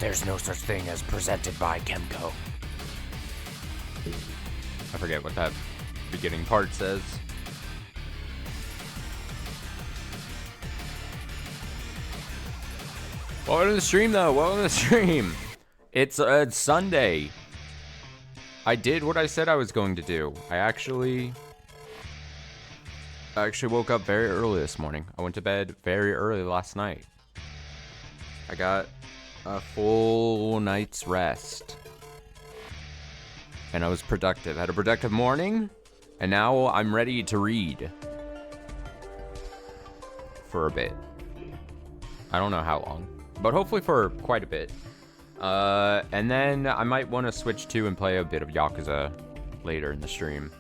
There's no such thing as presented by Chemco. I forget what that beginning part says. Welcome to the stream, though. Welcome to the stream. It's Sunday. I did what I said I was going to do. I actually woke up very early this morning. I went to bed very early last night. I got a full night's rest. And I was productive. I had a productive morning. And now I'm ready to read. For a bit. I don't know how long. But hopefully for quite a bit. And then I might want to switch to and play a bit of Yakuza later in the stream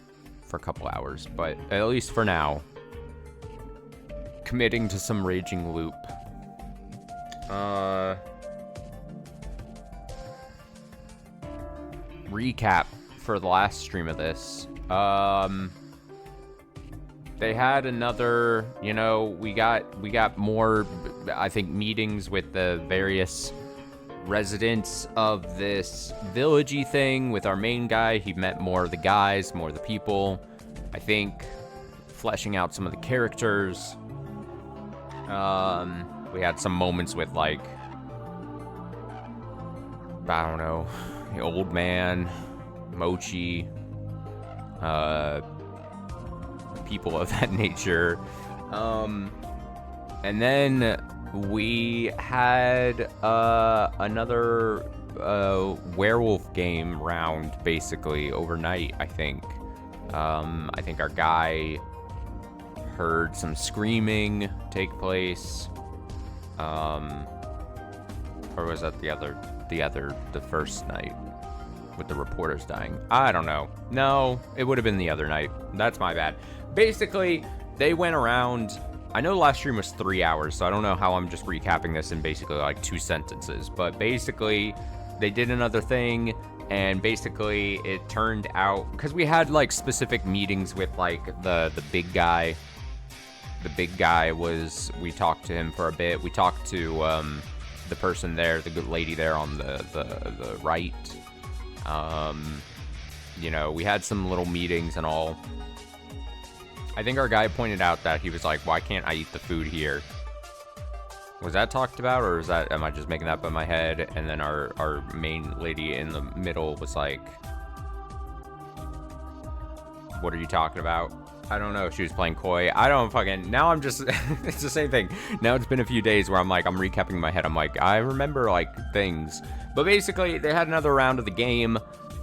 for a couple hours. But at least for now, committing to some Raging Loop. Recap for the last stream of this. They had another, you know, we got more, I think, meetings with the various residents of this villagey thing with our main guy. He met more of the guys, more of the people. I think fleshing out some of the characters. We had some moments with, like, I don't know, the old man, Mochi, people of that nature. And then we had another werewolf game round, basically, overnight, I think. I think our guy heard some screaming take place. Or was that the first night with the reporters dying? I don't know. No, it would have been the other night. That's my bad. Basically, they went around. I know the last stream was 3 hours, so I don't know how I'm just recapping this in basically like 2 sentences. But basically, they did another thing, and basically it turned out, because we had like specific meetings with like the big guy. The big guy was, we talked to him for a bit. We talked to the person there, the good lady there on the right. You know, we had some little meetings and all. I think our guy pointed out that he was like, why can't I eat the food here? Was that talked about, or is that, am I just making that up in my head? And then our main lady in the middle was like, what are you talking about? I don't know. She was playing coy. I don't fucking, now I'm just, it's the same thing. Now it's been a few days where I'm like, I'm recapping in my head. I'm like, I remember like things. But basically, they had another round of the game.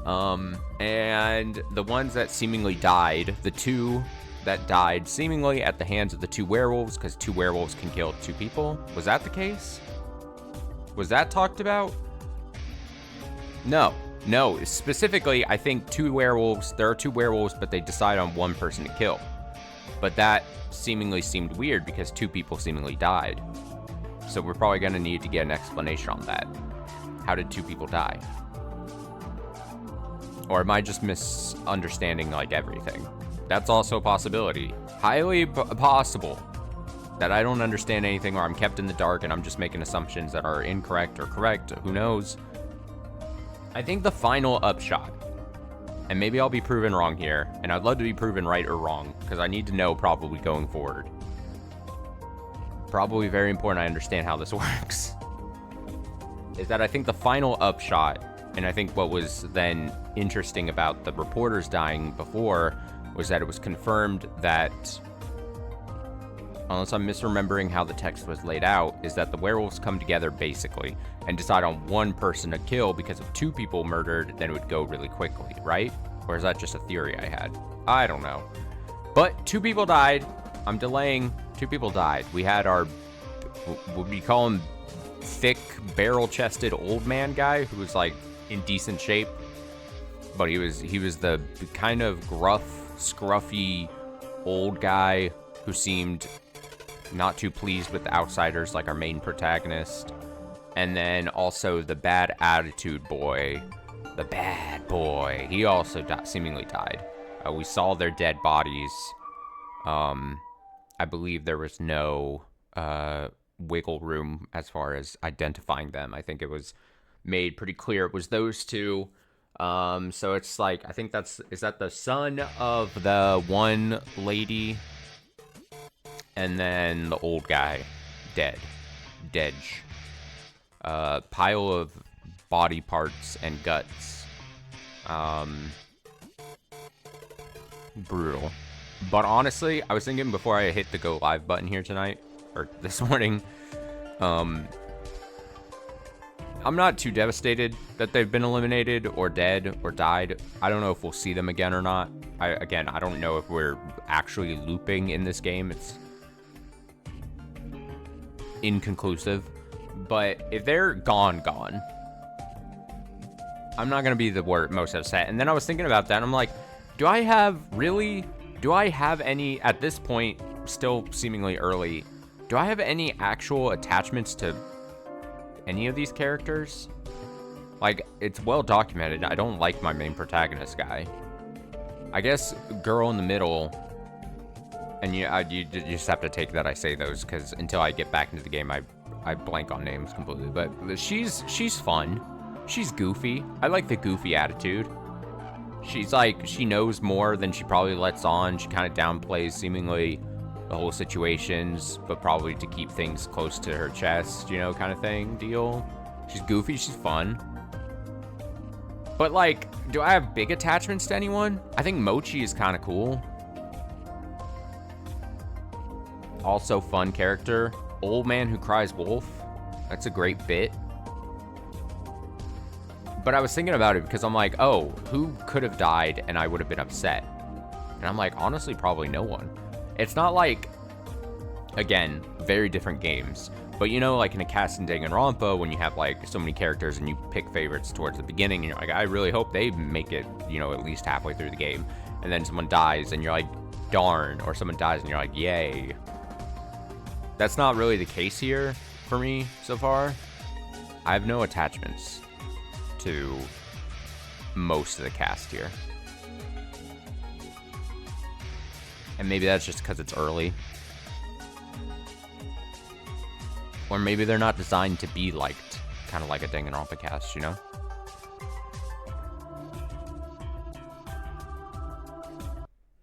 And the ones that seemingly died, the two that died seemingly at the hands of the two werewolves, because 2 werewolves can kill 2 people. Was that the case? Was that talked about? No, specifically, I think 2 werewolves, there are 2 werewolves, but they decide on 1 person to kill. But that seemingly seemed weird because 2 people seemingly died. So we're probably gonna need to get an explanation on that. How did 2 people die? Or am I just misunderstanding like everything? That's also a possibility. Highly possible that I don't understand anything, or I'm kept in the dark and I'm just making assumptions that are incorrect or correct. Who knows? I think the final upshot, and maybe I'll be proven wrong here, and I'd love to be proven right or wrong, because I need to know probably going forward. Probably very important I understand how this works. Is that I think the final upshot, and I think what was then interesting about the reporters dying before, was that it was confirmed that, unless I'm misremembering how the text was laid out, is that the werewolves come together basically and decide on 1 person to kill, because if 2 people murdered, then it would go really quickly, right? Or is that just a theory I had? I don't know. But 2 people died. I'm delaying. 2 people died. We had our, would we call him thick, barrel-chested old man guy who was like in decent shape, but he was the kind of gruff, scruffy old guy who seemed not too pleased with the outsiders, like our main protagonist. And then also the bad attitude boy, the bad boy, he also seemingly died. We saw their dead bodies. I believe there was no wiggle room as far as identifying them. I think it was made pretty clear it was those two. So it's like, I think is that the son of the one lady? And then the old guy, Dej. Pile of body parts and guts. Brutal. But honestly, I was thinking before I hit the go live button here tonight, or this morning, I'm not too devastated that they've been eliminated or dead or died. I don't know if we'll see them again or not. I don't know if we're actually looping in this game. It's inconclusive. But if they're gone, I'm not going to be the most upset. And then I was thinking about that, and I'm like, do I have any, at this point, still seemingly early, do I have any actual attachments to any of these characters? Like, it's well documented. I don't like my main protagonist guy. I guess girl in the middle, and you just have to take that I say those, because until I get back into the game, I blank on names completely. But she's fun. She's goofy. I like the goofy attitude. She's like, she knows more than she probably lets on. She kind of downplays seemingly the whole situations, but probably to keep things close to her chest, you know, kind of thing, deal. She's goofy, she's fun. But like, do I have big attachments to anyone? I think Mochi is kind of cool. Also fun character. Old man who cries wolf. That's a great bit. But I was thinking about it because I'm like, oh, who could have died and I would have been upset? And I'm like, honestly, probably no one. It's not like, again, very different games. But you know, like in a cast and Danganronpa, when you have like so many characters and you pick favorites towards the beginning, and you're like, I really hope they make it, you know, at least halfway through the game. And then someone dies and you're like, darn. Or someone dies and you're like, yay. That's not really the case here for me so far. I have no attachments to most of the cast here. And maybe that's just because it's early. Or maybe they're not designed to be liked, kind of like a Danganronpa cast, you know?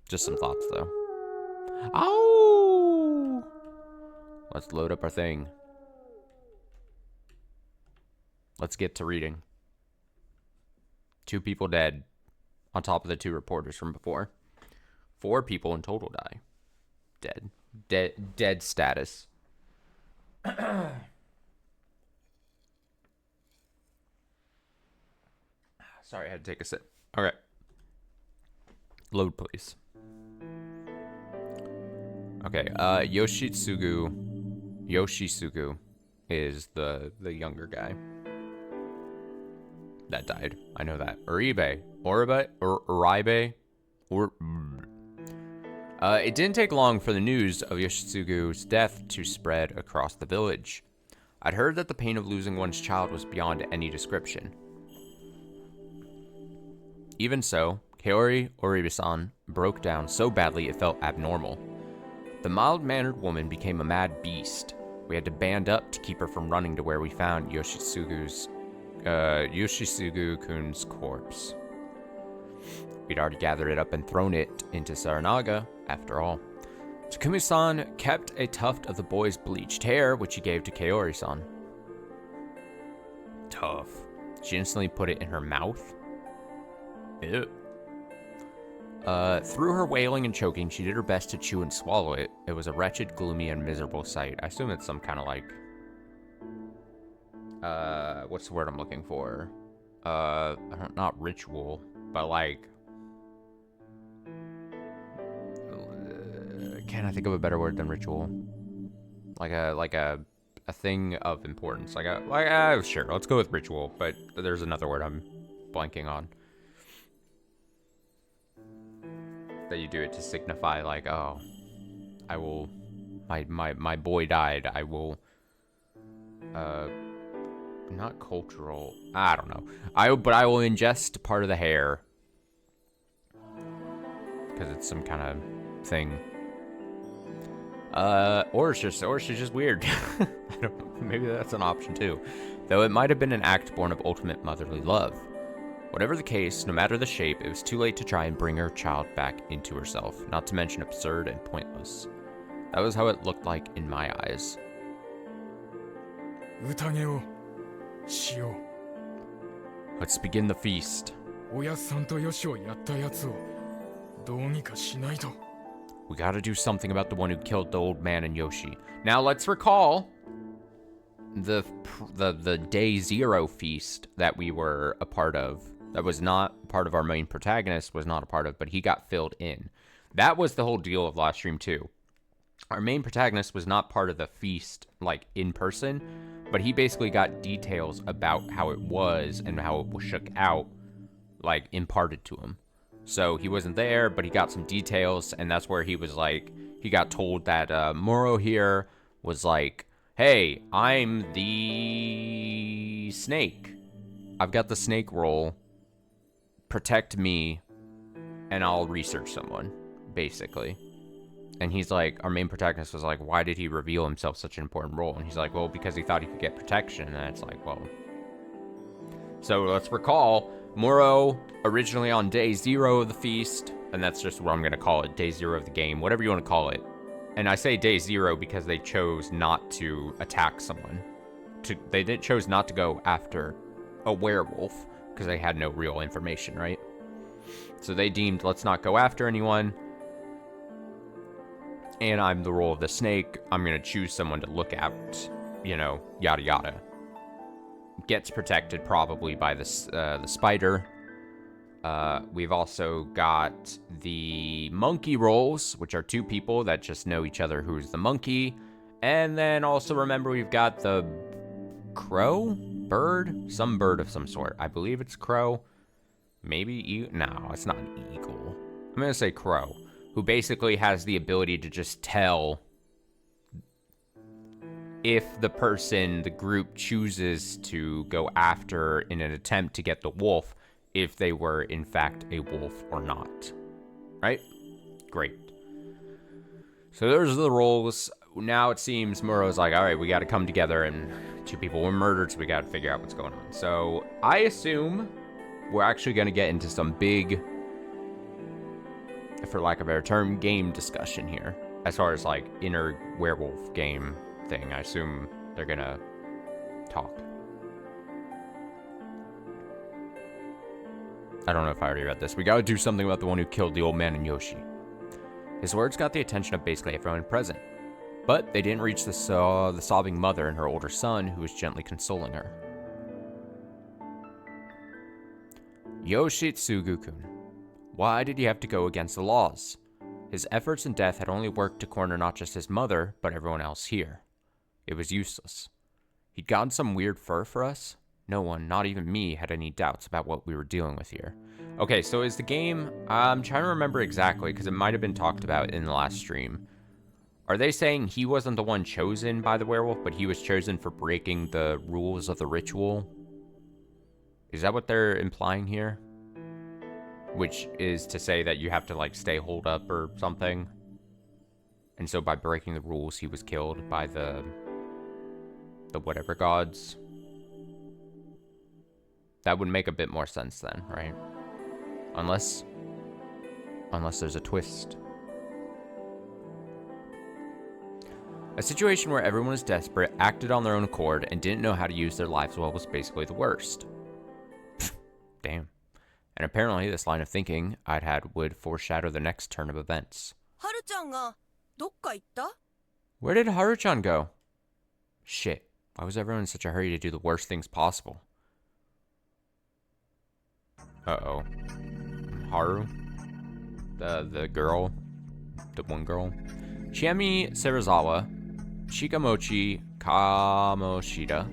Just some thoughts, though. Oh! Let's load up our thing. Let's get to reading. 2 people dead, on top of the 2 reporters from before. 4 people in total die. Dead status. Sorry, I had to take a sip. Okay. Load, please. Okay, Yoshitsugu is the younger guy that died. I know that. Uribe. It didn't take long for the news of Yoshitsugu's death to spread across the village. I'd heard that the pain of losing one's child was beyond any description. Even so, Kaori Oribe-san broke down so badly it felt abnormal. The mild-mannered woman became a mad beast. We had to band up to keep her from running to where we found Yoshitsugu-kun's corpse. We'd already gathered it up and thrown it into Saranaga, after all. Takumi-san kept a tuft of the boy's bleached hair, which he gave to Kaori-san. Tough. She instantly put it in her mouth. Ew. Through her wailing and choking, she did her best to chew and swallow it. It was a wretched, gloomy, and miserable sight. I assume it's some kind of like... what's the word I'm looking for? Not ritual, but like... Can I think of a better word than ritual? Like a thing of importance. Sure, let's go with ritual, but there's another word I'm blanking on. That you do it to signify like, oh, I will, my boy died, I will, not cultural, I don't know. But I will ingest part of the hair. Because it's some kind of thing. Or she's just weird. Maybe that's an option too. Though it might have been an act born of ultimate motherly love. Whatever the case, no matter the shape, it was too late to try and bring her child back into herself, not to mention absurd and pointless. That was how it looked like in my eyes. Let's begin the feast. We gotta do something about the one who killed the old man and Yoshi. Now let's recall the day 0 feast that we were a part of. That was not part of our main protagonist, was not a part of, but he got filled in. That was the whole deal of last stream too. Our main protagonist was not part of the feast, like, in person, but he basically got details about how it was and how it shook out, like, imparted to him. So he wasn't there, but he got some details, and that's where he was like, he got told that Moro here was like, hey, I'm the snake. I've got the snake role. Protect me, and I'll research someone, basically. And he's like, our main protagonist was like, why did he reveal himself such an important role? And he's like, well, because he thought he could get protection. And it's like, well. So let's recall, Moro, originally on day 0 of the feast, and that's just what I'm going to call it, day 0 of the game, whatever you want to call it. And I say day 0 because they chose not to attack someone. They chose not to go after a werewolf, because they had no real information, right? So they deemed, let's not go after anyone. And I'm the role of the snake. I'm going to choose someone to look at, you know, yada yada. Gets protected probably by the spider. We've also got the monkey roles, which are 2 people that just know each other who's the monkey. And then also remember we've got the crow? Bird? Some bird of some sort. I believe it's crow. Maybe no, it's not an eagle. I'm going to say crow. Who basically has the ability to just tell if the person, the group chooses to go after in an attempt to get the wolf, if they were in fact a wolf or not. Right? Great. So those are the roles. Now it seems Muro's like, all right, we got to come together, and 2 people were murdered, so we got to figure out what's going on. So I assume we're actually going to get into some big, for lack of a better term, game discussion here. As far as like inner werewolf game thing, I assume they're gonna talk. I don't know if I already read this. We gotta do something about the one who killed the old man and Yoshi. His words got the attention of basically everyone present. But they didn't reach the sobbing mother and her older son, who was gently consoling her. Yoshitsugu-kun. Why did he have to go against the laws? His efforts in death had only worked to corner not just his mother, but everyone else here. It was useless. He'd gotten some weird fur for us? No one, not even me, had any doubts about what we were dealing with here. Okay, so is the game... I'm trying to remember exactly, because it might have been talked about in the last stream. Are they saying he wasn't the one chosen by the werewolf, but he was chosen for breaking the rules of the ritual? Is that what they're implying here? Which is to say that you have to, like, stay holed up or something. And so by breaking the rules, he was killed by the whatever gods. That would make a bit more sense then, right? Unless there's a twist. A situation where everyone was desperate, acted on their own accord, and didn't know how to use their lives well was basically the worst. Damn. And apparently this line of thinking I'd had would foreshadow the next turn of events. Where did Haru-chan go? Shit, why was everyone in such a hurry to do the worst things possible? Uh-oh. Haru? The girl? The one girl? Chiemi Serizawa, Shikamochi Kamoshida,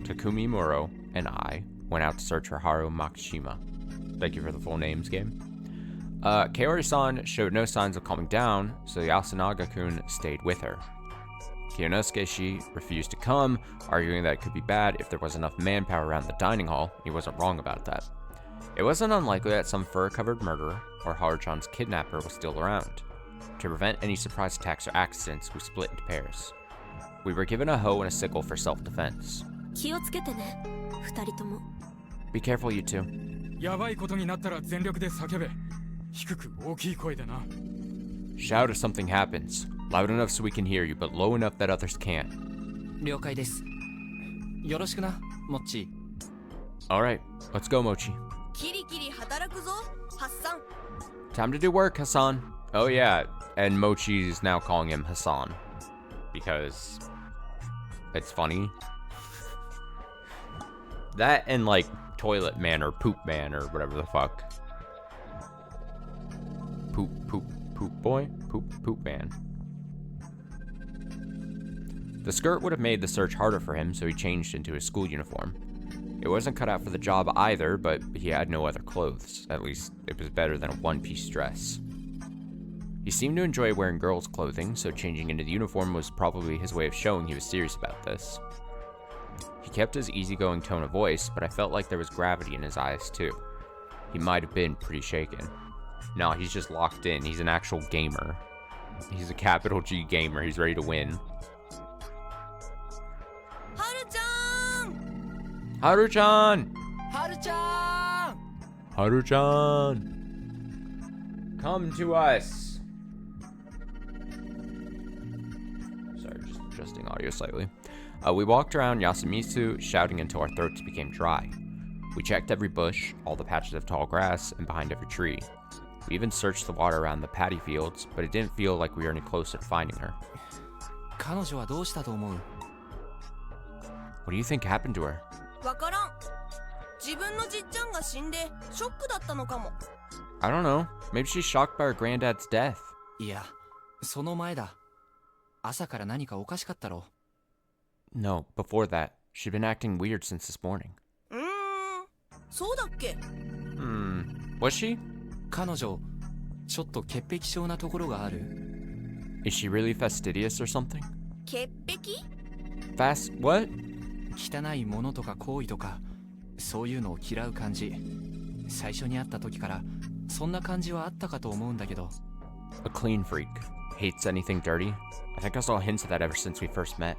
Takumi Muro, and I went out to search for Haru Makishima. Thank you for the full names, game. Kaori-san showed no signs of calming down, so Yasunaga-kun stayed with her. Kiyonosuke-shi refused to come, arguing that it could be bad if there was enough manpower around the dining hall. He wasn't wrong about that. It wasn't unlikely that some fur-covered murderer or Haru-chan's kidnapper was still around. To prevent any surprise attacks or accidents, we split into pairs. We were given a hoe and a sickle for self-defense. 気をつけてね、二人とも。Be careful, you two. やばいことになったら全力で叫べ。低く大きい声でな。Shout if something happens. Loud enough so we can hear you, but low enough that others can't. 了解です。よろしくな、モッチー。Alright, let's go, Mochi. キリキリ働くぞ、ハッサン。Time to do work, Hassan. Oh yeah, and Mochi's now calling him Hassan. Because it's funny. That and like toilet man or poop man or whatever the fuck. Poop boy? Poop man. The skirt would have made the search harder for him, so he changed into his school uniform. It wasn't cut out for the job either, but he had no other clothes. At least, it was better than a one-piece dress. He seemed to enjoy wearing girls' clothing, so changing into the uniform was probably his way of showing he was serious about this. He kept his easygoing tone of voice, but I felt like there was gravity in his eyes too. He might have been pretty shaken. No, he's just locked in. He's an actual gamer. He's a capital G gamer. He's ready to win. Haru-chan! Haru-chan! Haru-chan! Come to us! Sorry, just adjusting audio slightly. We walked around Yasumitsu, shouting until our throats became dry. We checked every bush, all the patches of tall grass, and behind every tree. We even searched the water around the paddy fields, but it didn't feel like we were any closer to finding her. 彼女はどうしたと思う？ What do you think happened to her? わからん。自分のじっちゃんが死んでショックだったのかも。I don't know. Maybe she's shocked by her granddad's death. いや、その前だ。朝から何かおかしかったろ。No, before that. She'd been acting weird since this morning. そうだっけ？ Was she? 彼女、ちょっと潔癖症なところがある。Is she really fastidious or something? 潔癖？ What? 汚いものとか行為とか、そういうのを嫌う感じ。最初に会った時から、そんな感じはあったかと思うんだけど。A clean freak. Hates anything dirty. I think I saw hints of that ever since we first met.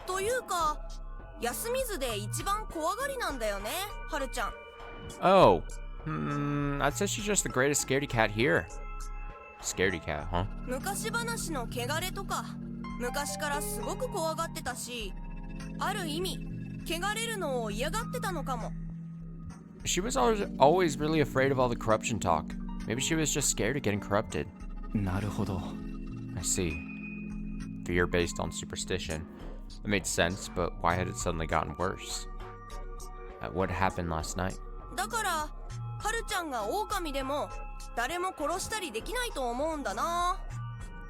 というか、休みずで一番怖がりなんだよね、はるちゃん。Oh. I'd say she's just the greatest scaredy cat here. Scaredy cat, huh? 昔話の汚れとか、昔からすごく怖がってたし、ある意味、汚れるのを嫌がってたのかも。She was always really afraid of all the corruption talk. Maybe she was just scared of getting corrupted. なるほど。I see. Fear based on superstition. It made sense, but why had it suddenly gotten worse? What happened last night? だから、はるちゃんが狼でも、誰も殺したりできないと思うんだな。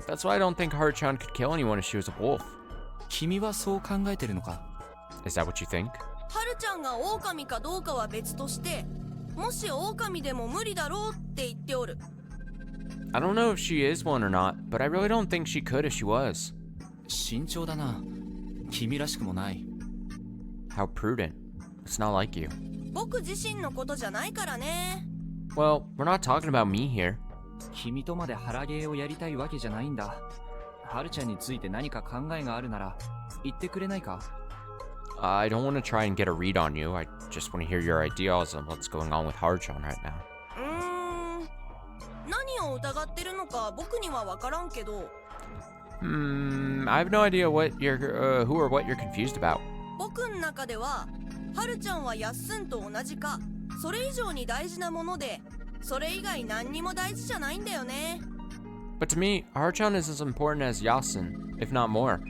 That's why I don't think Haru-chan could kill anyone if she was a wolf. 君はそう考えてるのか？ Is that what you think? はるちゃんが狼かどうかは別として、もし狼でも無理だろうって言っておる。I don't know if she is one or not, but I really don't think she could if she was. 慎重だな。君らしくもない。How prudent. It's not like you. 僕自身のことじゃないからね。Well, we're not talking about me here. 君とまで腹芸をやりたいわけじゃないんだ。はるちゃんについて何か考えがあるなら言ってくれないか？ I don't want to try and get a read on you. I just want to hear your ideas on what's going on with Haru-chan right now. 何を疑ってるのか僕には分からんけど。I have no idea what you're, who or what you're confused about. 僕の中では、はるちゃんはやっすんと同じか、それ以上に大事なもので、それ以外何にも大事じゃないんだよね。But to me, Haru-chan is as important as Yasun, if not more.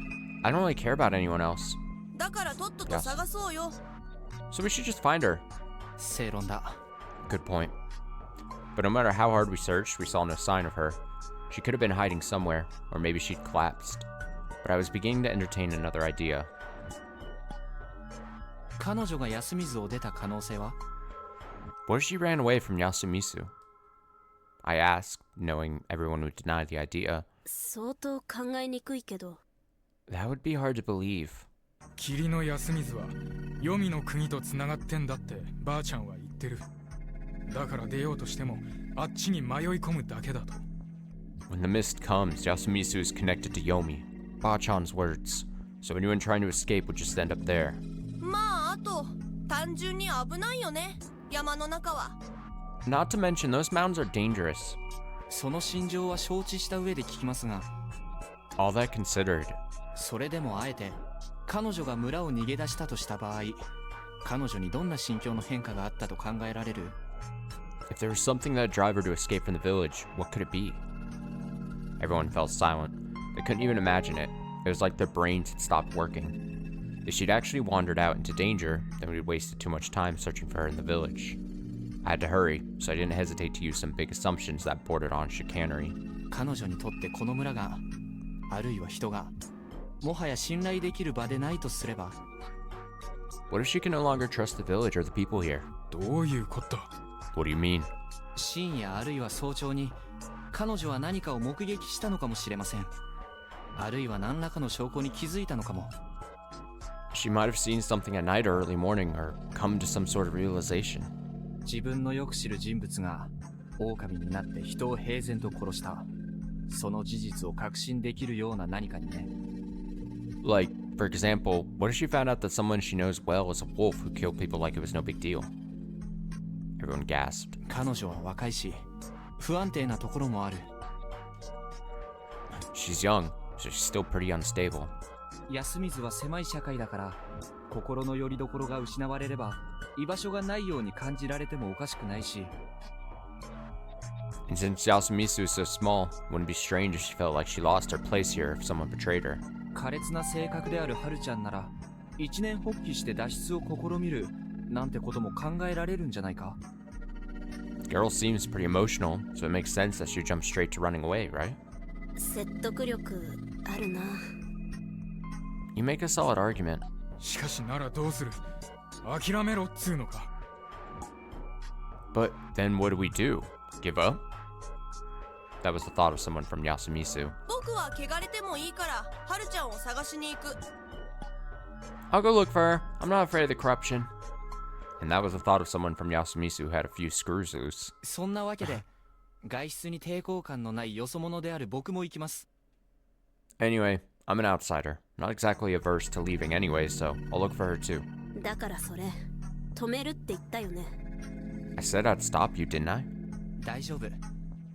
I don't really care about anyone else. だからとっとと探そうよ。So we should just find her. 正論だ。Good point. But no matter how hard we searched, we saw no sign of her. She could have been hiding somewhere, or maybe she'd collapsed. But I was beginning to entertain another idea. 彼女が休みずを出た可能性は？ What if she ran away from Yasumitsu? I asked, knowing everyone would deny the idea. 相当考えにくいけど。That would be hard to believe. 霧の休みずは黄泉の国とつながってんだってばあちゃんは言ってる。だから出ようとしてもあっちに迷い込むだけだと。 When the mist comes, Yasumisu is connected to Yomi, Bachan's words, so anyone trying to escape would just end up there. まああと単純に危ないよね、山の中は。 Not to mention, those mountains are dangerous. その心情は承知した上で聞きますが、 All that considered, それでもあえて彼女が村を逃げ出したとした場合、彼女にどんな心境の変化があったと考えられる？ if there was something that would drive her to escape from the village, what could it be? Everyone fell silent. They couldn't even imagine it. It was like their brains had stopped working. If she'd actually wandered out into danger, then we'd wasted too much time searching for her in the village. I had to hurry, so I didn't hesitate to use some big assumptions that bordered on chicanery. 彼女にとってこの村が、あるいは人が、もはや信頼できる場でないとすれば。 What if she can no longer trust the village or the people here? どういうこと？ What do you mean? 深夜あるいは早朝に彼女は何かを目撃したのかもしれません。あるいは何らかの証拠に気づいたのかも。 She might have seen something at night or early morning or come to some sort of realization. 自分のよく知る人物が狼になって人を平然と殺した。その事実を確信できるような何かにね。 Like, for example, what if she found out that someone she knows well is a wolf who killed people like it was no big deal? Everyone gasped. 彼女は若いし、不安定なところもある。 She's young, so she's still pretty unstable. 安水は狭い社会だから、心の拠り所が失われれば、居場所がないように感じられてもおかしくないし。 And since Yasumisu is so small, it wouldn't be strange if she felt like she lost her place here if someone betrayed her. 苛烈な性格であるハルちゃんなら、一年発起して脱出を試みるなんてことも考えられるんじゃないか？ The girl seems pretty emotional, so it makes sense that she'd jump straight to running away, right? 説得力あるな。 You make a solid argument. しかしならどうする？諦めろっつうのか。 But then what do? Give up? That was the thought of someone from Yasumisu. 僕は汚れてもいいからハルちゃんを探しに行く。 I'll go look for her. I'm not afraid of the corruption. And that was the thought of someone from Yasumisu who had a few screws loose. そんなわけで、外出に抵抗感のないよそ者である僕も行きます。 Anyway, I'm an outsider. Not exactly averse to leaving anyway, so I'll look for her too. だからそれ止めるって言ったよね。 I said I'd stop you, didn't I? 大丈夫。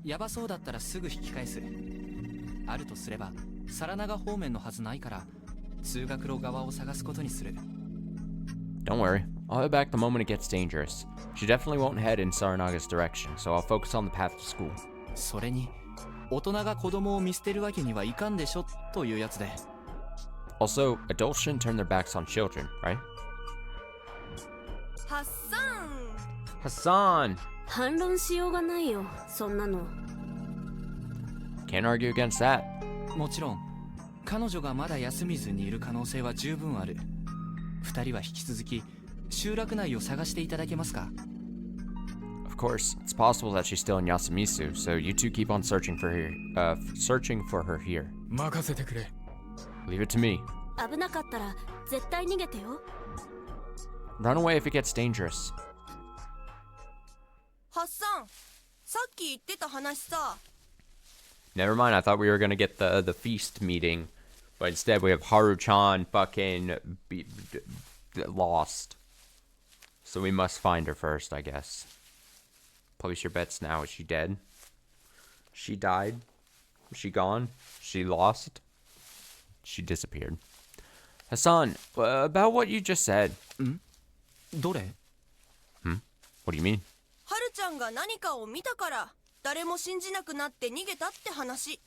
やばそうだったらすぐ引き返す。あるとすれば、サラナガ方面のはずないから、通学路側を探すことにする。 Don't worry. I'll head back the moment it gets dangerous. She definitely won't head in Saranaga's direction, so I'll focus on the path to school. それに、大人が子供を見捨てるわけにはいかんでしょというやつで。 Also, adults shouldn't turn their backs on children, right? ハッサン Hassan! 反論しようがないよ、そんなの。 Can't argue against that. もちろん、彼女がまだ休みずにいる可能性は十分ある。二人は引き続き、集落内を探していただけますか？ Of course, it's possible that she's still in Yasumisu, so you two keep on searching for her here. 任せてくれ。 Leave it to me. 危なかったら絶対逃げてよ。 Run away if it gets dangerous. ハッサン、さっき言ってた話さ。 Never mind, I thought we were gonna get the feast meeting, but instead we have Haru-chan fucking lost. So we must find her first, I guess. Place your bets now. Is she dead? She died? Was she gone? She lost? She disappeared. Hassan, about what you just said. どれ？ What do you mean? ハルちゃんが何かを見たから誰も信じなくなって逃げたって話。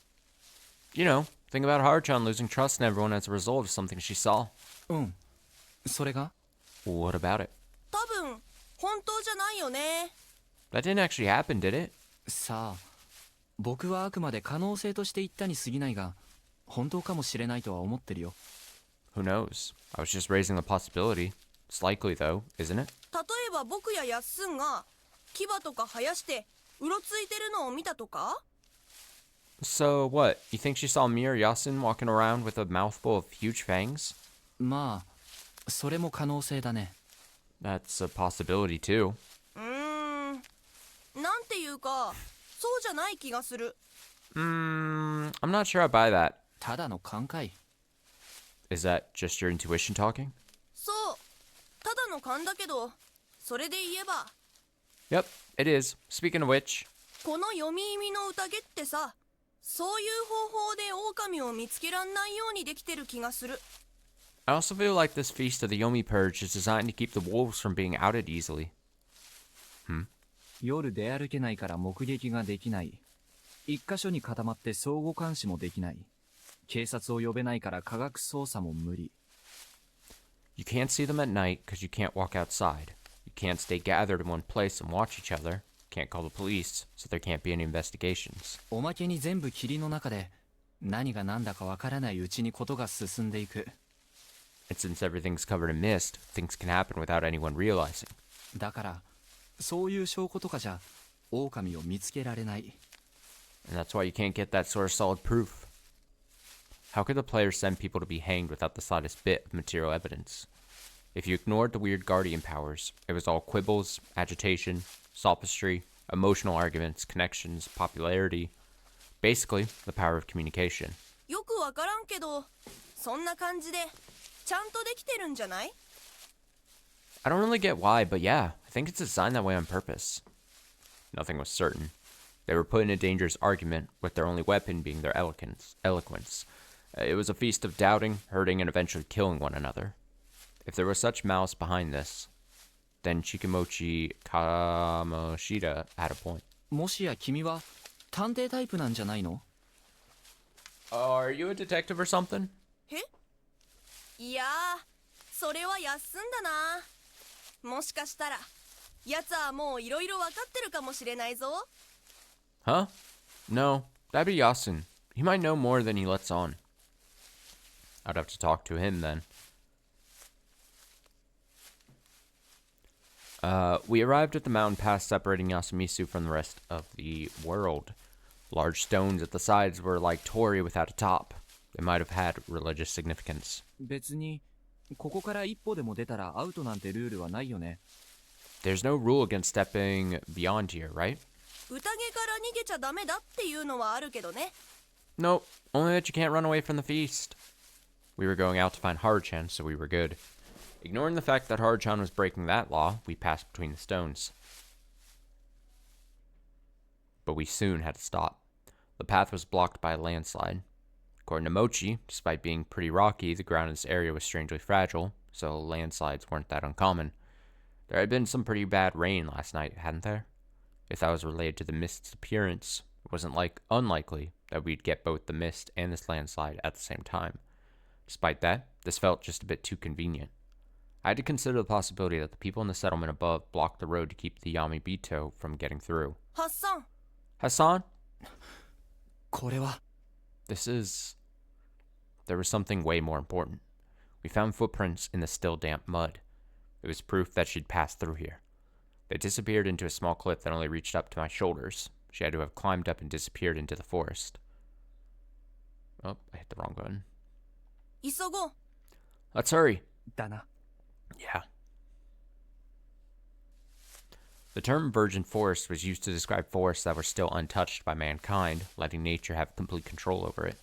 You know, think about Haru-chan losing trust in everyone as a result of something she saw. うん。それが？ What about it? 多分本当じゃないよね。 That didn't actually happen, did it? さあ、僕はあくまで可能性として言ったに過ぎないが、本当かもしれないとは思ってるよ。Who knows? I was just raising the possibility. It's likely, though, isn't it? 例えば僕やヤッスンが牙とか生やしてうろついてるのを見たとか？ So what? You think she saw me or Yasun walking around with a mouthful of huge fangs? まあ、それも可能性だね。 That's a possibility, too. いうか、そうじゃない気がする。I'm not sure I buy that. ただの勘かい。 Is that just your intuition talking? そう、ただの勘だけど、それで言えば、 Yep, it is. Speaking of which, この読み意味の宴ってさ、そういう方法で狼を見つけらんないようにできてる気がする。 I also feel like this feast of the Yomi Purge is designed to keep the wolves from being outed easily. 夜出歩けないから目撃ができない。一箇所に固まって相互監視もできない。警察を呼べないから科学捜査も無理。 You can't see them at night because you can't walk outside. You can't stay gathered in one place and watch each other. Can't call the police, so there can't be any investigations. おまけに全部霧の中で何が何だかわからないうちにことが進んでいく。 And since everything's covered in mist, things can happen without anyone realizing. だからそういう証拠とかじゃ狼を見つけられない。 And that's why you can't get that sort of solid proof. How could the players send people to be hanged without the slightest bit of material evidence? If you ignored the weird guardian powers, it was all quibbles, agitation, sophistry, emotional arguments, connections, popularity. Basically, the power of communication. よくわからんけど、そんな感じでちゃんとできてるんじゃない？ I don't really get why, but yeah, I think it's designed that way on purpose. Nothing was certain. They were put in a dangerous argument, with their only weapon being their eloquence. It was a feast of doubting, hurting, and eventually killing one another. If there was such malice behind this, then Chikimochi Kamoshida had a point. もしや君は探偵タイプなんじゃないの？ Are you a detective or something? え？いやー、それは休んだな。もしかしたら、やつはもういろいろわかってるかもしれないぞ。 Huh? No, that'd be Yasun. He might know more than he lets on. I'd have to talk to him then. We arrived at the mountain pass separating Yasumisu from the rest of the world. Large stones at the sides were like torii without a top. They might have had religious significance. 別にここから一歩でも出たらアウトなんてルールはないよね。 There's no rule against stepping beyond here, right? 宴から逃げちゃダメだっていうのはあるけどね。 Nope, only that you can't run away from the feast. We were going out to find Haruchan, so we were good. Ignoring the fact that Haruchan was breaking that law, we passed between the stones. But we soon had to stop. The path was blocked by a landslide. According to Mochi, despite being pretty rocky, the ground in this area was strangely fragile, so landslides weren't that uncommon. There had been some pretty bad rain last night, hadn't there? If that was related to the mist's appearance, it wasn't unlikely that we'd get both the mist and this landslide at the same time. Despite that, this felt just a bit too convenient. I had to consider the possibility that the people in the settlement above blocked the road to keep the Yamibito from getting through. ハッサン、 Hassan? これは There was something way more important. We found footprints in the still damp mud. It was proof that she'd passed through here. They disappeared into a small cliff that only reached up to my shoulders. She had to have climbed up and disappeared into the forest. Oh, I hit the wrong button. 急ごう。 Let's hurry. だな。 Yeah. The term virgin forest was used to describe forests that were still untouched by mankind, letting nature have complete control over it.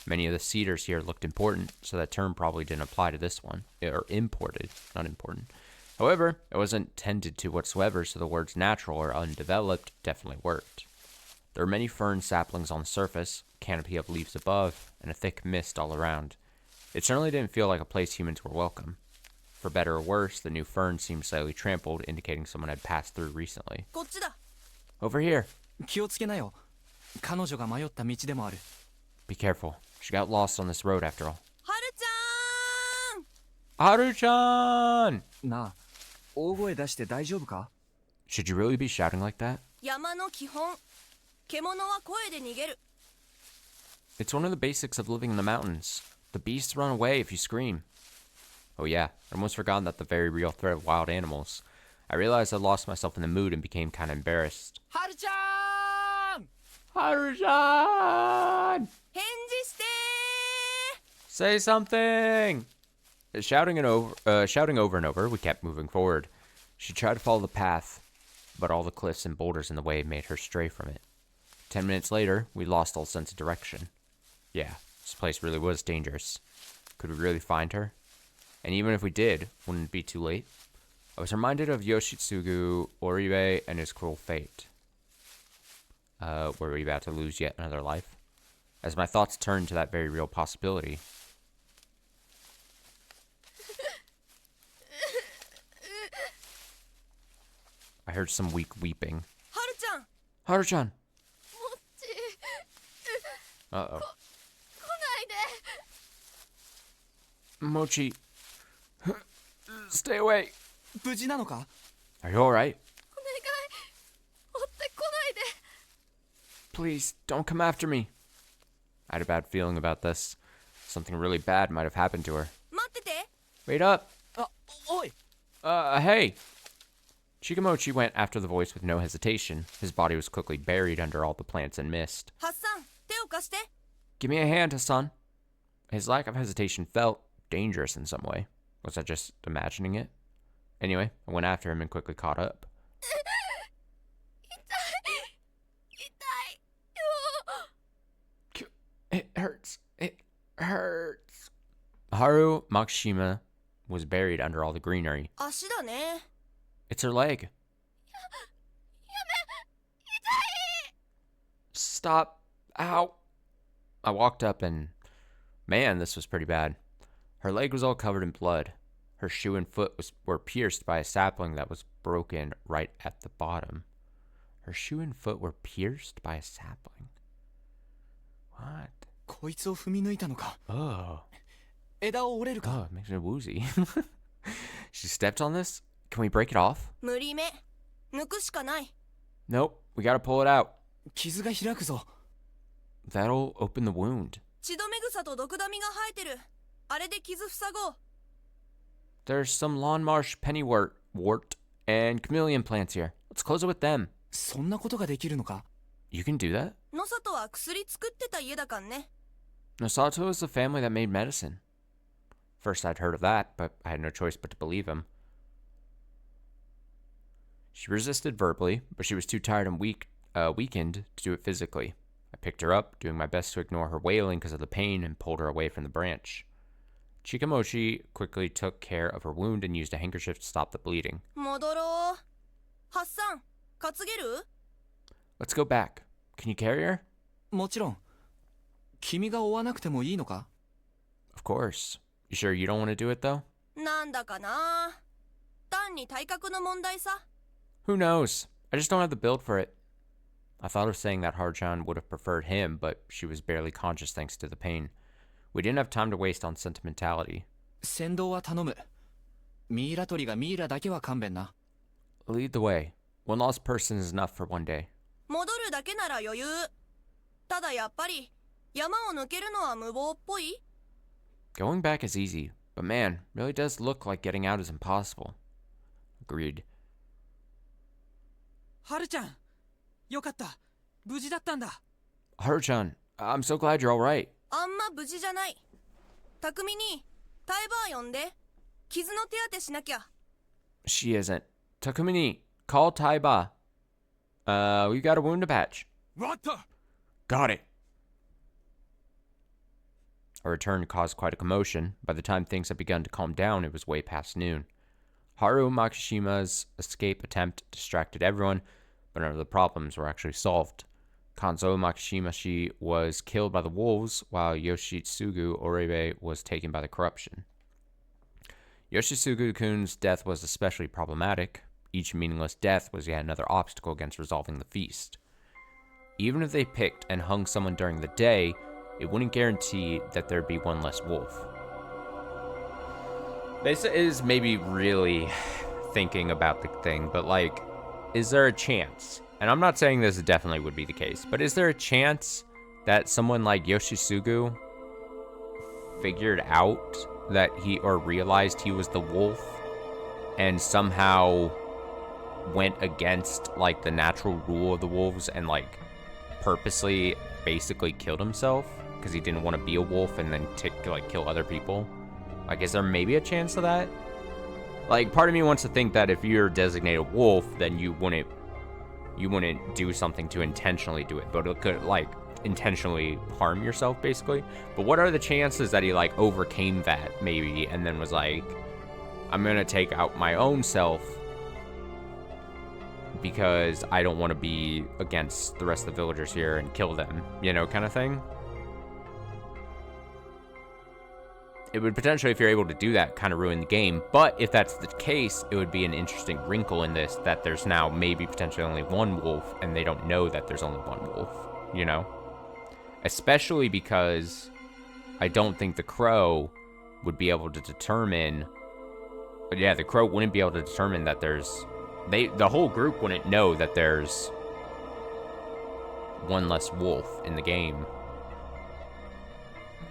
Many of the cedars here looked important, so that term probably didn't apply to this one. Or imported, not important. However, it wasn't intended to whatsoever, so the words natural or undeveloped definitely worked. There were many fern saplings on the surface, a canopy of leaves above, and a thick mist all around. It certainly didn't feel like a place humans were welcome. For better or worse, the new fern seemed slightly trampled, indicating someone had passed through recently. こっちだ。 Over here. 気をつけなよ。彼女が迷った道でもある。 Be careful. She got lost on this road after all. はるちゃーん。 Haru-chan! なあ、大声出して大丈夫か？ Should you really be shouting like that? 山の基本。獣は声で逃げる。 It's one of the basics of living in the mountains. The beasts run away if you scream. Oh yeah, I almost forgotten that the very real threat of wild animals. I realized I lost myself in the mood and became kind of embarrassed. はるちゃん Haru-chan! 返事して Say something! Shouting over and over, we kept moving forward. She tried to follow the path. but all the cliffs and boulders in the way made her stray from it. 10 minutes later, we lost all sense of direction. Yeah, this place really was dangerous. Could we really find her? And even if we did, wouldn't it be too late? I was reminded of Yoshitsugu Oribe and his cruel fate. Were we about to lose yet another life? As my thoughts turned to that very real possibility. I heard some weak weeping. Haru-chan! Haru-chan! もっち Uh-oh. 来ないで Mochi. Stay away. 無事なのか？ Are you alright? お願い追ってこないで Please, don't come after me. I had a bad feeling about this. Something really bad might have happened to her. 待ってて Wait up! あ、おい！ Hey! Chikamochi went after the voice with no hesitation. His body was quickly buried under all the plants and mist. ハッサン手を貸して Give me a hand, Hassan. His lack of hesitation felt dangerous in some way. Was I just imagining it? Anyway, I went after him and quickly caught up. 痛い It hurts. It hurts. Haru Makishima was buried under all the greenery. 足だね It's her leg. Stop. Ow. I walked up and, man, this was pretty bad. Her leg was all covered in blood. Her shoe and foot were pierced by a sapling that was broken right at the bottom. Her shoe and foot were pierced by a sapling. What? こいつを踏み抜いたのか。 Oh. 枝を折れる Oh, か。 it makes me woozy. She stepped on this? Can we break it off? 無理目抜くしかない Nope. We gotta pull it out. 傷が開くぞ。 That'll open the wound. 血止め草と毒ダミが生えてるあれで傷塞ごう There's some lawn marsh pennywort and chameleon plants here. Let's close it with them. そんなことができるのか。 You can do that? ノサトは薬作ってた家だかんね Nosato is the family that made medicine. First I'd heard of that, but I had no choice but to believe him. She resisted verbally, but she was too tired and weakened to do it physically. I picked her up, doing my best to ignore her wailing because of the pain, and pulled her away from the branch. Chikamochi quickly took care of her wound and used a handkerchief to stop the bleeding. 戻ろうハッサン担げる Let's go back. Can you carry her? もちろん。君が追わなくてもいいのか？ Of course. You sure you don't want to do it, though? なんだかな単に体格の問題さ Who knows? I just don't have the build for it. I thought of saying that Haru-chan would have preferred him, but she was barely conscious thanks to the pain. We didn't have time to waste on sentimentality. 先導は頼む。ミイラ取りがミイラだけは勘弁な。Lead the way. One lost person is enough for one day. 戻るだけなら余裕ただやっぱり山を抜けるのは無謀っぽい Going back is easy, but man, really does look like getting out is impossible. Agreed. はるちゃんよかった無事だったんだ Haru-chan, I'm so glad you're alright. あんま無事じゃない匠にタイバー呼んで傷の手当てしなきゃ She isn't. Takumi, call Taiba. We got a wound to patch. わった Got it. Our return caused quite a commotion. By the time things had begun to calm down, it was way past noon. Haru Makishima's escape attempt distracted everyone, but none of the problems were actually solved. Kanzo Makishimashi was killed by the wolves, while Yoshitsugu Oribe was taken by the corruption. Yoshitsugu-kun's death was especially problematic. Each meaningless death was yet another obstacle against resolving the feast. Even if they picked and hung someone during the day, it wouldn't guarantee that there'd be one less wolf. This is maybe really thinking about the thing, but like, is there a chance? And I'm not saying this definitely would be the case, but is there a chance that someone like Yoshitsugu figured out that he, or realized he was the wolf and somehow went against like the natural rule of the wolves and like purposely basically killed himself because he didn't want to be a wolf and then like kill other people? Like, is there maybe a chance of that? Like, part of me wants to think that if you're designated wolf, then you wouldn't you wouldn't do something to intentionally do it, but it could, like, intentionally harm yourself, basically. But what are the chances that he, like, overcame that, maybe, and then was like, I'm gonna take out my own self because I don't want to be against the rest of the villagers here and kill them, you know, kind of thing? It would potentially, if you're able to do that, kind of ruin the game. But if that's the case, it would be an interesting wrinkle in this, that there's now maybe potentially only one wolf, and they don't know that there's only one wolf, you know? Especially because I don't think the crow would be able to determine... But yeah, the crow wouldn't be able to determine that there's... The whole group wouldn't know that there's one less wolf in the game.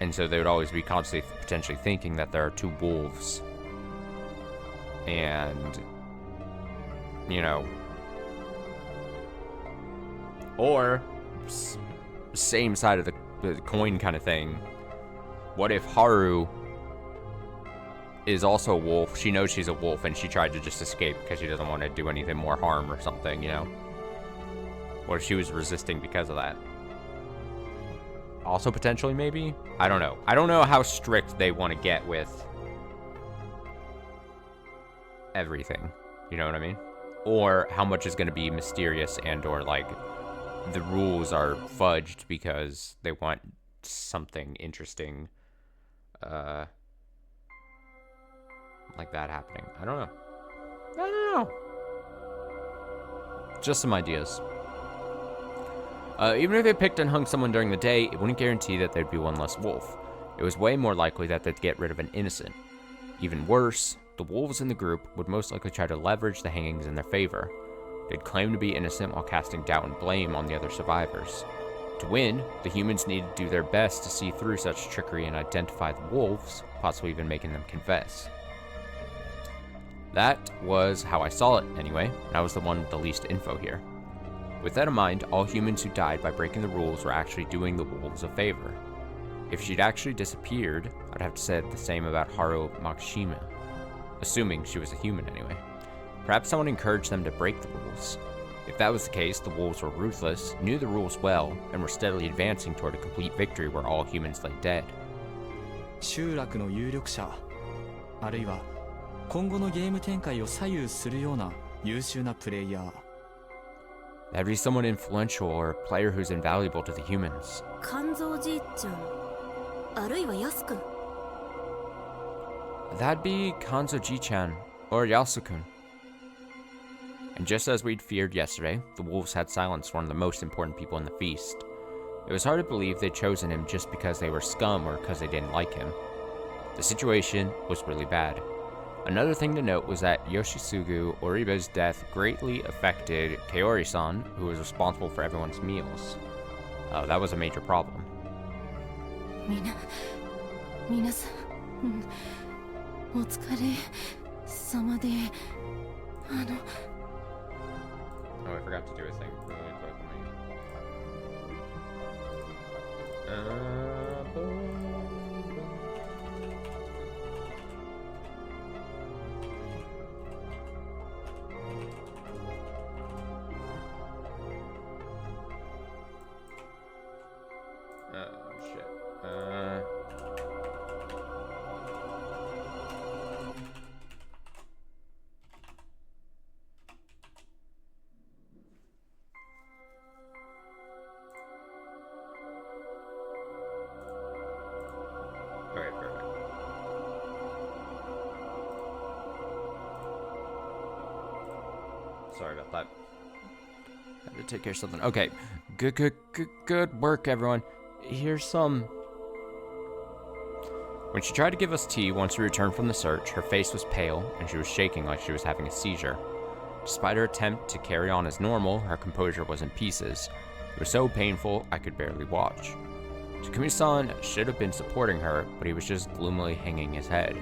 And so they would always be constantly potentially thinking that there are two wolves. And, you know. Or, same side of the coin kind of thing. What if Haru is also a wolf? She knows she's a wolf and she tried to just escape because she doesn't want to do anything more harm or something, you know? What if she was resisting because of that? Also potentially, maybe? I don't know. I don't know how strict they want to get with everything. You know what I mean? Or how much is going to be mysterious and or, like, the rules are fudged because they want something interesting, like that happening. I don't know. I don't know. Just some ideas. Even if they picked and hung someone during the day, it wouldn't guarantee that there'd be one less wolf. It was way more likely that they'd get rid of an innocent. Even worse, the wolves in the group would most likely try to leverage the hangings in their favor. They'd claim to be innocent while casting doubt and blame on the other survivors. To win, the humans needed to do their best to see through such trickery and identify the wolves, possibly even making them confess. That was how I saw it, anyway, and I was the one with the least info here. With that in mind, all humans who died by breaking the rules were actually doing the wolves a favor. If she'd actually disappeared, I'd have to say the same about Haru Makishima. Assuming she was a human anyway. Perhaps someone encouraged them to break the rules. If that was the case, the wolves were ruthless, knew the rules well, and were steadily advancing toward a complete victory where all humans lay dead. 集落の有力者、あるいは今後のゲーム展開を左右するような優秀なプレイヤー。That'd be someone influential or a player who's invaluable to the humans. 肝臓じいちゃん、あるいはヤスくん。That'd be Kanzo-ji-chan or Yasu-kun. And just as we'd feared yesterday, the wolves had silenced one of the most important people in the feast. It was hard to believe they'd chosen him just because they were scum or because they didn't like him. The situation was really bad. Another thing to note was that Yoshisugu Oribe's death greatly affected Kaori-san, who was responsible for everyone's meals. That was a major problem. 皆さん、お疲れ様で、Oh, I forgot to do a thing really quick. Shit. Okay, perfect. Sorry about that. Had to take care of something. Okay, good work, everyone. Here's some. When she tried to give us tea once we returned from the search, her face was pale and she was shaking like she was having a seizure. Despite her attempt to carry on as normal, her composure was in pieces. It was so painful, I could barely watch. Takumi-san should have been supporting her, but he was just gloomily hanging his head.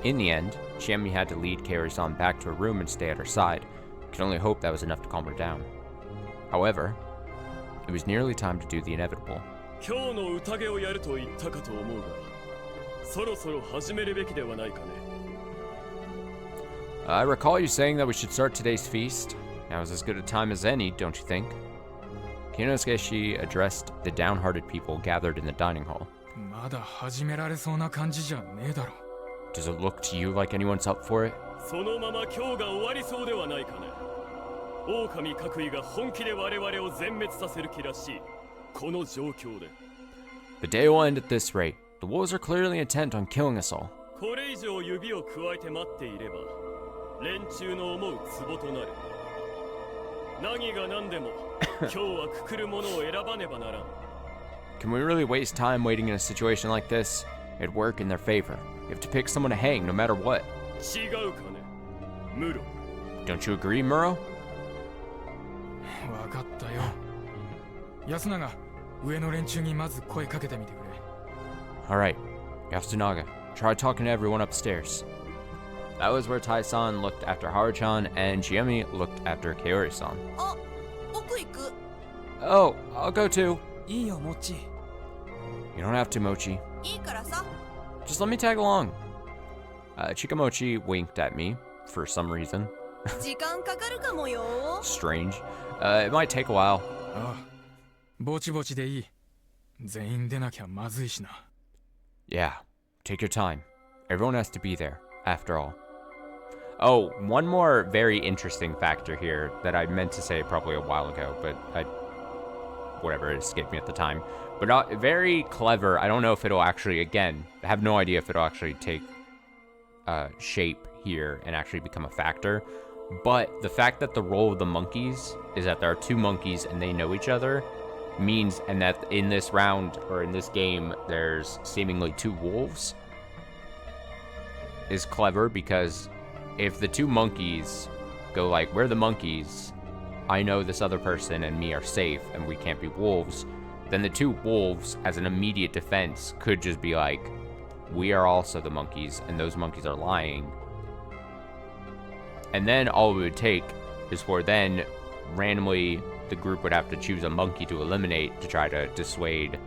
In the end, Chiemi had to lead Kaori-san back to her room and stay at her side. I could only hope that was enough to calm her down. However, it was nearly time to do the inevitable. 今日の宴をやると言ったかと思うが、そろそろ始めるべきではないかね。 I recall you saying that we should start today's feast. Now is as good a time as any, don't you think? Kinosuke addressed the downhearted people gathered in the dining hall. まだ始められそうな感じじゃねえだろ。 Does it look to you like anyone's up for it? そのまま今日が終わりそうではないかね。狼各位が本気で我々を全滅させる気らしい。この状況で。The day will end at this rate. The wolves are clearly intent on killing us all. これ以上指を加えて待っていれば、連中の思う壺となる。何が何でも、今日はくくるものを選ばねばならん。Can we really waste time waiting in a situation like this? It'd work in their favor. You have to pick someone to hang no matter what. 違うかね、ムロ。Don't you agree, Muro? わかったよ。安永、上の連中にまず声かけてみてくれ。Alright, Yasunaga, try talking to everyone upstairs. That was where Tai-san looked after Haru-chan and Chiemi looked after Kaori-san. あ、奥行く。 Oh, I'll go too. いいよモッチ。 You don't have to, Mochi. いいからさ。 Just let me tag along. Chikamochi winked at me for some reason. 時間かかるかもよ。 Strange. It might take a while. ああ、ぼちぼちでいい。全員出なきゃまずいしな。Yeah, take your time. Everyone has to be there, after all. Oh, one more very interesting factor here that I meant to say probably a while ago, but whatever, it escaped me at the time. But very clever. I don't know if it'll actually, again, I have no idea if it'll actually take shape here and actually become a factor. But the fact that the role of the monkeys is that there are two monkeys and they know each other means, and that in this round, or in this game, there's seemingly two wolves, is clever, because if the two monkeys go like, we're the monkeys, I know this other person and me are safe and we can't be wolves, then the two wolves, as an immediate defense, could just be like, we are also the monkeys and those monkeys are lying. And then all it would take is for then randomly the group would have to choose a monkey to eliminate to try to dissuade,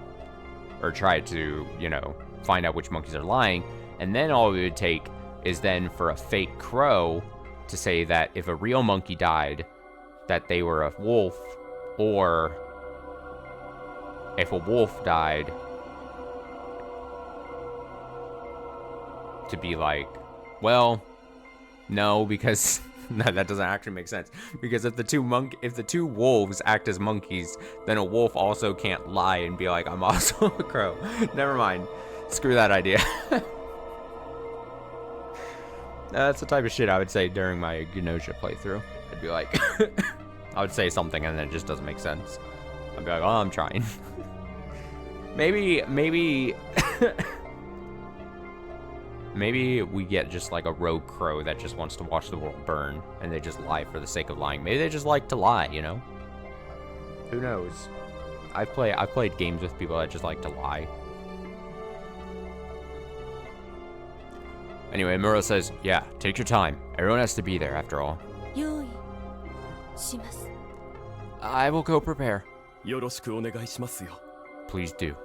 or try to, you know, find out which monkeys are lying. And then all it would take is then for a fake crow to say that if a real monkey died, that they were a wolf, or if a wolf died, to be like, well, no, because no, that doesn't actually make sense. Because if the two wolves act as monkeys, then a wolf also can't lie and be like, I'm also a crow. Never mind. Screw that idea. That's the type of shit I would say during my Genosha playthrough. I'd be like, I would say something and then it just doesn't make sense. I'd be like, oh, I'm trying. Maybe we get just like a rogue crow that just wants to watch the world burn and they just lie for the sake of lying. Maybe they just like to lie, you know? Who knows? I've played games with people that just like to lie. Anyway, Muro says, yeah, take your time. Everyone has to be there after all. 用意します。 I will go prepare. よろしくお願いしますよ。 Please do.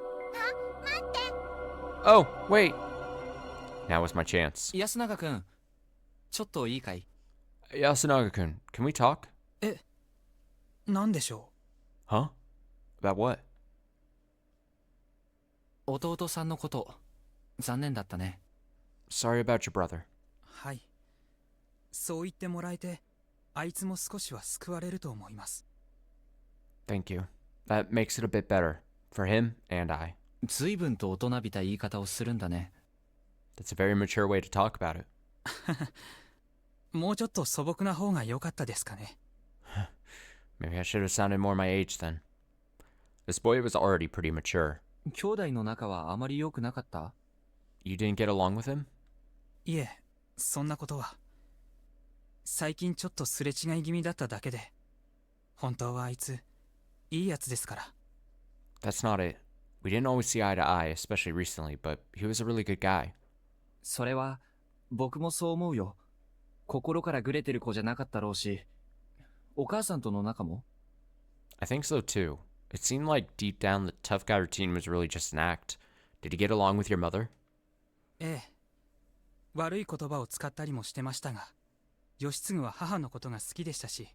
Oh, wait. Now is my chance. 安永くん、ちょっといいかい？ Yasunaga-kun, can we talk? え、なんでしょ Huh? About what? 弟さんのこと、残念だったね。Sorry about your brother. う。はい。そう言ってもらえて、あいつも少しは救われると思います。Thank you. That makes it a bit better. For him and I. 随分と大人びた言い方をするんだね。That's a very mature way to talk about it. もうちょっと素朴な方が良かったですかね。Maybe I should have sounded more my age then. This boy was already pretty mature. 兄弟の仲はあまり良くなかった？ You didn't get along with him? いえ、そんなことは。最近ちょっとすれ違い気味だっただけで。本当はあいつ、いいやつですから。That's not it. We didn't always see eye to eye, especially recently, but he was a really good guy. それは僕もそう思うよ。心からグレてる子じゃなかったろうし、お母さんとの仲も？ I think so too. It seemed like deep down the tough guy routine was really just an act. Did he get along with your mother? ええ。悪い言葉を使ったりもしてましたが、義継は母のことが好きでしたし、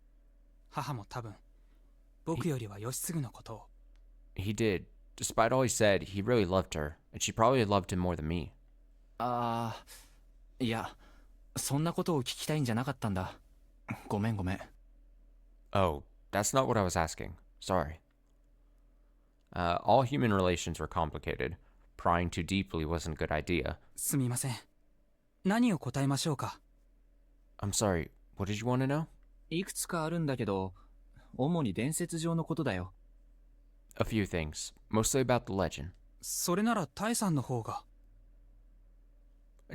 母も多分僕よりは義継のことを。 He did. Despite all he said, he really loved her, and she probably loved him more than me. ああ、いや、そんなことを聞きたいんじゃなかったんだ。ごめんごめん。 Oh, that's not what I was asking. Sorry. All human relations were complicated. Prying too deeply wasn't a good idea. すみません。何を答えましょうか。 I'm sorry, what did you want to know? いくつかあるんだけど、主に伝説上のことだよ。A few things, mostly about the legend. それならタイさんの方が。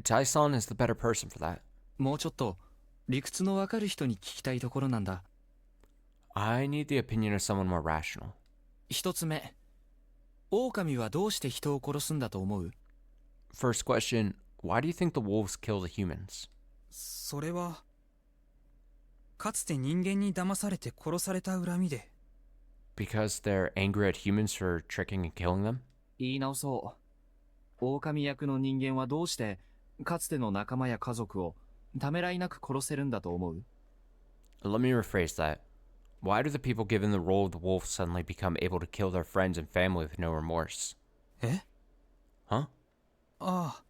Tai-san is the better person for that. もうちょっと理屈のわかる人に聞きたいところなんだ。 I need the opinion of someone more rational. 一つ目、狼はどうして人を殺すんだと思う？ First question, why do you think the wolves kill the humans? それはかつて人間に騙されて殺された恨みで。 Because they're angry at humans for tricking and killing them? 言い直そう。狼役の人間はどうしてかつての仲間や家族をためらいなく殺せるんだと思う？ Let me rephrase that. Why do the people given the role of the wolf suddenly become able to kill their friends and family with no remorse? え？ Huh? ああ。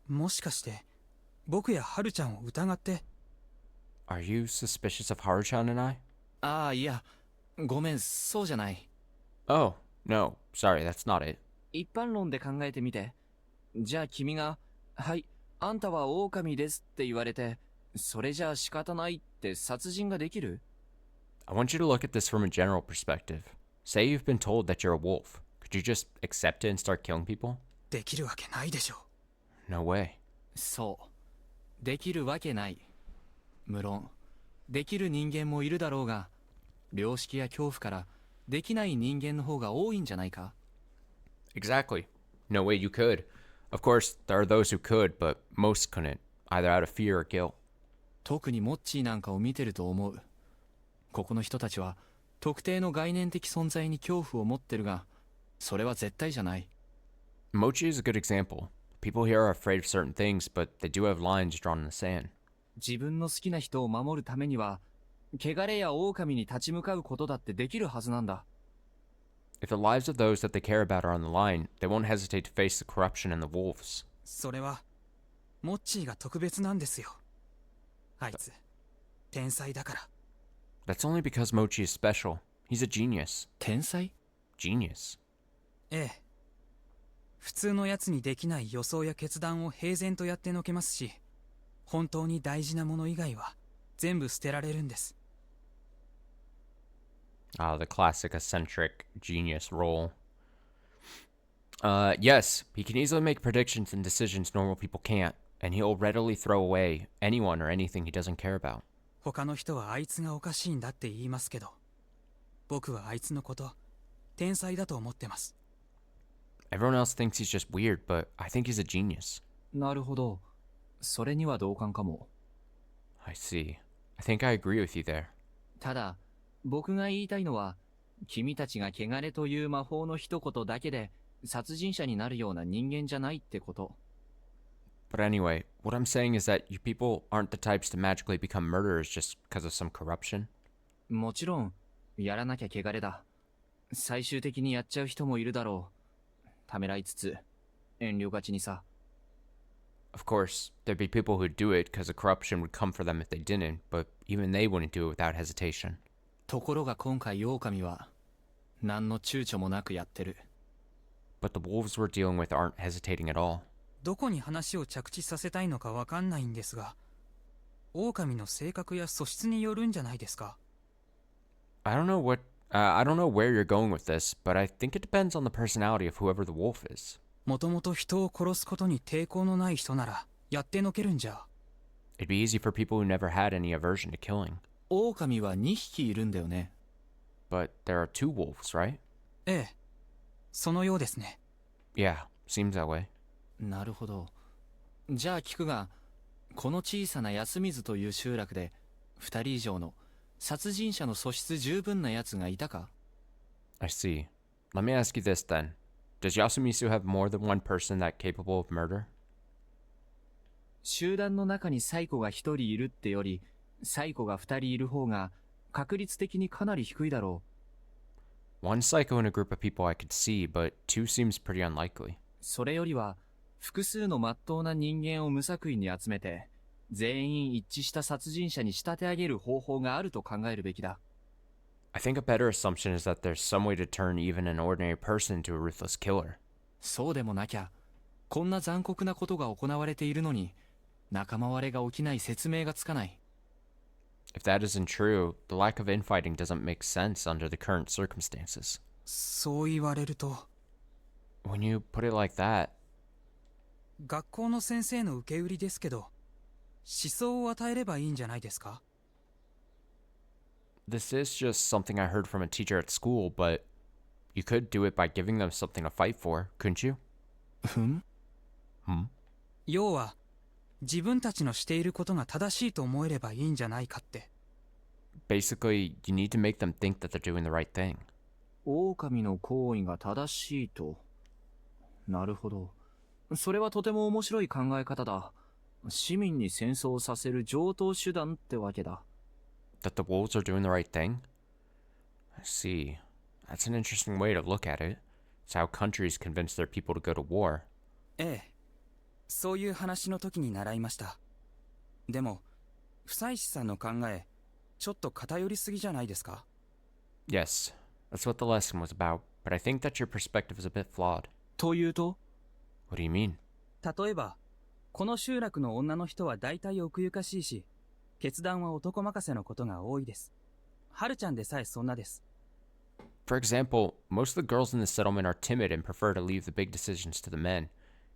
もしかして僕やハルちゃんを疑って。 Are you suspicious of Haru-chan and I? ああ、いや、ごめん、そうじゃない。 Oh, no, sorry, that's not it. 一般論で考えてみて。じゃあ君が、はい、あんたは狼ですって言われて、それじゃあ仕方ないって殺人ができる？ I want you to look at this from a general perspective. Say you've been told that you're a wolf. Could you just accept it and start killing people? できるわけないでしょ。 No way. そう。できるわけない。無論、できる人間もいるだろうが、良識や恐怖からできない人間の方が多いんじゃないか？ Exactly. No way you could. Of course, there are those who could, but most couldn't, either out of fear or guilt. 特にモッチーなんかを見てると思う。ここの人たちは特定の概念的存在に恐怖を持ってるが、それは絶対じゃない。 Mochi is a good example. People here are afraid of certain things, but they do have lines drawn in the sand. 自分の好きな人を守るためには、汚れや狼に立ち向かうことだってできるはずなんだ。 If the lives of those that they care about are on the line, they won't hesitate to face the corruption and the wolves. それはモッチーが特別なんですよ。あいつ天才だから。 That's only because Mochi is special. He's a genius. 天才？ Genius. ええ。普通のやつにできない予想や決断を平然とやってのけますし、本当に大事なもの以外は全部捨てられるんです。 The classic eccentric genius role. Yes, he can easily make predictions and decisions normal people can't, and he'll readily throw away anyone or anything he doesn't care about. 他の人はあいつがおかしいんだって言いますけど、僕はあいつのこと天才だと思ってます。 Everyone else thinks he's just weird, but I think he's a genius. なるほど。それには同感かも。 I see. I think I agree with you there. ただ、僕が言いたいのは、君たちが汚れという魔法の一言だけで殺人者になるような人間じゃないってこと。 But anyway, what I'm saying is that you people aren't the types to magically become murderers just because of some corruption. もちろん、やらなきゃ汚れだ。最終的にやっちゃう人もいるだろう。ためらいつつ、遠慮がちにさ。 Of course, there'd be people who'd do it because the corruption would come for them if they didn't, but even they wouldn't do it without hesitation. ところが今回狼は何の躊躇もなくやってる。 But the wolves we're dealing with aren't hesitating at all. どこに話を着地させたいのかわかんないんですが、狼の性格や素質によるんじゃないですか。 I don't know where you're going with this, but I think it depends on the personality of whoever the wolf is. もともと人を殺すことに抵抗のない人ならやってのけるんじゃ。 It'd be easy for people who never had any aversion to killing. 狼は2匹いるんだよね。 But there are two wolves, right? ええ、そのようですね。 Yeah, seems that way. なるほど。じゃあ聞くが、この小さな安水という集落で2人以上の殺人者の素質十分なやつがいたか？ I see. Let me ask you this then. Does Yasumisu have more than one person that capable of murder? 集団の中にサイコが一人いるってより、サイコが二人いる方が確率的にかなり低いだろう。One psycho in a group of people I could see, but two seems pretty unlikely. それよりは、複数の真っ当な人間を無作為に集めて、全員一致した殺人者に仕立て上げる方法があると考えるべきだ。I think a better assumption is that there's some way to turn even an ordinary person into a ruthless killer. そうでもなきゃ、こんな残酷なことが行われているのに、仲間割れが起きない説明がつかない。If that isn't true, the lack of infighting doesn't make sense under the current circumstances. そう言われると。When you put it like that, 学校の先生の受け売りですけど、思想を与えればいいんじゃないですか？ this is just something I heard from a teacher at school, but you could do it by giving them something to fight for, couldn't you? 要は、自分たちのしていることが正しいと思えればいいんじゃないかって。Basically, you need to make them think that they're doing the right thing. 狼の行為が正しいと。なるほど。それはとても面白い考え方だ。市民に戦争をさせる常套手段ってわけだ。That the wolves are doing the right thing? I see. That's an interesting way to look at it. It's how countries convince their people to go to war. ええ、そういう話の時に習いました。でも、不妻子さんの考え、ちょっと偏りすぎじゃないですか？ Yes, that's what the lesson was about, but I think that your perspective is a bit flawed. というと？ What do you mean? 例えば、この集落の女の人は大体奥ゆかしいし、決断は男任せのことが多いです。はるちゃんでさえそんなです。For example, most of the girls in the settlement are timid and prefer to leave the big decisions to the men.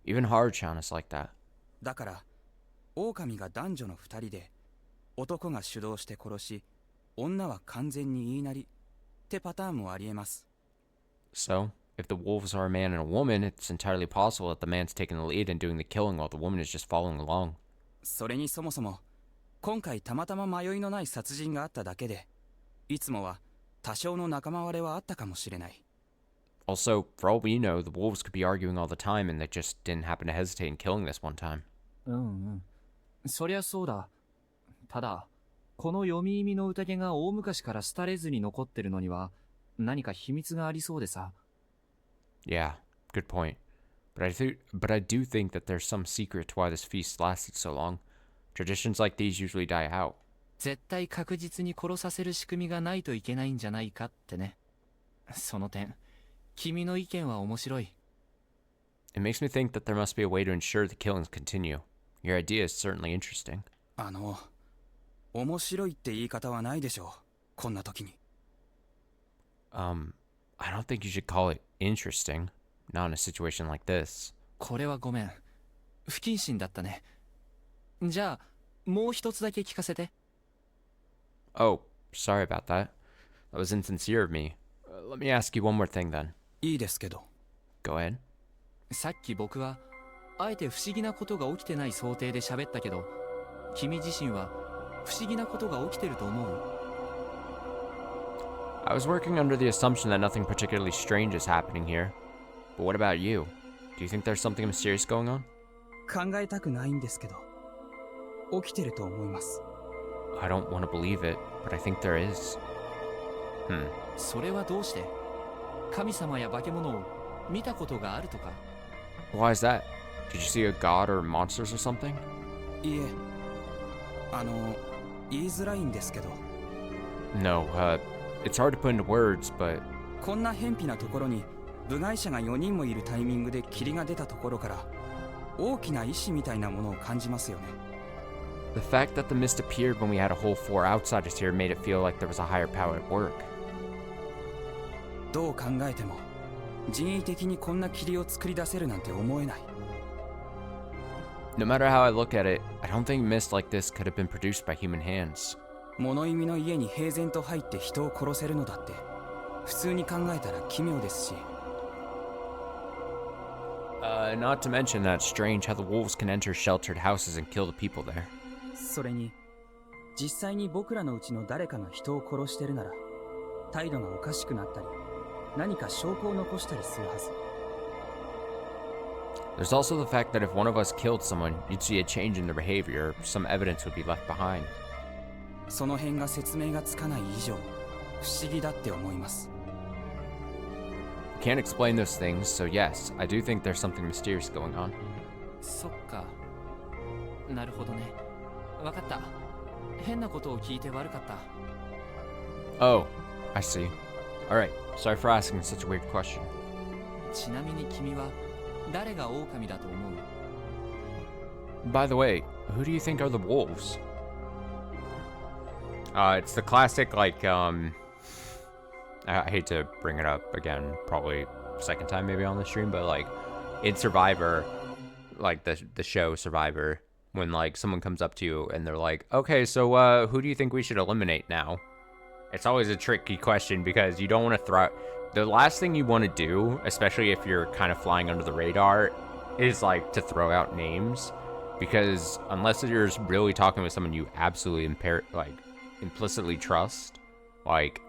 Even Haru-chan is like that. だから、狼が男女の二人で、男が主導して殺し、女は完全に言いなりってパターンもありえます。So, if the wolves are a man and a woman, it's entirely possible that the man's taking the lead and doing the killing while the woman is just following along. それにそもそも、今回たまたま迷いのない殺人があっただけで、いつもは多少の仲間割れはあったかもしれない。Also, for all we know, the wolves could be arguing all the time and they just didn't happen to hesitate in killing this one time. そりゃそうだ。ただ、この読み意味の宴が大昔から廃れずに残ってるのには、何か秘密がありそうでさ。Yeah, good point. But I do think that there's some secret to why this feast lasted so long. Traditions like these usually die out. 絶対確実に殺させる仕組みがないといけないんじゃないかってね。その点、君の意見は面白い。It makes me think that there must be a way to ensure the killings continue. Your idea is certainly interesting. 面白いって言い方はないでしょう。こんな時に。I don't think you should call it interesting. Not in a situation like this. これはごめん。不謹慎だったね。じゃあ、もう一つだけ聞かせて。Oh, sorry about that. That was insincere of me. Let me ask you one more thing then. いいですけど。Go ahead. さっき僕は、あえて不思議なことが起きてない想定で喋ったけど、君自身は不思議なことが起きてると思う？ I was working under the assumption that nothing particularly strange is happening here. But what about you? Do you think there's something mysterious going on? 考えたくないんですけど、起きてると思います。I don't want to believe it, but I think there is. それはどうして？神様や化け物を見たことがあるとか？ Why is that? Did you see a god or monsters or something? いえ、言いづらいんですけど。No, it's hard to put into words, but... こんな偏僻なところに部外者が4人もいるタイミングで霧が出たところから、大きな意志みたいなものを感じますよね。The fact that the mist appeared when we had a whole 4 outsiders here made it feel like there was a higher power at work. どう考えても人為的にこんな霧を作り出せるなんて思えない。No matter how I look at it, I don't think mist like this could have been produced by human hands. 物意味の家に平然と入って人を殺せるのだって普通に考えたら奇妙ですし。Not to mention that it's strange how the wolves can enter sheltered houses and kill the people there. それに実際に僕らのうちの誰かが人を殺してるなら態度がおかしくなったり何か証拠を残したりするはず。There's also the fact that if one of us killed someone, you'd see a change in their behavior, some evidence would be left behind. その辺が説明がつかない以上不思議だって思います。 Can't explain those things, so yes, I do think there's something mysterious going on. そっか。なるほどね。わかった。変なことを聞いて悪かった。 Oh, I see. Alright, sorry for asking such a weird question. ちなみに君は誰が狼だと思う？ By the way, who do you think are the wolves? It's the classic, like, I hate to bring it up again, probably second time maybe on the stream, but like, in Survivor, like the show Survivor, when like someone comes up to you and they're like, okay, so who do you think we should eliminate now? It's always a tricky question because you don't want to throw... The last thing you want to do, especially if you're kind of flying under the radar, is like to throw out names. Because unless you're really talking with someone you absolutely implicitly trust, like,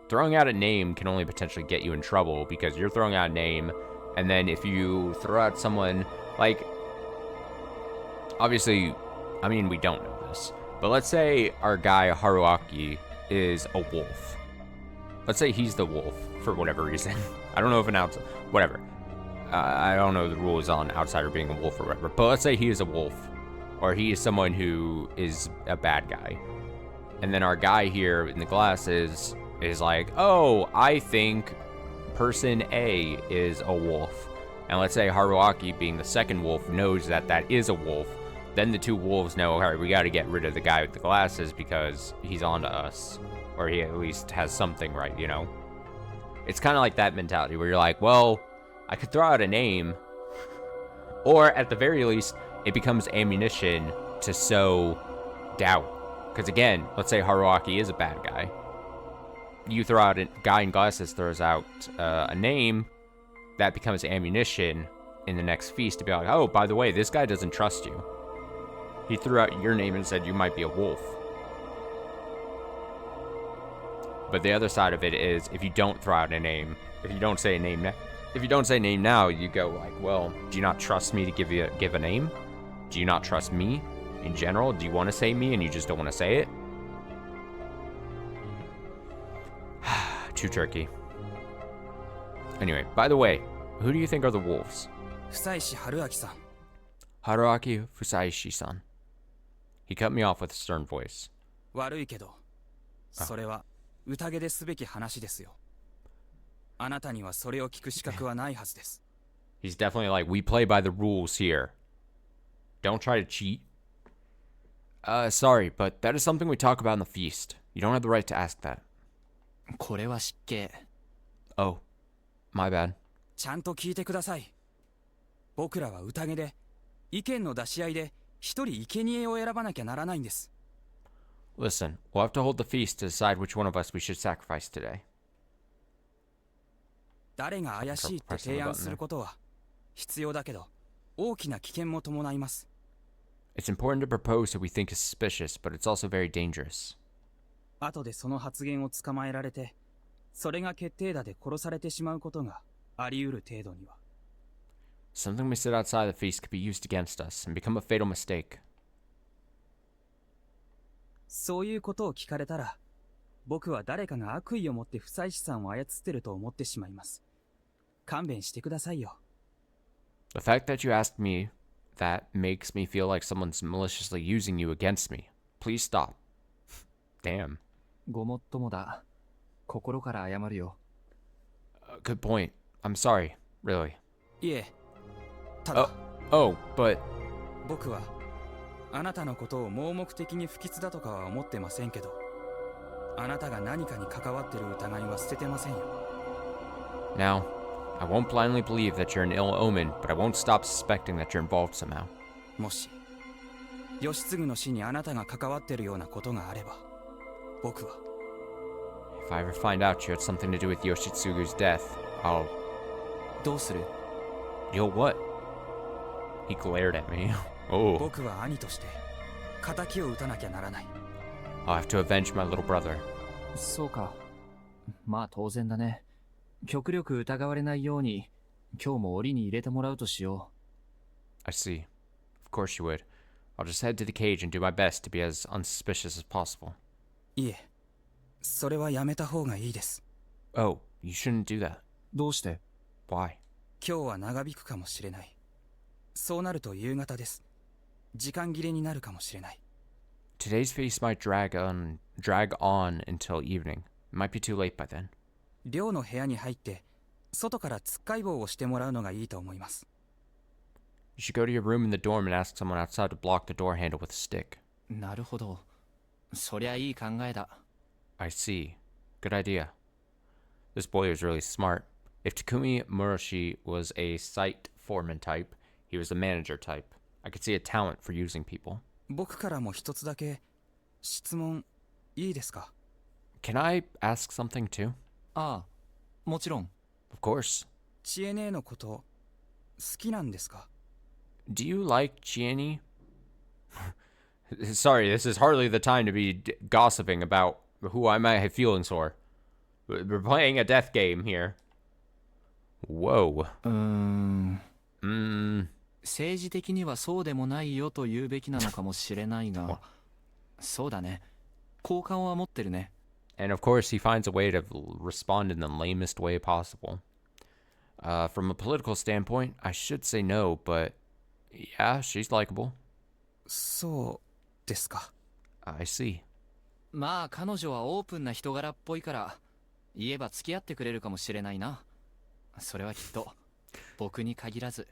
throwing out a name can only potentially get you in trouble because you're throwing out a name, and then if you throw out someone, like, obviously, I mean, we don't know this, but let's say our guy Haruaki is a wolf. Let's say he's the wolf for whatever reason. I don't know if an outsider, whatever. I don't know the rules on outsider being a wolf or whatever, but let's say he is a wolf, or he is someone who is a bad guy. And then our guy here in the glasses is like, oh, I think person A is a wolf. And let's say Haruaki, being the second wolf, knows that that is a wolf. Then the two wolves know, all right, we got to get rid of the guy with the glasses because he's onto us. Or he at least has something right, you know? It's kind of like that mentality where you're like, well, I could throw out a name. Or at the very least, it becomes ammunition to sow doubt. Because again, let's say Haruaki is a bad guy. You throw out a guy in glasses throws out a name, that becomes ammunition in the next feast to be like, oh, by the way, this guy doesn't trust you. He threw out your name and said you might be a wolf. But the other side of it is, if you don't throw out a name, if you don't say a name now, you go like, well, do you not trust me to give a name? Do you not trust me in general? Do you want to say me and you just don't want to say it? Too tricky. Anyway, by the way, who do you think are the wolves? Fusaishi Haruaki-san. Haruaki Fusaishi-san. He cut me off with a stern voice. 悪いけど、それは宴ですべき話ですよ。あなたにはそれを聞く資格はないはずです。He's definitely like, we play by the rules here. Don't try to cheat. Sorry, but that is something we talk about in the feast. You don't have the right to ask that. これは失敬。Oh, my bad. ちゃんと聞いてください。僕らは宴で、意見の出し合いで一人生贄を選ばなきゃならないんです。Listen, we'll have to hold the feast to decide which one of us we should sacrifice today. 誰が怪しいって提案することは必要だけど、大きな危険も伴います。It's important to propose who we think is suspicious, but it's also very dangerous. 後でその発言を捕まえられて、それが決定打で殺されてしまうことがあり得る程度には。Something we said outside the feast could be used against us and become a fatal mistake. そういうことを聞かれたら、僕は誰かが悪意を持って不妻子さんを操ってると思ってしまいます。勘弁してくださいよ。The fact that you asked me that makes me feel like someone's maliciously using you against me. Please stop. Damn. ごもっともだ。心から謝るよ。Good point. I'm sorry. Really. いえ、ただ、but... 僕はあなたのことを盲目的に不吉だとかは思ってませんけど、あなたが何かに関わってる疑いは捨ててませんよ。Now, I won't blindly believe that you're an ill omen, but I won't stop suspecting that you're involved somehow. もし、義継の死にあなたが関わってるようなことがあれば、僕は If I ever find out you had something to do with Yoshitsugu's death, I'll... どうする？ You'll what? He glared at me. Oh. 僕は兄として仇を討たなきゃならない。I'll have to avenge my little brother. そうか。まあ当然だね。極力疑われないように、今日も檻に入れてもらうとしよ I see. Of course you would. I'll just head to the cage and do my best to be as unsuspicious as possible. いえ、それはやめた方がいいです。 Oh, you shouldn't do that. どうして？ Why? 今日は長引くかもしれない。そうなると夕方です。時間切れになるかもしれない。 Today's feast might drag on until evening. It might be too late by then. 寮の部屋に入って外からつっかい棒をしてもらうのがいいと思います。 You should go to your room in the dorm and ask someone outside to block the door handle with a stick. なるほど。そりゃいい考えだ。I see. Good idea. This boy was really smart. If Takumi Murashi was a site foreman type, he was a manager type. I could see a talent for using people. 僕からも一つだけ質問いいですか？ Can I ask something too? ああ、もちろん。Of course. チエネのこと好きなんですか？ Do you like Chieni? Sorry, this is hardly the time to be gossiping about who I might have feelings for. We're playing a death game here. Whoa. 政治的にはそうでもないよと言うべきなのかもしれないが、そうだね。好感は持ってるね。And of course, he finds a way to respond in the lamest way possible. From a political standpoint, I should say no, but yeah, she's likable. そうですか。 I see. まあ彼女はオープンな人柄っぽいから言えば付き合ってくれるかもしれないな。それはきっと僕に限らず。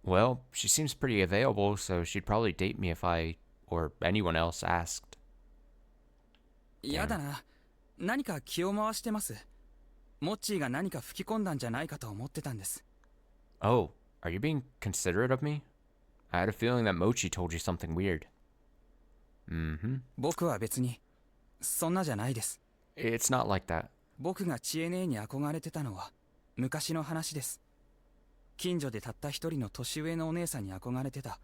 Well, she seems pretty available, so she'd probably date me if I or anyone else asked. やだな。何か気を回してます。モッチーが何か吹き込んだんじゃないかと思ってたんです。 Oh, are you being considerate of me? I had a feeling that Mochi told you something weird. Mm-hmm. 僕は別にそんなじゃないです。 It's not like that. 僕がチエネに憧れてたのは昔の話です。近所でたった一人の年上のお姉さんに憧れてた。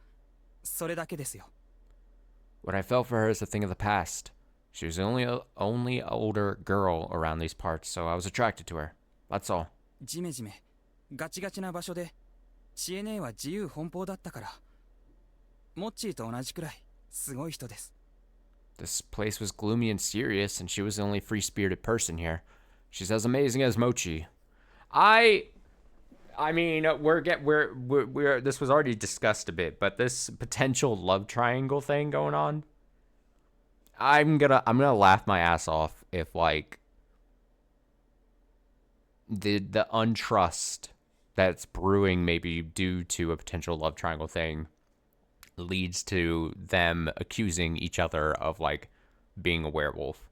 それだけですよ。 What I felt for her is a thing of the past. She was the only older girl around these parts, so I was attracted to her. That's all. ジメジメガチガチな場所でチエネは自由奔放だったから。モッチーと同じくらいすごい人です。 This place was gloomy and serious, and she was the only free-spirited person here. She's as amazing as Mochi. I mean, we're this was already discussed a bit, but this potential love triangle thing going on, I'm gonna laugh my ass off if like the untrust that's brewing maybe due to a potential love triangle thing leads to them accusing each other of like being a werewolf,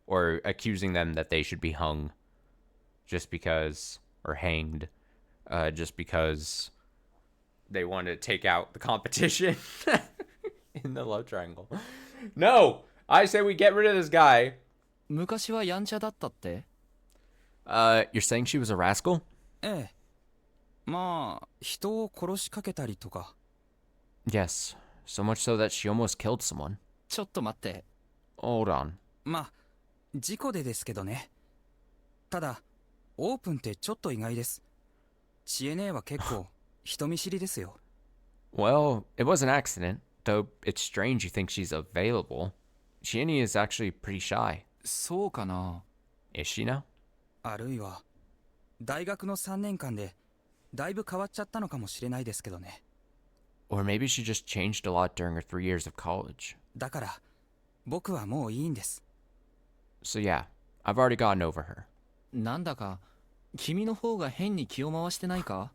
or accusing them that they should be hung just because, or hanged just because they want to take out the competition in the love triangle. No, I say we get rid of this guy. 昔はやんちゃだったって？ You're saying she was a rascal? ええ。まあ人を殺しかけたりとか。 Yes, so much so that she almost killed someone. ちょっと待って。 Hold on. まあ事故でですけどね。ただオープンってちょっと意外です。チエネは結構人見知りですよ。 Well, it was an accident, though it's strange you think she's available. Shieni is actually pretty shy. そうかな。 Is she now? あるいは大学の3年間でだいぶ変わっちゃったのかもしれないですけどね。 Or maybe she just changed a lot during her 3 years of college. だから僕はもういいんです。 So yeah, I've already gotten over her. なんだか君の方が変に気を回してないか？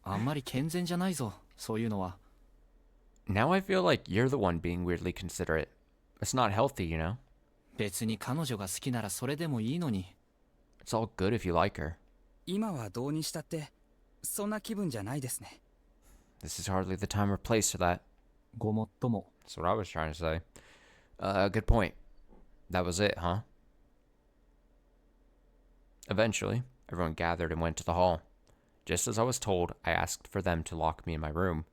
あんまり健全じゃないぞ、そういうのは。 Now I feel like you're the one being weirdly considerate. It's not healthy, you know? 別に彼女が好きならそれでもいいのに。 It's all good if you like her. 今はどうにしたってそんな気分じゃないですね。 This is hardly the time or place for that. ごもっとも。 That's what I was trying to say. Good point. That was it, huh? Eventually, everyone gathered and went to the hall. Just as I was told, I asked for them to lock me in my room.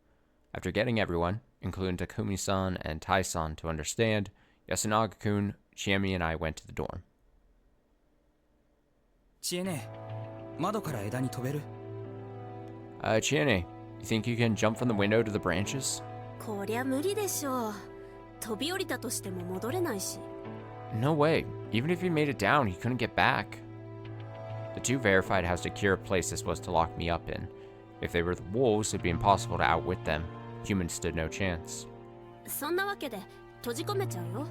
After getting everyone, including Takumi-san and Tai-san, to understand, Yasunaga-kun, Chiemi, and I went to the dorm. チエネ、窓から枝に飛べる？ Chiene, You think you can jump from the window to the branches? こりゃ無理でしょう。飛び降りたとしても戻れないし。No way. Even if he made it down, he couldn't get back. The two verified how secure a place this was to lock me up in. If they were the wolves, it'd be impossible to outwit them. Humans stood no chance. そんなわけで閉じ込めちゃうよ。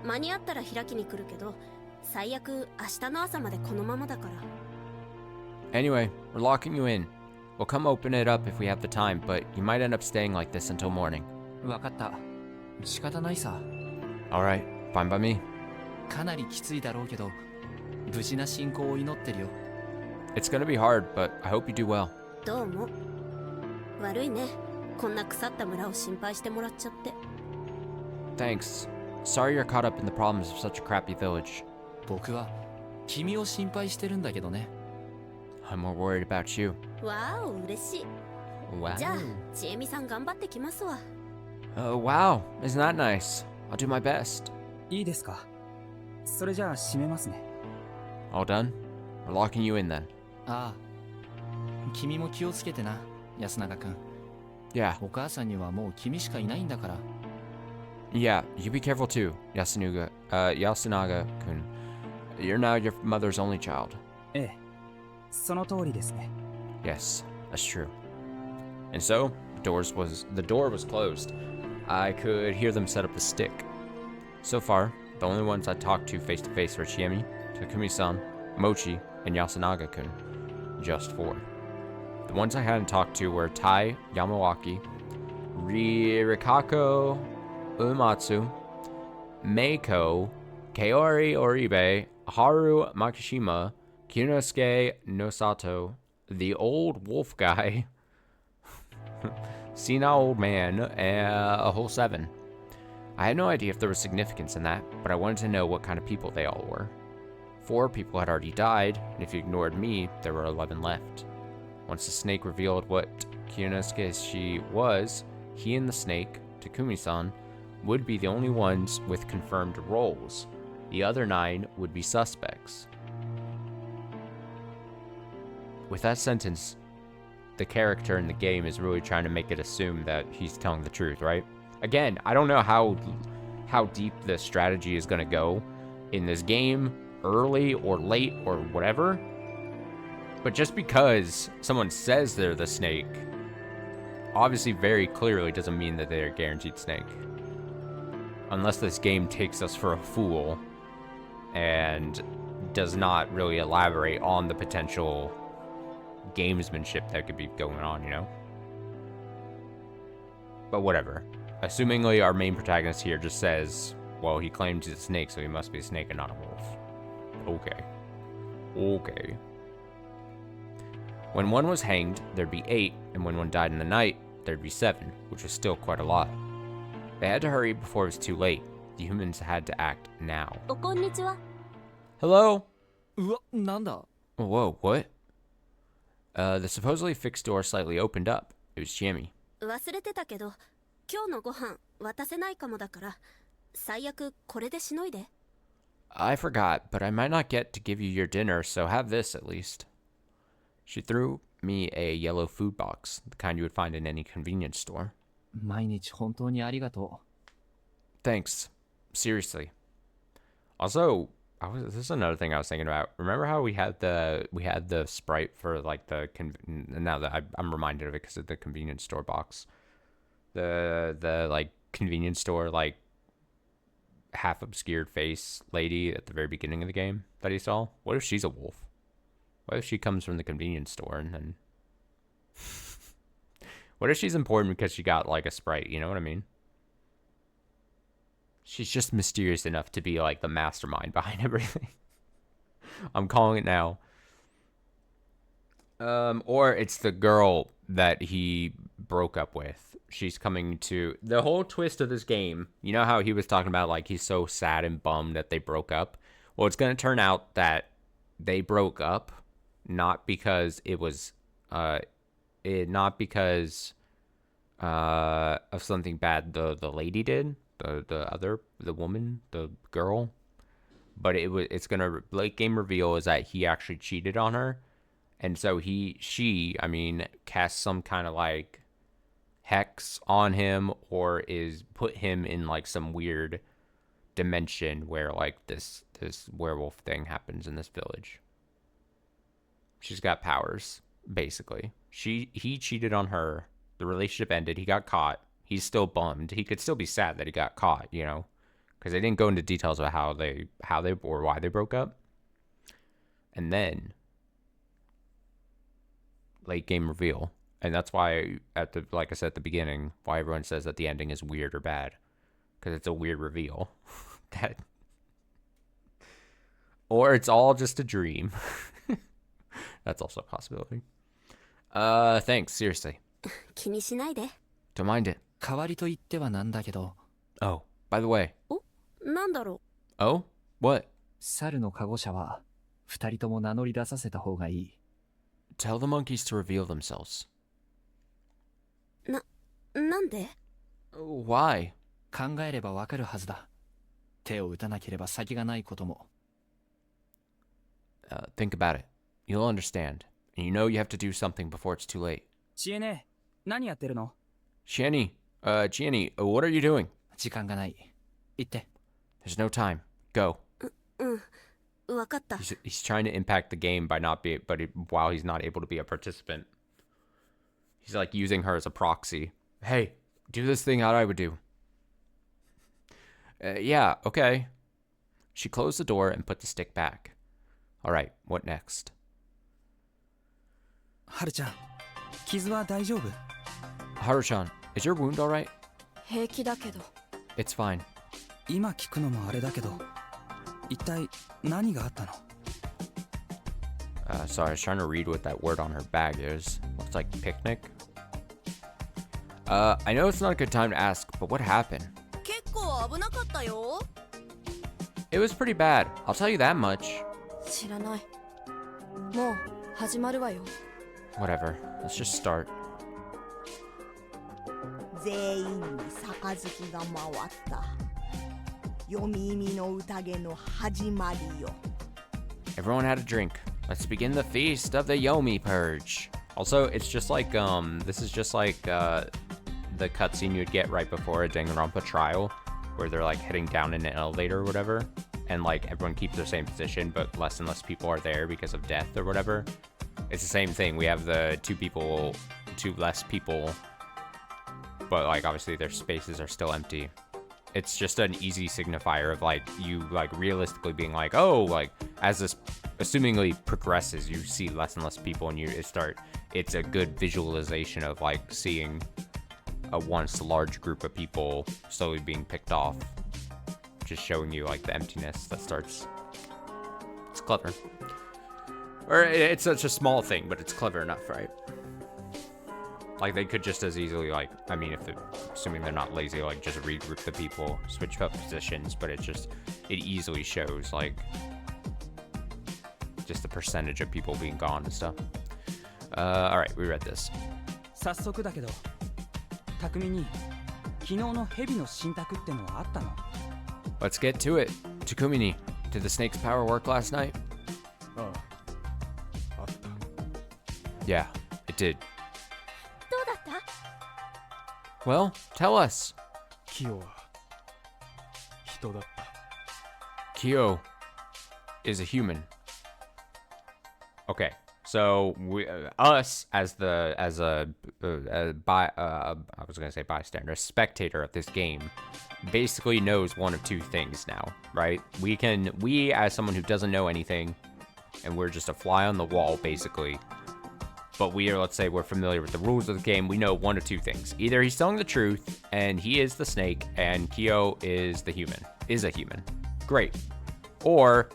間に合ったら開きに来るけど、最悪明日の朝までこのままだから。Anyway, we're locking you in. We'll come open it up if we have the time, but you might end up staying like this until morning. わかった。仕方ないさ。Alright, fine by me. かなりきついだろうけど、無事な進行を祈ってるよ。It's gonna be hard, but I hope you do well. どうも。悪いね。こんな腐った村を心配してもらっちゃって。Thanks. Sorry you're caught up in the problems of such a crappy village. 僕は君を心配してるんだけどね。I'm more worried about you. わーお、嬉しい。Wow. じゃあ、ちえみさん頑張ってきますわ。Wow. Isn't that nice? I'll do my best. いいですか。それじゃあ閉めますね。All done? We're locking you in then. ああ。君も気をつけてな、安永くん。Yeah. お母さんにはもう君しかいないんだから。Yeah, you be careful too, Yasunaga-kun. You're now your mother's only child. ええ、その通りですね。Yes, that's true. And so, the door was closed. I could hear them set up the stick. So far, the only ones I talked to face to face were Chiemi, Takumi-san, Mochi, and Yasunaga-kun. Just 4. The ones I hadn't talked to were Tai Yamawaki, Rikako Uematsu, Meiko, Kaori Oribe, Haru Makishima, Kinosuke Nosato, the old wolf guy, senile old man, and a whole 7. I had no idea if there was significance in that, but I wanted to know what kind of people they all were. 4 people had already died, and if you ignored me, there were 11 left. Once the snake revealed what Kinosuke was, he and the snake, Takumi-san, would be the only ones with confirmed roles. The other 9 would be suspects. With that sentence, the character in the game is really trying to make it assume that he's telling the truth, right? Again, I don't know how deep the strategy is going to go in this game, early or late or whatever. But just because someone says they're the snake, obviously very clearly doesn't mean that they're a guaranteed snake. Unless this game takes us for a fool and does not really elaborate on the potential gamesmanship that could be going on, you know? But whatever. Assumingly our main protagonist here just says, well, he claims he's a snake, so he must be a snake and not a wolf. Okay. Okay. When one was hanged, there'd be 8, and when one died in the night, there'd be 7, which was still quite a lot. They had to hurry before it was too late. The humans had to act now. こんにちは。 Hello? うわ、なんだ Whoa, what? The supposedly fixed door slightly opened up. It was Chiemi. 忘れてたけど、今日のご飯渡せないかもだから、最悪これでしのいで。I forgot, but I might not get to give you your dinner, so have this at least. She threw me a yellow food box, the kind you would find in any convenience store. 毎日本当にありがと Thanks. Seriously. Also, this is another thing I was thinking about. Remember how we had the sprite for like now that I'm reminded of it because of the convenience store box. The like convenience store like half obscured face lady at the very beginning of the game that he saw. What if she's a wolf? What if she comes from the convenience store and then what if she's important because she got like a sprite, you know what I mean? She's just mysterious enough to be like the mastermind behind everything. I'm calling it now. Or it's the girl that he broke up with. She's coming to the whole twist of this game. You know how he was talking about like he's so sad and bummed that they broke up? Well, it's going to turn out that they broke up not because it was not because of something bad the lady did, the woman, the girl, but it's gonna late game reveal is that he actually cheated on her, And so I mean, casts some kind of like hex on him, or is put him in like some weird dimension where like this werewolf thing happens in this village. She's got powers, basically. He cheated on her. The relationship ended. He got caught. He's still bummed. He could still be sad that he got caught, you know, because they didn't go into details of how they or why they broke up. And then late game reveal. And that's why like I said at the beginning, why everyone says that the ending is weird or bad, because it's a weird reveal. Or it's all just a dream. That's also a possibility. Thanks, seriously. 気にしないで。 Don't mind it. 代わりと言ってはなんだけど、 Oh, by the way. なんだろ Oh? What? 猿のカゴ車は二人とも名乗り出させた方がいい。 Tell the monkeys to reveal themselves. なんで Why? 考えればわかるはずだ。手を打たなければ先がないことも。Think about it. You'll understand. And you know you have to do something before it's too late. 知恵ね、何やってるの？ Gianni, what are you doing? 時間がない。行って。There's no time. Go. わかった。 He's trying to impact the game by while he's not able to be a participant. He's like using her as a proxy. Hey, do this thing how I would do. Yeah, okay. She closed the door and put the stick back. All right, what next? はるちゃん、傷は大丈夫？ Haru-chan, is your wound all right? 平気だけど。 It's fine. 今聞くのもあれだけど、一体何があったの？ Sorry, I was trying to read what that word on her bag is. Looks like picnic. I know it's not a good time to ask, but what happened? 結構危なかったよ。 It was pretty bad. I'll tell you that much. 知らない。もう始まるわよ。 Whatever. Let's just start. 全員に杯が回った。読み意味の宴の始まりよ。 Everyone had a drink. Let's begin the feast of the Yomi Purge. Also, it's just like, this is just like, the cutscene you'd get right before a Danganronpa trial, where they're like heading down in an elevator or whatever, and like everyone keeps their same position, but less and less people are there because of death or whatever. It's the same thing. We have the two less people, but like obviously their spaces are still empty. It's just an easy signifier of like you like realistically being like, oh, like as this assumingly progresses, you see less and less people, and it's a good visualization of like seeing a once large group of people slowly being picked off, just showing you like the emptiness that starts. It's clever. Or it's such a small thing, but it's clever enough, right? Like they could just as easily, like, I mean, assuming they're not lazy, like just regroup the people, switch up positions, but it easily shows like just the percentage of people being gone and stuff. All right, we read this. 早速だけど、匠に昨日の蛇の神託ってのはあったの？ Let's get to it. Takumini, did the snake's power work last night? Yeah, it did. どうだった？ Well, tell us. キヨは人だった。 Kyo is a human. Okay, so us as a bystander, a spectator of this game, basically knows one of two things now, right? We as someone who doesn't know anything, and we're just a fly on the wall, basically. But let's say we're familiar with the rules of the game, we know one of two things. Either he's telling the truth, and he is the snake, and Kyo is a human. Great. Or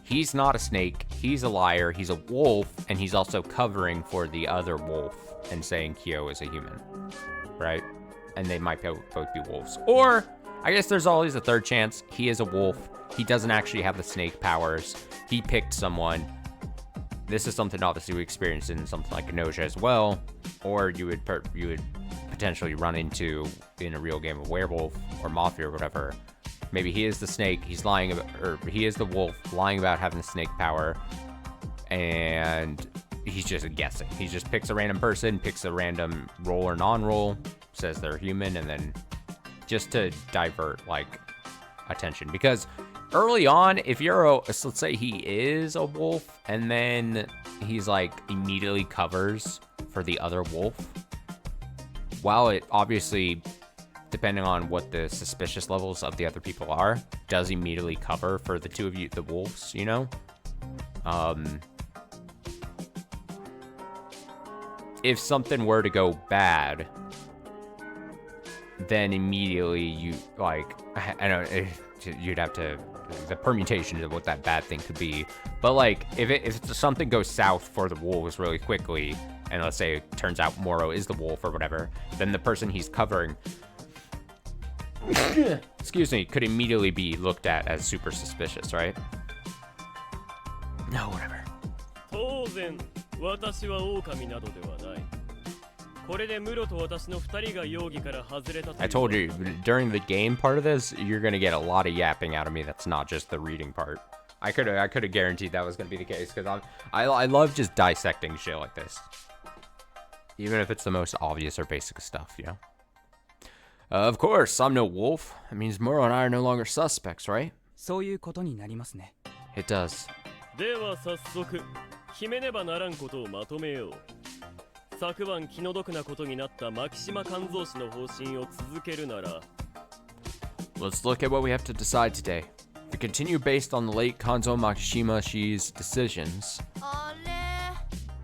he's not a snake, he's a liar, he's a wolf, and he's also covering for the other wolf and saying Kyo is a human, right? And they might both be wolves. Or, I guess there's always a third chance, he is a wolf, he doesn't actually have the snake powers, he picked someone. This is something obviously we experienced in something like Genosha as well, or you would potentially run into in a real game of Werewolf or Mafia or whatever. Maybe he is the snake, he's lying about, or he is the wolf lying about having the snake power, and he's just guessing. He just picks a random person, picks a random roll or non-roll, says they're human, and then just to divert like attention. Because early on, if you're let's say he is a wolf, and then he's like immediately covers for the other wolf, while it obviously, depending on what the suspicious levels of the other people are, does immediately cover for the two of you, the wolves, you know? If something were to go bad, then immediately you, like, I don't, you'd have to, the permutation of what that bad thing could be. But like, if something goes south for the wolves really quickly, and let's say it turns out Moro is the wolf or whatever, then the person he's covering, excuse me, could immediately be looked at as super suspicious, right? No, whatever. 当然、私は狼などではない。これでムロと私の二人が容疑から外れたという。 I told you, during the game part of this, you're gonna get a lot of yapping out of me. That's not just the reading part. I could have guaranteed that was gonna be the case, because I love just dissecting shit like this. Even if it's the most obvious or basic stuff, you know? Of course, I'm no wolf. It means Muro and I are no longer suspects, right? そういうことになりますね。 It does. では早速、決めねばならんことをまとめよう。昨晩気の毒なことになった牧島肝臓師の方針を続けるなら。Let's look at what we have to decide today. If we continue based on the late Kanzo Makishimashi's decisions. あれ、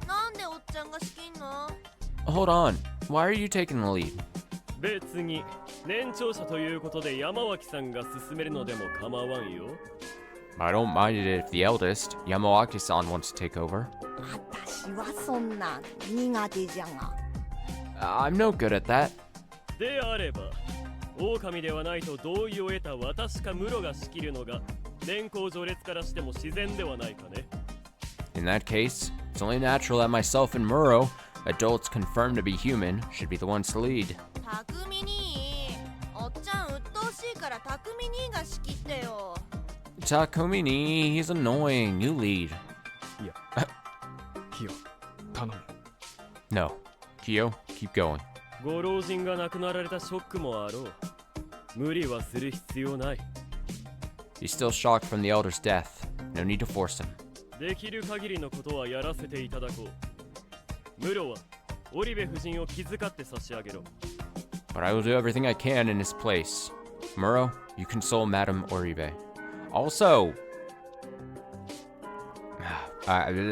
なんでおっちゃんが仕切んの？ Hold on. Why are you taking the lead? 別に年長者ということで山脇さんが進めるのでも構わんよ。 I don't mind it if the eldest, Yamawaki-san, wants to take over. 私はそんなん苦手じゃが。I'm no good at that. であれば、狼ではないと同意を得た私かムロが仕切るのが年功序列からしても自然ではないかね。In that case, it's only natural that myself and Muro, adults confirmed to be human, should be the ones to lead. 匠に、おっちゃん鬱陶しいから匠にが仕切ってよ。 Takumi-ni, he's annoying. You lead. いやキヨ頼む。 No. Kyo, keep going. ご老人が亡くなられたショックもあろう。無理はする必要ない。 He's still shocked from the elder's death. No need to force him. できる限りのことはやらせていただこう。ムロは織部夫人を気遣って差し上げろ。 But I will do everything I can in his place. Muro, you console Madame Oribe. Also,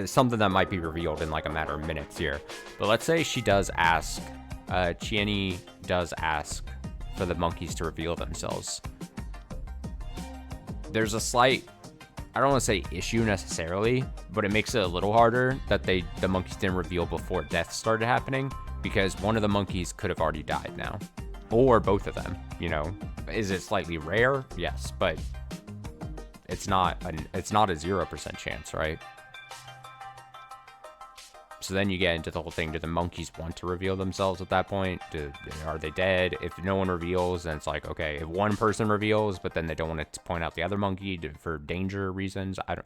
something that might be revealed in like a matter of minutes here. But let's say she does ask, Chieni does ask for the monkeys to reveal themselves. There's a slight, I don't want to say issue necessarily, but it makes it a little harder that the monkeys didn't reveal before death started happening, because one of the monkeys could have already died now. Or both of them, you know. Is it slightly rare? Yes, but it's not a 0% chance, right? So then you get into the whole thing. Do the monkeys want to reveal themselves at that point? Are they dead? If no one reveals, then it's like, okay, if one person reveals, but then they don't want to point out the other monkey for danger reasons, I don't...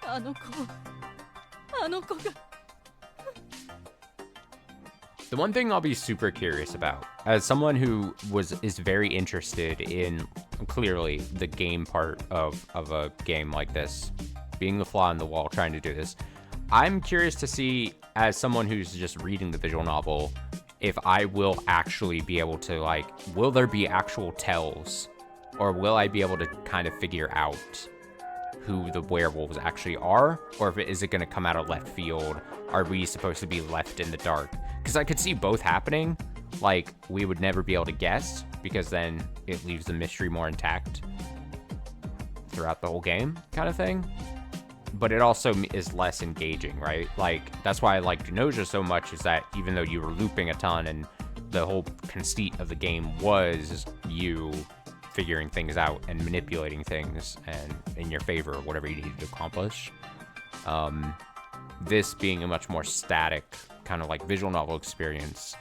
あの子が The one thing I'll be super curious about, as someone who is very interested in clearly the game part of a game like this, being the fly on the wall, trying to do this, I'm curious to see, as someone who's just reading the visual novel, if I will actually be able to, like, will there be actual tells, or will I be able to kind of figure out who the werewolves actually are, or is it going to come out of left field? Are we supposed to be left in the dark? Because I could see both happening. Like, we would never be able to guess, because then it leaves the mystery more intact throughout the whole game, kind of thing. But it also is less engaging, right? Like, that's why I like Genosha so much, is that even though you were looping a ton and the whole conceit of the game was you figuring things out and manipulating things and in your favor, whatever you needed to accomplish. This being a much more static kind of like visual novel experience,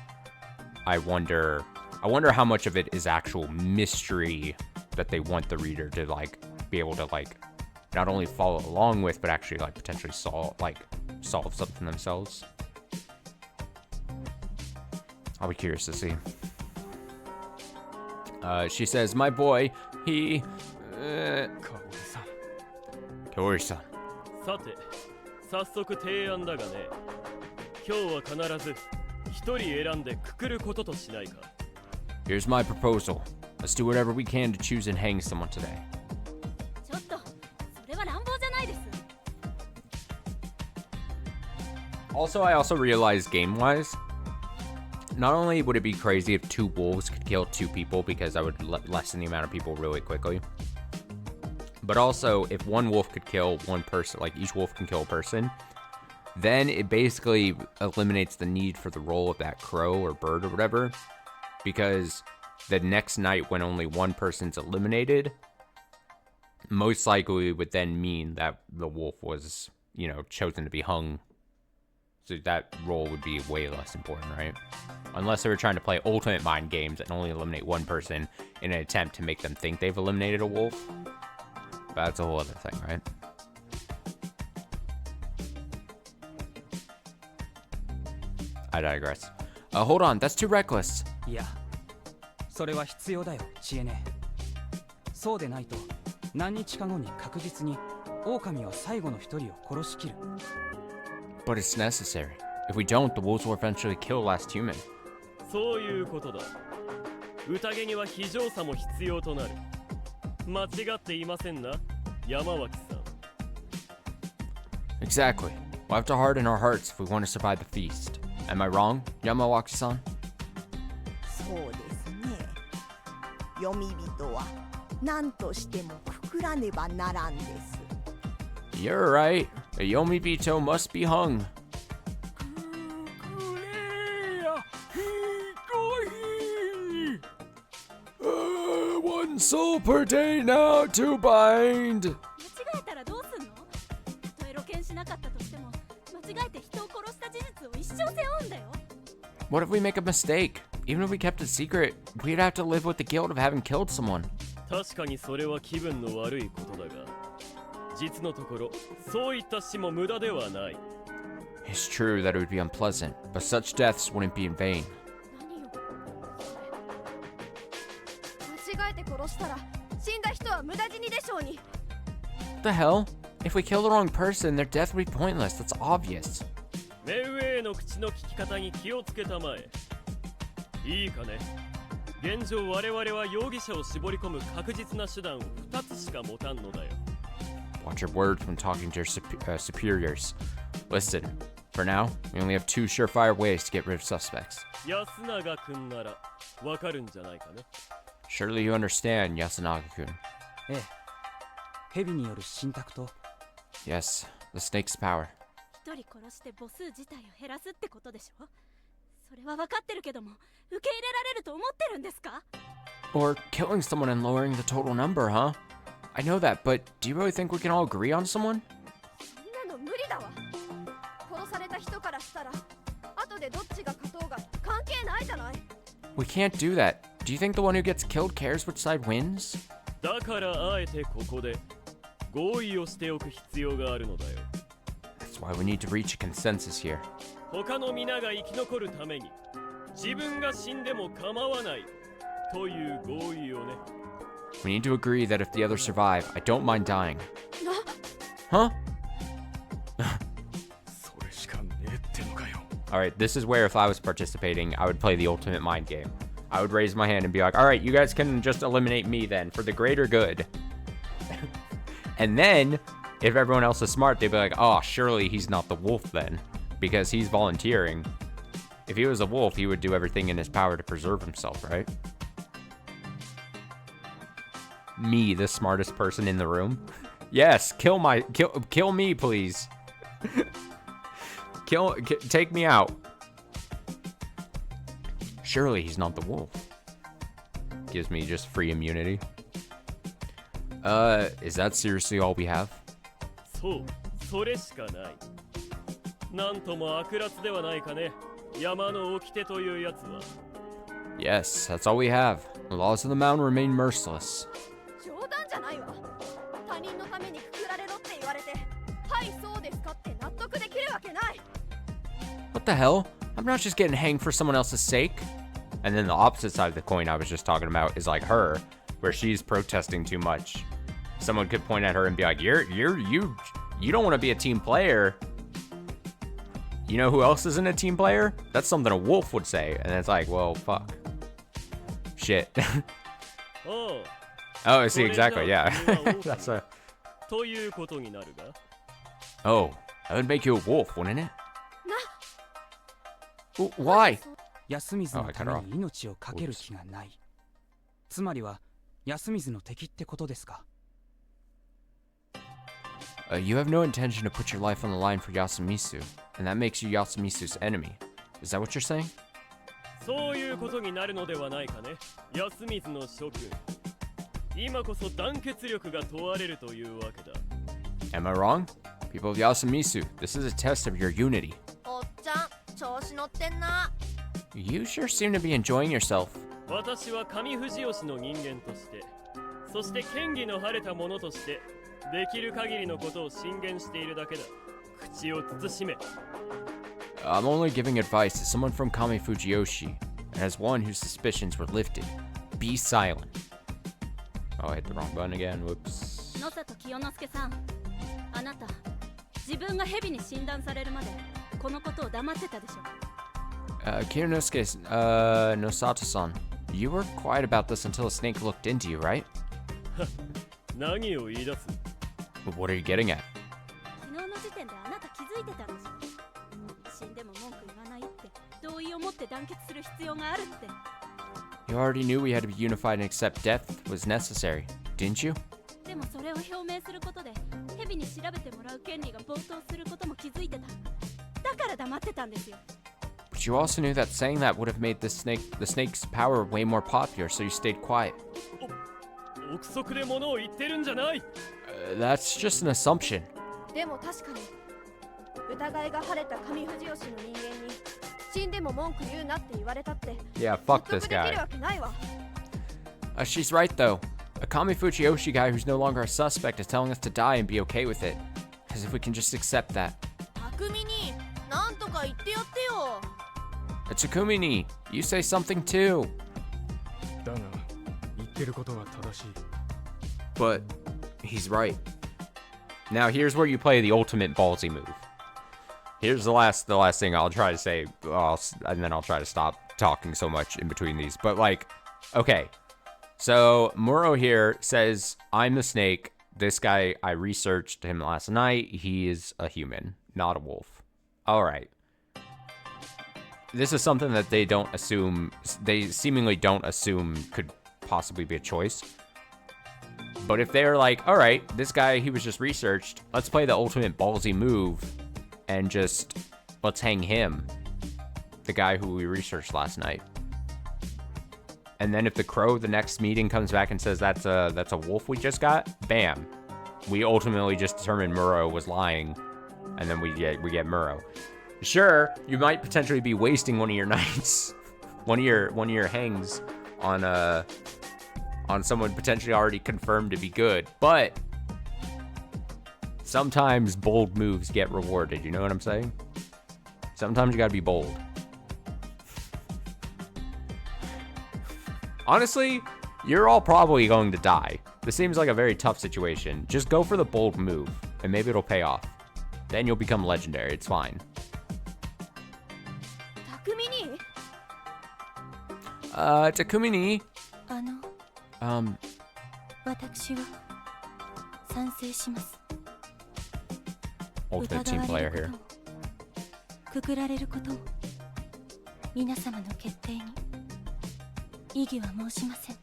I wonder how much of it is actual mystery that they want the reader to like be able to like not only follow along with, but actually like potentially solve something themselves. I'll be curious to see. She says, my boy, he... Kaori-san. さて、早速提案だがね。今日は必ず一人選んでくくることとしないか。Here's my proposal. Let's do whatever we can to choose and hang someone today. ちょっとそれは乱暴じゃないです。 Also, I also realized game-wise, not only would it be crazy if 2 wolves could kill 2 people because I would lessen the amount of people really quickly, but also if 1 wolf could kill 1 person, like each wolf can kill a person, then it basically eliminates the need for the role of that crow or bird or whatever, because the next night when only 1 person's eliminated, most likely would then mean that the wolf was, you know, chosen to be hung. So that role would be way less important, right? Unless they were trying to play ultimate mind games and only eliminate 1 person in an attempt to make them think they've eliminated a wolf. But that's a whole other thing, right? I digress. Hold on, that's too reckless. いや、それは必要だよ、知恵ね。そうでないと、何日か後に確実に狼は最後の一人を殺しきる。But it's necessary. If we don't, the wolves will eventually kill the last human. そういうことだ。宴には非常さも必要となる。間違っていませんな、山脇さん。Exactly. We'll have to harden our hearts if we want to survive the feast. Am I wrong, Yamawaki-san? そうですね。読み人は何としてもくくらねばならんです。You're right. A Yomibito must be hung. One soul per day now to bind. 間違えたらどうすんの？たとえ露見しなかったとしても、間違えて人を殺した事実を一生背負うんだよ。What if we make a mistake? Even if we kept it secret, we'd have to live with the guilt of having killed someone. 確かにそれは気分の悪いことだが、実のところ、そういった死も無駄ではない。It's true that it would be unpleasant, but such deaths wouldn't be in vain. 間違えて殺したら死んだ人は無駄死にでしょうに。 The hell? If we kill the wrong person, their death would be pointless. That's obvious. 目上への口の聞き方に気をつけたまえ。いいかね。現状我々は容疑者を絞り込む確実な手段を2つしか持たんのだよ。Watch your words when talking to your superiors. Listen, for now, we only have 2 surefire ways to get rid of suspects. 安永くんならわかるんじゃないかね。Surely you understand, Yasunaga-kun. ええ。蛇による信託と。Yes, the snake's power. 一人殺して母数自体を減らすってことでしょ？それは分かってるけども、受け入れられると思ってるんですか？ Or killing someone and lowering the total number, huh? I know that, but do you really think we can all agree on someone? そんなの無理だわ。殺された人からしたら後でどっちが勝とうが関係ないじゃない。 We can't do that. Do you think the one who gets killed cares which side wins? だからあえてここで合意をしておく必要があるのだよ。 That's why we need to reach a consensus here. 他の皆が生き残るために自分が死んでも構わないという合意をね。 We need to agree that if the others survive, I don't mind dying. Huh? Alright, this is where if I was participating, I would play the ultimate mind game. I would raise my hand and be like, alright, you guys can just eliminate me then, for the greater good. And then, if everyone else is smart, they'd be like, oh, surely he's not the wolf then, because he's volunteering. If he was a wolf, he would do everything in his power to preserve himself, right? Me, the smartest person in the room. Yes, kill me, please. Take me out. Surely he's not the wolf. Gives me just free immunity. Is that seriously all we have? そう、それしかない。なんとも悪辣ではないかね。山の掟というやつは。Yes, that's all we have. The laws of the mountain remain merciless. 冗談じゃないわ。what the hell? I'm not just getting hanged for someone else's sake. And then the opposite side of the coin I was just talking about is like her, where she's protesting too much. Someone could point at her and be like, you don't want to be a team player. You know who else isn't a team player? That's something a wolf would say. And it's like, well, fuck. Shit. Oh, I see, exactly, yeah. That's a... Oh, that would make you a wolf, wouldn't it? Why? 安水のために命を懸ける気がない。つまりは安水の敵ってことですか? You have no intention to put your life on the line for Yasumisu, and that makes you Yasumisu's enemy. Is that what you're saying? そういうことになるのではないかね、安水の諸君。今こそ団結力が問われるというわけだ。Am I wrong? People of Yasumisu, this is a test of your unity. おっちゃん、調子乗ってんな。You sure seem to be enjoying yourself. 私は上藤吉の人間として、そして剣技の晴れた者として、できる限りのことを進言しているだけだ。口を慎め。I'm only giving advice to someone from Kami Fujiyoshi, and as one whose suspicions were lifted. Be silent. Oh, I hit the wrong button again. Whoops. 野里清之助さん、あなた自分が蛇に診断されるまでこのことを黙ってたでしょ。Kiyonosuke, Nosato-san, you were quiet about this until a snake looked into you, right? 何を言い出す? What are you getting at? 昨日の時点であなた気づいてたんでしょ。死んでも文句言わないって同意を持って団結する必要があるって。You already knew we had to be unified and accept death was necessary, didn't you? でもそれを表明することで蛇に調べてもらう権利が暴走することも気づいてた。だから黙ってたんですよ。But you also knew that saying that would have made the snake's power way more popular, so you stayed quiet. 憶測で物を言ってるんじゃない。That's just an assumption. でも確かに疑いが晴れた上藤吉の人間に死んでも文句言うなって言われたって Yeah, fuck this 納得でき guy. るわけないわ。She's right though. A Kami Fujiyoshi guy who's no longer a suspect is telling us to die and be okay with it. As if we can just accept that. 匠になんとか言ってやってよ。Takumi-ni, you say something too. だが言ってることは正しい。 But he's right. Now here's where you play the ultimate ballsy move. Here's the last thing I'll try to say, and then I'll try to stop talking so much in between these. But like, okay, so Muro here says, I'm the snake. This guy, I researched him last night. He is a human, not a wolf. All right. This is something that they seemingly don't assume could possibly be a choice. But if they're like, all right, this guy, he was just researched, let's play the ultimate ballsy move and just let's hang him, the guy who we researched last night. And then if the crow, the next meeting, comes back and says that's a wolf we just got, bam, we ultimately just determined Muro was lying, and then we get Muro. Sure, you might potentially be wasting one of your nights, one of your hangs on someone potentially already confirmed to be good, but sometimes bold moves get rewarded, you know what I'm saying? Sometimes you gotta be bold. Honestly, you're all probably going to die. This seems like a very tough situation. Just go for the bold move, and maybe it'll pay off. Then you'll become legendary, it's fine. 匠に Takumi-ni. 私は賛成します。 Ultimate team player here. くくられることを皆様の決定に異議は申しません。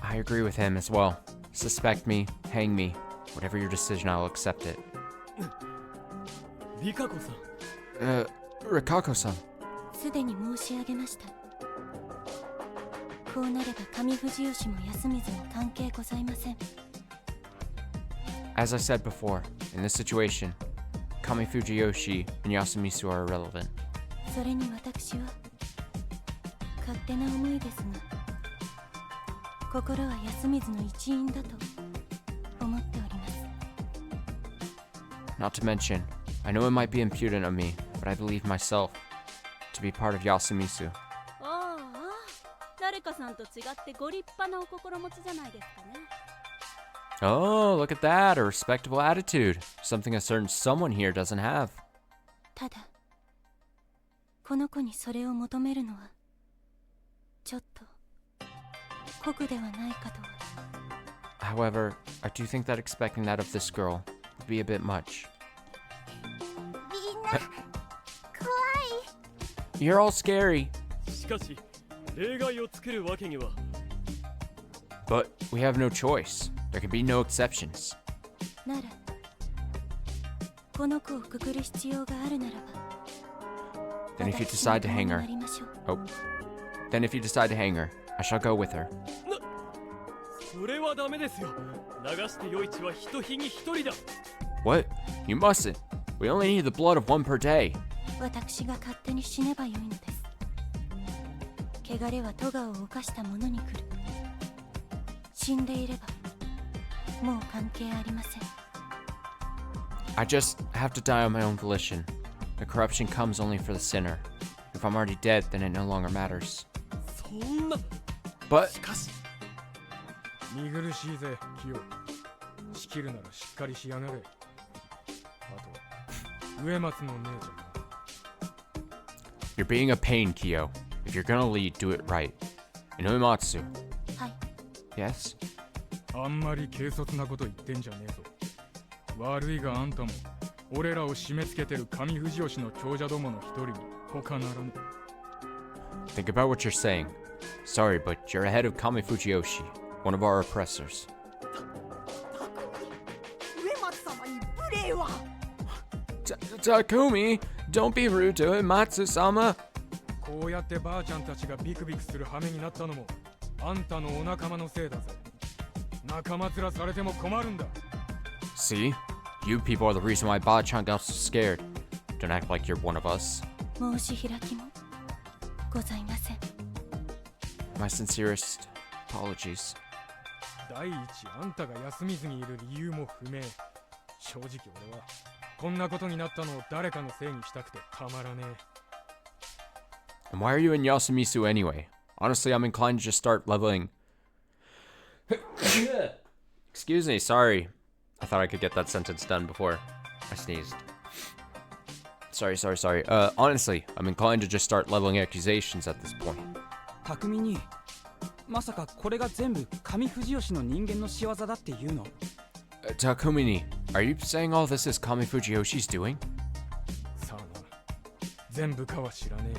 I agree with him as well. Suspect me, hang me. Whatever your decision, I'll accept it. Rikako-san. Rikako-san. すでに申し上げました。こうなれば上藤吉も安水も関係ございません。 As I said before, in this situation, Kami Fujiyoshi and Yasumisu are irrelevant. それに私は勝手な思いですが、心は安水の一員だと思っております。 Not to mention, I know it might be impudent of me, but I believe myself to be part of Yasumisu. ああ、誰かさんと違ってご立派なお心持ちじゃないですかね。 Oh, look at that, a respectable attitude. Something a certain someone here doesn't have. ただ、この子にそれを求めるのはちょっと酷ではないかと。 However, I do think that expecting that of this girl would be a bit much. みんな怖い。 You're all scary. しかし例外を作るわけには。 But we have no choice. There can be no exceptions. なら、この子をくくる必要があるならば。 Then if you decide to hang her, oh, then if you decide to hang her, I shall go with her. それはダメですよ。流して良い血は一日に一人だ。 What? You mustn't. We only need the blood of one per day. 私が勝手に死ねばよいのです。汚れは咎を犯した者に来る。死んでいればもう関係ありません。 I just have to die on my own volition. The corruption comes only for the sinner. If I'm already dead, then it no longer matters. そんな。 But しかし見苦しいぜ、キヨ。仕切るならしっかりしやがれ。あと、植松の姉ちゃんな。 you're being a pain, Kyo. If you're gonna lead, do it right. And Uematsu. はい。 Yes? あんまり軽率なこと言ってんじゃねえぞ。悪いがあんたも俺らを締め付けてる上藤吉の長者どもの一人に他ならぬ。 Think about what you're saying. Sorry, but you're ahead of Kami Fujiyoshi, one of our oppressors. 植松様に無礼は。 Takumi, don't be rude to Uematsu-sama. こうやってばあちゃんたちがビクビクする羽目になったのもあんたのお仲間のせいだぜ。仲間面されても困るんだ。 See? You people are the reason why Ba-chan got so scared. Don't act like you're one of us. 申し開きもございません。 My sincerest apologies. 第一、あんたが休みずにいる理由も不明。正直俺はこんなことになったのを誰かのせいにしたくてたまらねえ。 And why are you in Yasumisu anyway? Honestly, I'm inclined to just start leveling. Excuse me, sorry. I thought I could get that sentence done before I sneezed. Sorry. Honestly, I'm inclined to just start leveling accusations at this point. 匠にまさかこれが全部上藤吉の人間の仕業だっていうの？ Takumi, are you saying all this is Kami Fujiyoshi's doing? さあな、全部かは知らね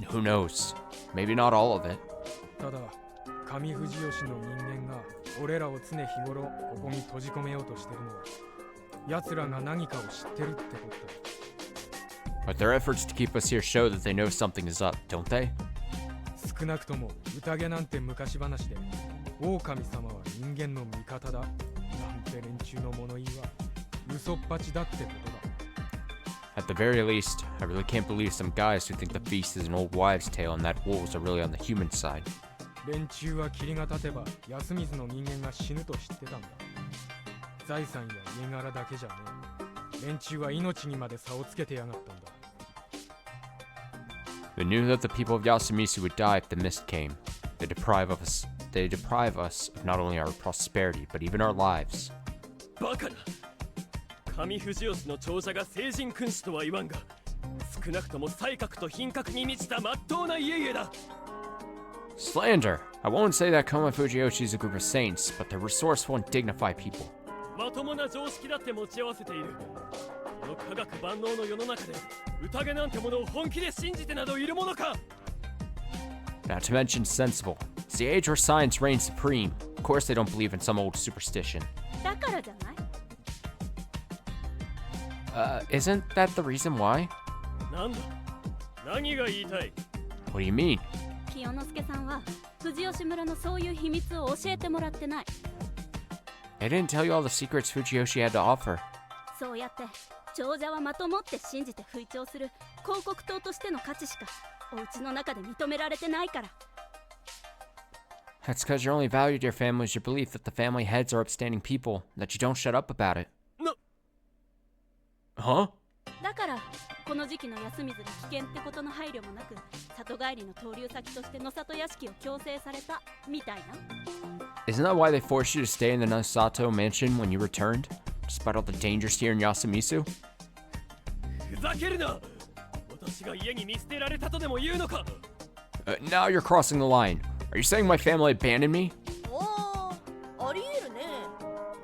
え。 Who knows? Maybe not all of it. ただ、上藤吉の人間が俺らを常日頃ここに閉じ込めようとしてるのは奴らが何かを知ってるってことだ。 But their efforts to keep us here show that they know something is up, don't they? 少なくとも宴なんて昔話で狼様は人間の味方だなんて連中の物言いは嘘っぱちだってことだ。 At the very least, I really can't believe some guys who think the feast is an old wives' tale and that wolves are really on the human side. 連中は霧が立てば休みずの人間が死ぬと知ってたんだ。財産や家柄だけじゃねえ。連中は命にまで差をつけてやがったんだ。 They knew that the people of Yasumisu would die if the mist came. They deprive us of not only our prosperity, but even our lives. バカな。上藤吉の長者が聖人君主とは言わんが、少なくとも才覚と品格に満ちた真っ当な家々だ。 Slander! I won't say that Kama Fujiyoshi is a group of saints, but they're resourceful and dignified people. まともな常識だって持ち合わせている。この科学万能の世の中で宴なんてものを本気で信じてなどいるものか。 Not to mention sensible. It's the age where science reigns supreme. Of course they don't believe in some old superstition. だからじゃない？ Isn't that the reason why? なんだ？何が言いたい？ What do you mean? 清之助さんは藤吉村のそういう秘密を教えてもらってない。 I didn't tell you all the secrets Fujiyoshi had to offer. そうやって長者はまともって信じて吹聴する広告塔としての価値しかお家の中で認められてないから。 That's because your only value to your family is your belief that the family heads are upstanding people, that you don't shut up about it. No. Huh? だからこの時期の安水に危険ってことの配慮もなく里帰りの逗留先として野里屋敷を強制されたみたいな。 Isn't that why they forced you to stay in the Nosato mansion when you returned? Despite all the dangers here in Yasumizu? ふざけるな。私が家に見捨てられたとでも言うのか。Now you're crossing the line. Are you saying my family abandoned me? おー、ありえるね。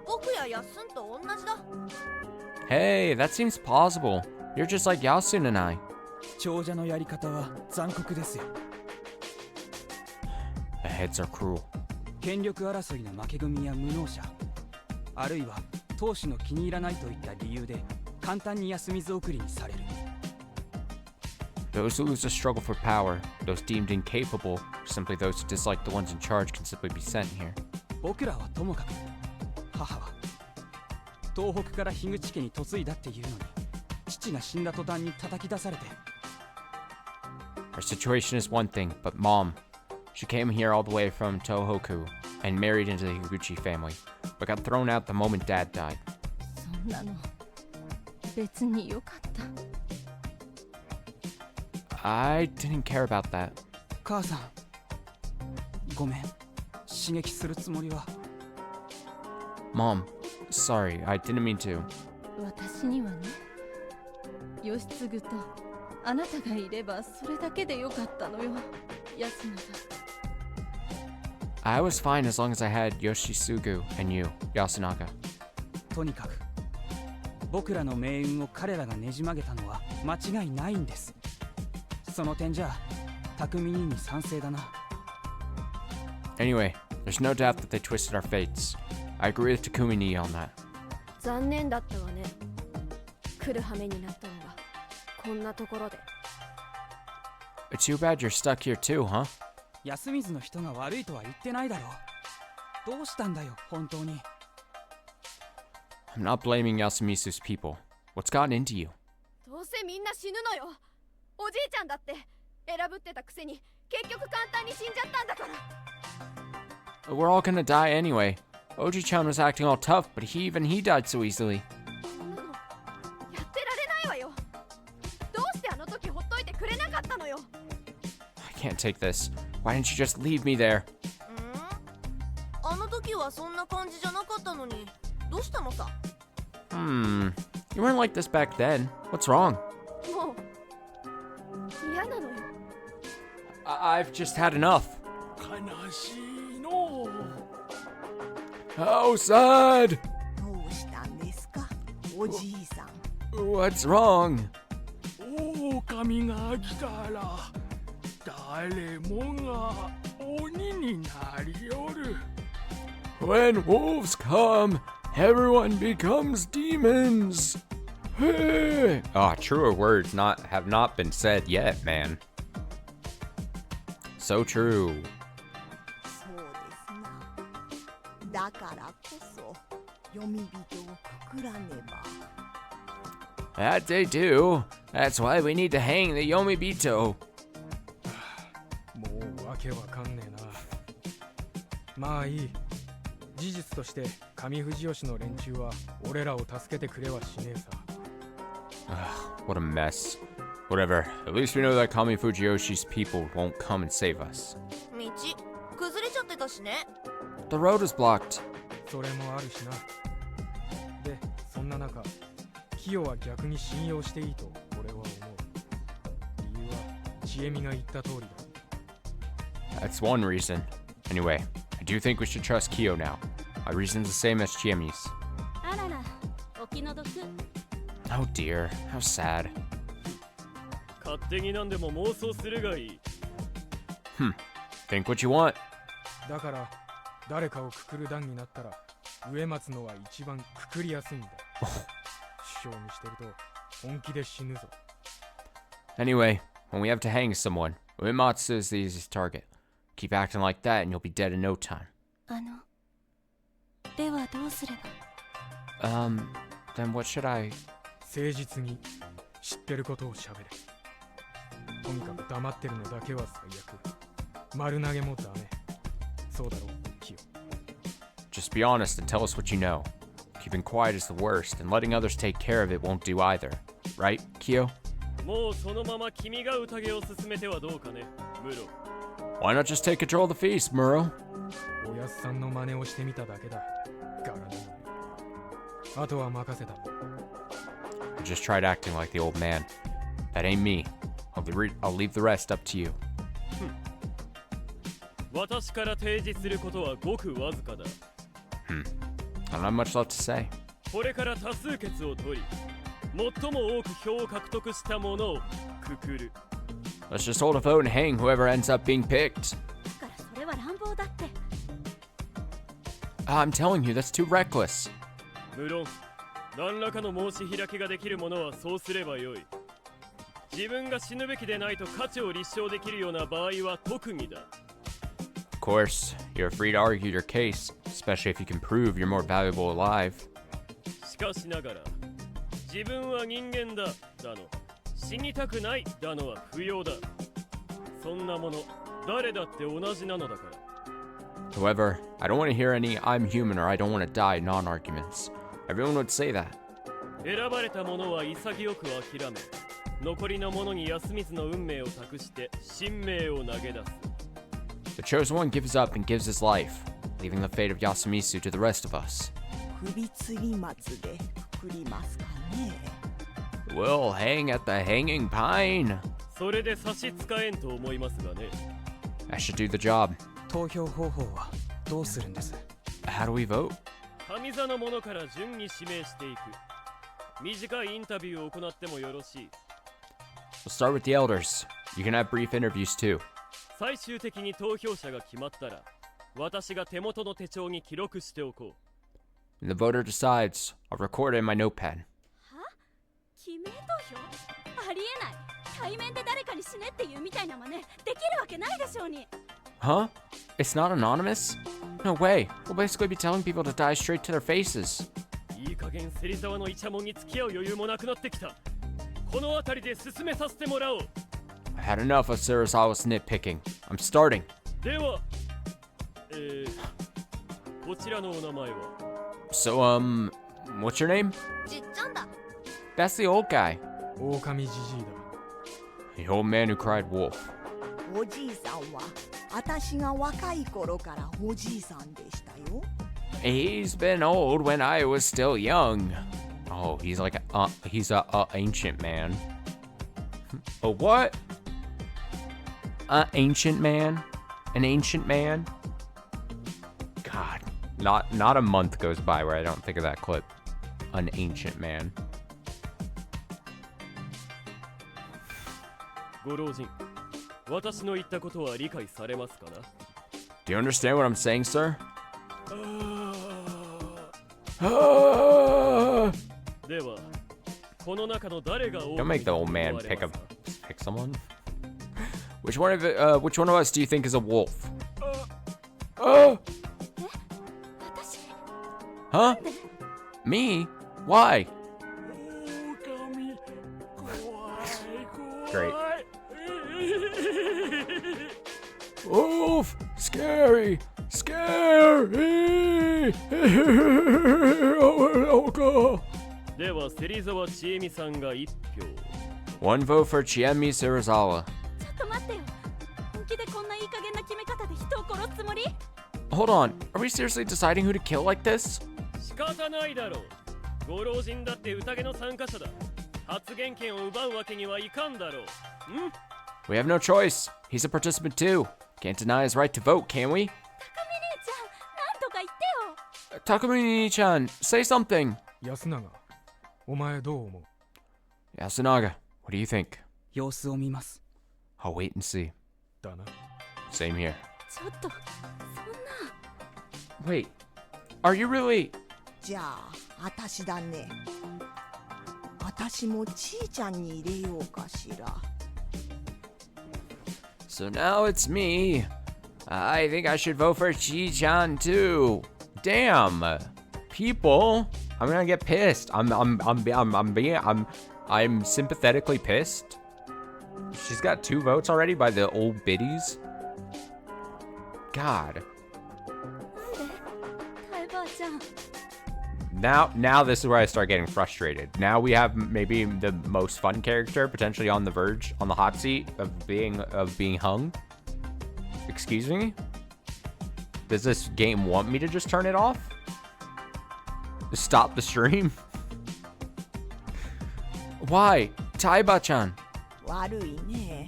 僕やヤッスンと同じだ。 Hey, that seems plausible. You're just like Yasun and I. 長者のやり方は残酷ですよ。 The heads are cruel. 権力争いの負け組や無能者、あるいは当主の気に入らないといった理由で簡単に安水送りにされる。 Those who lose the struggle for power, those deemed incapable, or simply those who dislike the ones in charge can simply be sent here. 僕らはともかく、母は東北から樋口家に嫁いだっていうのに、父が死んだ途端に叩き出されて。 Our situation is one thing, but Mom, she came here all the way from Tohoku and married into the Higuchi family, but got thrown out the moment Dad died. そんなの別によかった。 I didn't care about that. 母さん、ごめん。刺激するつもりは。 Mom, sorry, I didn't mean to. 私にはね、義継とあなたがいればそれだけでよかったのよ、安永。 I was fine as long as I had Yoshisugu and you, Yasunaga. とにかく僕らの命運を彼らがねじ曲げたのは間違いないんです。その点じゃ匠に賛成だな。 Anyway, there's no doubt that they twisted our fates. I agree with Takumi-ni on that. 残念だったわね。来る羽目になったのがこんなところで。 Too bad you're stuck here too, huh? 安水の人が悪いとは言ってないだろう。どうしたんだよ、本当に。 I'm not blaming Yasumisu's people. What's gotten into you? どうせみんな死ぬのよ。おじいちゃんだって選ぶってたくせに結局簡単に死んじゃったんだから。 We're all gonna die anyway. Oji-chan was acting all tough, but even he died so easily. そんなのやってられないわよ。どうしてあの時ほっといてくれなかったのよ。 I can't take this. Why didn't you just leave me there? あの時はそんな感じじゃなかったのにどうしたのさ。 You weren't like this back then. What's wrong? もう嫌なのよ。 I've just had enough. 悲しいの。 How sad! どうしたんですか、おじいさん。 What's wrong? 狼が来たら誰もが鬼になりよる。 When wolves come, everyone becomes demons. Hey. Truer words have not been said yet, man. So true. そうですな。だからこそ読み人をくくらねば。 That they do. That's why we need to hang the Yomibito. もうわけわかんねえな。まあいい。事実として上藤吉の連中は俺らを助けてくれはしねえさ。 What a mess. Whatever. At least we know that Kami Fujiyoshi's people won't come and save us. 道崩れちゃってたしね。 The road was blocked. それもあるしな。で、そんな中、キヨは逆に信用していいと俺は思う。理由はちえみが言った通りだ。 That's one reason. Anyway, I do think we should trust Kyo now. My reason's the same as Chiemi's. あらら、お気の毒。 Oh dear, how sad. 勝手に何でも妄想するがいい。Think what you want. だから誰かをくくる段になったら植松のは一番くくりやすいんだ。師匠にしてると本気で死ぬぞ。 Anyway, when we have to hang someone, Uematsu is the easiest target. Keep acting like that and you'll be dead in no time. ではどうすれば。 Then what should I... 誠実に知ってることを喋れ。とにかく黙ってるのだけは最悪。丸投げもダメ。そうだろう、キヨ。 Just be honest and tell us what you know. Keeping quiet is the worst, and letting others take care of it won't do either. right, Kyo? もうそのまま君が宴を進めてはどうかね、ムロ。Why not just take control of the feast, Muro? おやすさんの真似をしてみただけだ。ガラネ。あとは任せた。I just tried acting like the old man. That ain't me. I'll leave the rest up to you. 私から提示することはごくわずかだ。I don't have much left to say. これから多数決を取り、最も多く票を獲得したものをくくる。Let's just hold a vote and hang whoever ends up being picked. だからそれは乱暴だって。I'm telling you, that's too reckless. 無論、何らかの申し開きができる者はそうすればよい。自分が死ぬべきでないと価値を立証できるような場合は特技だ。Of course, you're free to argue your case, especially if you can prove you're more valuable alive. しかしながら、自分は人間だ、だの、死にたくない、だのは不要だ。そんなもの、誰だって同じなのだから。However, I don't want to hear any I'm human or I don't want to die non-arguments. Everyone would say that. 選ばれた者は潔く諦め、残りの者に安水の運命を託して神命を投げ出す。The chosen one gives up and gives his life, leaving the fate of Yasumisu to the rest of us. 首吊り松でくくりますかね。 We'll hang at the hanging pine. それで差し支えんと思いますがね。I should do the job. 投票方法はどうするんです？ How do we vote? 上座の者から順に指名していく。短いインタビューを行ってもよろしい。We'll start with the elders. You can have brief interviews too. 最終的に投票者が決まったら、私が手元の手帳に記録しておこう。When the voter decides, I'll record it in my notepad. は？記名投票？ありえない。対面で誰かに死ねっていうみたいな真似できるわけないでしょうに。Huh? It's not anonymous? No way. We'll basically be telling people to die straight to their faces. いい加減芹沢のイチャモンに付き合う余裕もなくなってきた。この辺りで進めさせてもらおう。I had enough of Sarasawa's nitpicking. I'm starting. では、こちらのお名前は So, what's your name? じっちゃんだ。 That's the old guy. 狼じじいだ。 The old man who cried wolf. おじいさんは私が若い頃からおじいさんでしたよ。 He's been old when I was still young. Oh, he's like he's a ancient man. A what? Ancient man? An ancient man? God, not a month goes by where I don't think of that clip. An ancient man. ご老人、私の言ったことは理解されますかな？ Do you understand what I'm saying, sir? では、この中の誰が Don't make the old man pick someone. Which one of us do you think is a wolf? Huh? Me? Why? Great. Wolf! Scary! Scary! では、芹沢千恵美さんが1票。One vote for Chiemi Sarazawa. ちょっと待ってよ。本気でこんないい加減な決め方で人を殺すつもり？ Hold on, are we seriously deciding who to kill like this? 仕方ないだろう。ご老人だって宴の参加者だ。発言権を奪うわけにはいかんだろう。ん？ We have no choice. He's a participant too. Can't deny his right to vote, can we? 高見姉ちゃん、なんとか言ってよ。 Takamine-chan, say something. 安永、お前どう思う？ Yasunaga, what do you think? 様子を見ます。 I'll wait and see. だな。 Same here. ちょっと、そんな。 Wait, are you really... じゃあ私だね。私もちーちゃんに入れようかしら。 So now it's me. I think I should vote for Chi-chan too. Damn, people, I'm gonna get pissed. I'm sympathetically pissed. She's got 2 votes already by the old biddies. God. Now this is where I start getting frustrated. Now we have maybe the most fun character potentially on the verge, on the hot seat of being hung. Excuse me? Does this game want me to just turn it off? Stop the stream? Why? Taiba-chan. 悪いね。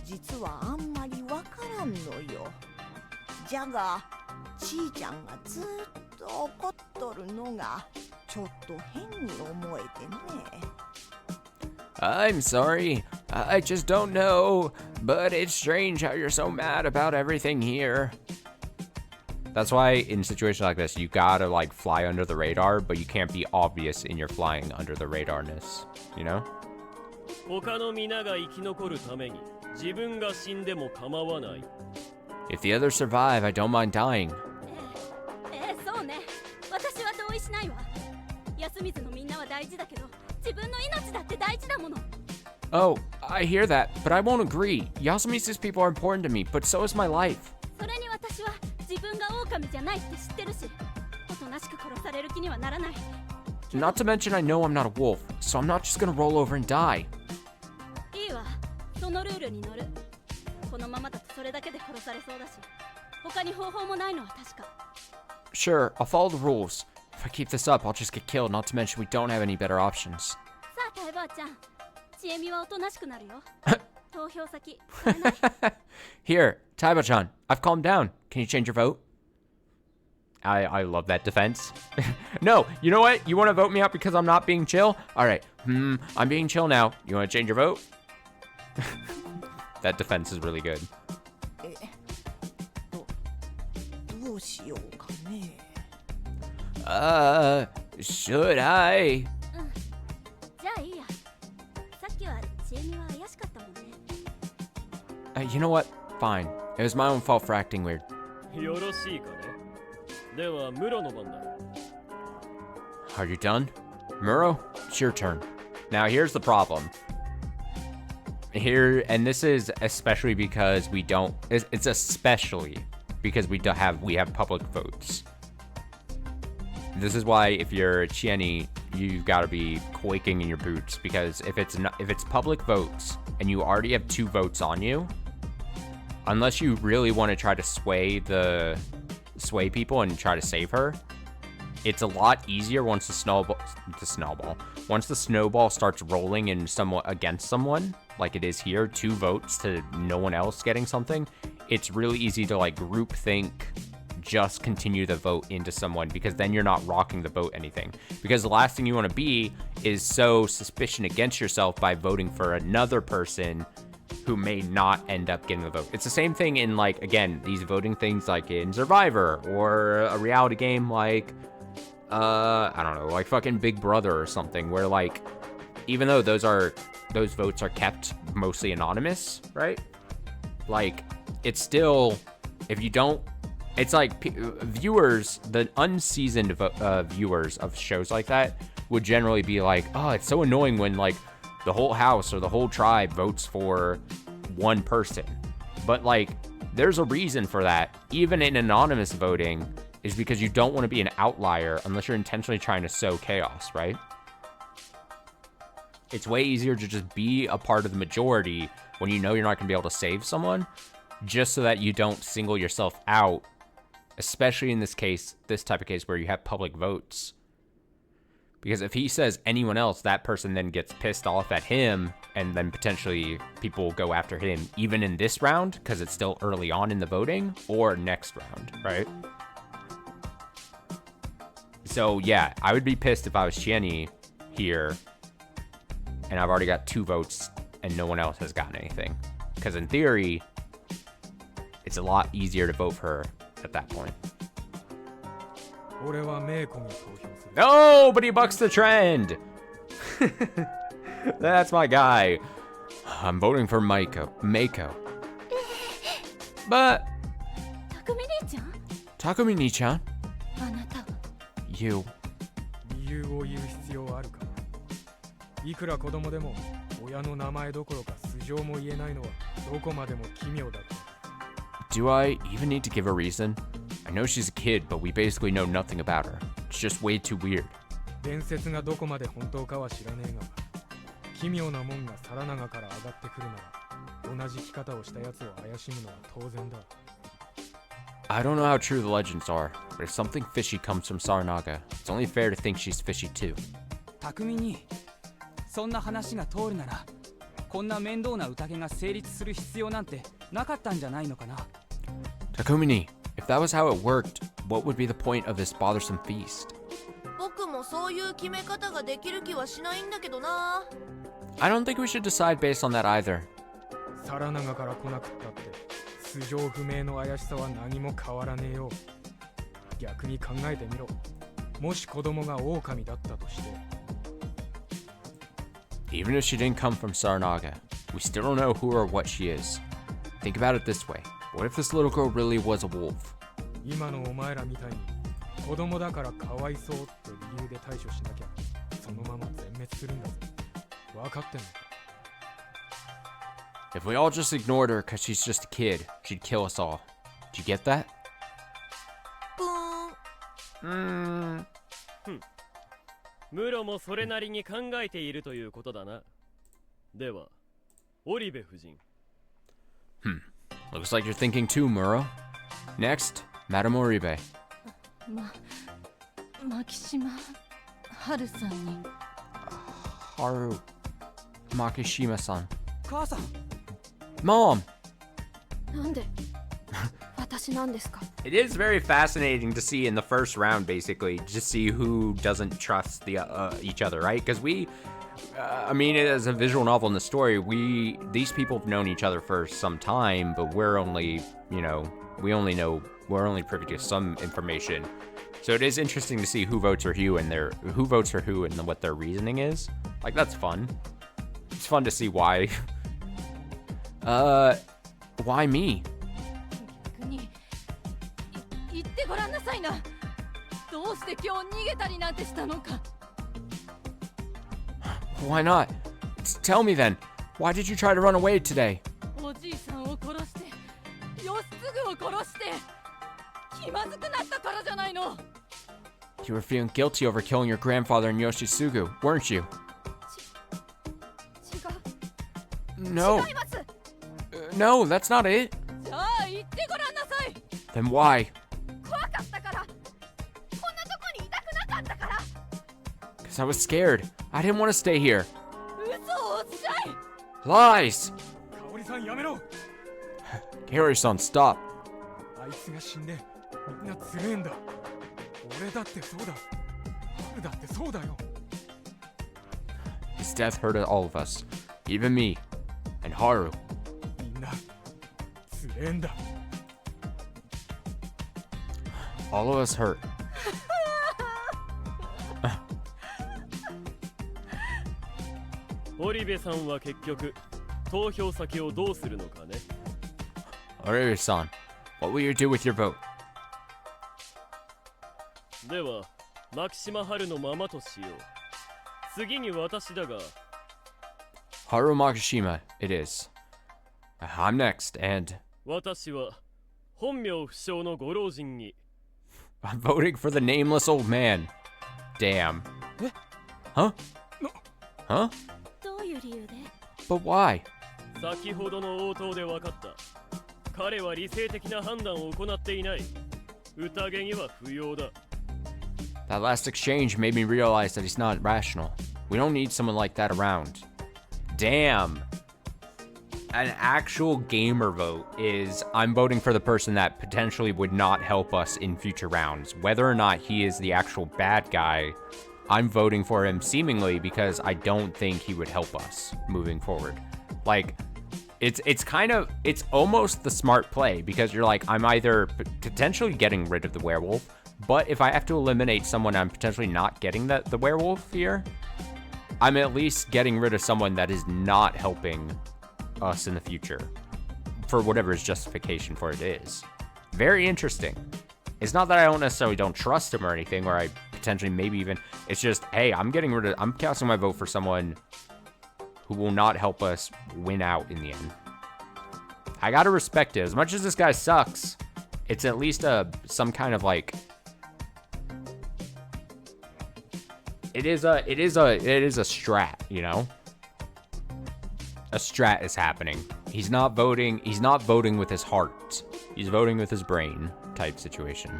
実はあんまりわからんのよ。じゃが、ちーちゃんがずっと怒っとるのがちょっと変に思えてね。I'm sorry. I just don't know. But it's strange how you're so mad about everything here. That's why in situations like this, you gotta like fly under the radar, but you can't be obvious in your flying under the radarness, you know? 他の皆が生き残るために自分が死んでも構わない。 If the others survive, I don't mind dying. そうね。私は同意しないわ。安水のみんなは大事だけど、自分の命だって大事だもの。Oh, I hear that, but I won't agree. Yasumisa's people are important to me, but so is my life. それに私は自分が狼じゃないって知ってるし、おとなしく殺される気にはならない。Not to mention I know I'm not a wolf, so I'm not just gonna roll over and die. いいわ。そのルールに乗る。このままだとそれだけで殺されそうだし、他に方法もないのは確か。Sure, I'll follow the rules. If I keep this up, I'll just get killed, not to mention we don't have any better options. さあ、タイバーちゃん。ちえみはおとなしくなるよ。投票先、変えない？ Here, Taiba-chan, I've calmed down. Can you change your vote? I love that defense. No, you know what? You want to vote me out because I'm not being chill? All right, I'm being chill now. You want to change your vote? That defense is really good. どうしようかね。Should I? じゃあいいや。さっきはちえみは怪しかったもんね。You know what? Fine. It was my own fault for acting weird. よろしいかね。では、ムロの番だ。Are you done? Muro, it's your turn. Now here's the problem. Here, and this is especially because we don't, it's especially because we have public votes. This is why if you're Chieni, you've got to be quaking in your boots, because if it's public votes and you already have 2 votes on you, unless you really want to try to sway people and try to save her, it's a lot easier once the snowball starts rolling in somewhat against someone, like it is here, 2 votes to no one else getting something. It's really easy to like group think, just continue the vote into someone, because then you're not rocking the boat anything. Because the last thing you want to be is so suspicion against yourself by voting for another person who may not end up getting the vote. It's the same thing in, like, again, these voting things like in Survivor or a reality game like, I don't know, like fucking Big Brother or something, where like, even though those votes are kept mostly anonymous, right? Like, it's still, if you don't, it's like viewers, the unseasoned viewers of shows like that would generally be like, oh, it's so annoying when like the whole house or the whole tribe votes for one person. But like, there's a reason for that. Even in anonymous voting is because you don't want to be an outlier unless you're intentionally trying to sow chaos, right? It's way easier to just be a part of the majority when you know you're not going to be able to save someone, just so that you don't single yourself out, especially in this case, this type of case where you have public votes. Because if he says anyone else, that person then gets pissed off at him, and then potentially people will go after him, even in this round, because it's still early on in the voting, or next round, right? So yeah, I would be pissed if I was Chieni here, and I've already got 2 votes, and no one else has gotten anything. Because in theory, it's a lot easier to vote for her at that point. Nobody bucks the trend! That's my guy. I'm voting for Mako. But... Takumi-ni-chan? You. 理由を言う必要あるか。いくら子供でも親の名前どころか素性も言えないのはどこまでも奇妙だ。 Do I even need to give a reason? I know she's a kid, but we basically know nothing about her. It's just way too weird. 伝説がどこまで本当かは知らねえが、奇妙なもんが皿長から上がってくるなら、同じ生き方をした奴を怪しむのは当然だ。I don't know how true the legends are, but if something fishy comes from Saranaga, it's only fair to think she's fishy too. 匠にそんな話が通るなら、こんな面倒な宴が成立する必要なんてなかったんじゃないのかな。Takumini, if that was how it worked, what would be the point of this bothersome feast? 僕もそういう決め方ができる気はしないんだけどな。I don't think we should decide based on that either. 皿長から来なくったって素性不明の怪しさは何も変わらねえよ。逆に考えてみろ。もし子供が狼だったとして。Even if she didn't come from Saranaga, we still don't know who or what she is. Think about it this way. What if this little girl really was a wolf? 今のお前らみたいに子供だからかわいそうって理由で対処しなきゃそのまま全滅するんだぜ。分かってんのか？ If we all just ignored her because she's just a kid, she'd kill us all. Did you get that? ブーン。ムロもそれなりに考えているということだな。では、オリベ夫人。Looks like you're thinking too, Muro. Next, Madame Oribe. 牧島春さんに。Haru Makishima-san. 母さん。Mom! なんで私なんですか？ It is very fascinating to see in the first round, basically, just see who doesn't trust each other, right? Because I mean, as a visual novel in the story, these people have known each other for some time, but we're only privy to some information. So it is interesting to see who votes for who and what their reasoning is. Like, that's fun. It's fun to see why. Why me? 逆に言ってごらんなさいな。どうして今日逃げたりなんてしたのか。Why not? Tell me then. Why did you try to run away today? おじいさんを殺して義継を殺して気まずくなったからじゃないの。 You were feeling guilty over killing your grandfather in Yoshisugu, weren't you? 違う。 No. 違います。No, that's not it. じゃあ言ってごらんなさい。 Then why? 怖かったから。こんなとこにいたくなかったから。 Because I was scared. I didn't want to stay here. 嘘をおっしゃい。 Lies! 香織さんやめろ。 Kaori-san, stop. あいつが死んでみんなつれえんだ。俺だってそうだ。春だってそうだよ。 His death hurt all of us. Even me. And Haru. みんなつれえんだ。 All of us hurt. オリベさんは結局投票先をどうするのかね。 Oribe-san, what will you do with your vote? では、牧島春のままとしよう。次に私だが。Haru Makishima, it is. I'm next, and 私は本名不詳のご老人に。 I'm voting for the nameless old man. Damn. Huh? Huh? どういう理由で？ But why? 先ほどの応答で分かった。彼は理性的な判断を行っていない。宴には不要だ。 That last exchange made me realize that he's not rational. We don't need someone like that around. Damn. An actual gamer vote is I'm voting for the person that potentially would not help us in future rounds. Whether or not he is the actual bad guy, I'm voting for him seemingly because I don't think he would help us moving forward. Like, it's almost the smart play because you're like, I'm either potentially getting rid of the werewolf, but if I have to eliminate someone I'm potentially not getting the werewolf here, I'm at least getting rid of someone that is not helping us in the future for whatever his justification for it is. Very interesting. It's not that I don't trust him or anything, or I potentially maybe even, it's just, hey, I'm casting my vote for someone who will not help us win out in the end. I gotta respect it. As much as this guy sucks, it's at least some kind of like It is a strat, you know? A strat is happening. He's not voting with his heart. He's voting with his brain type situation.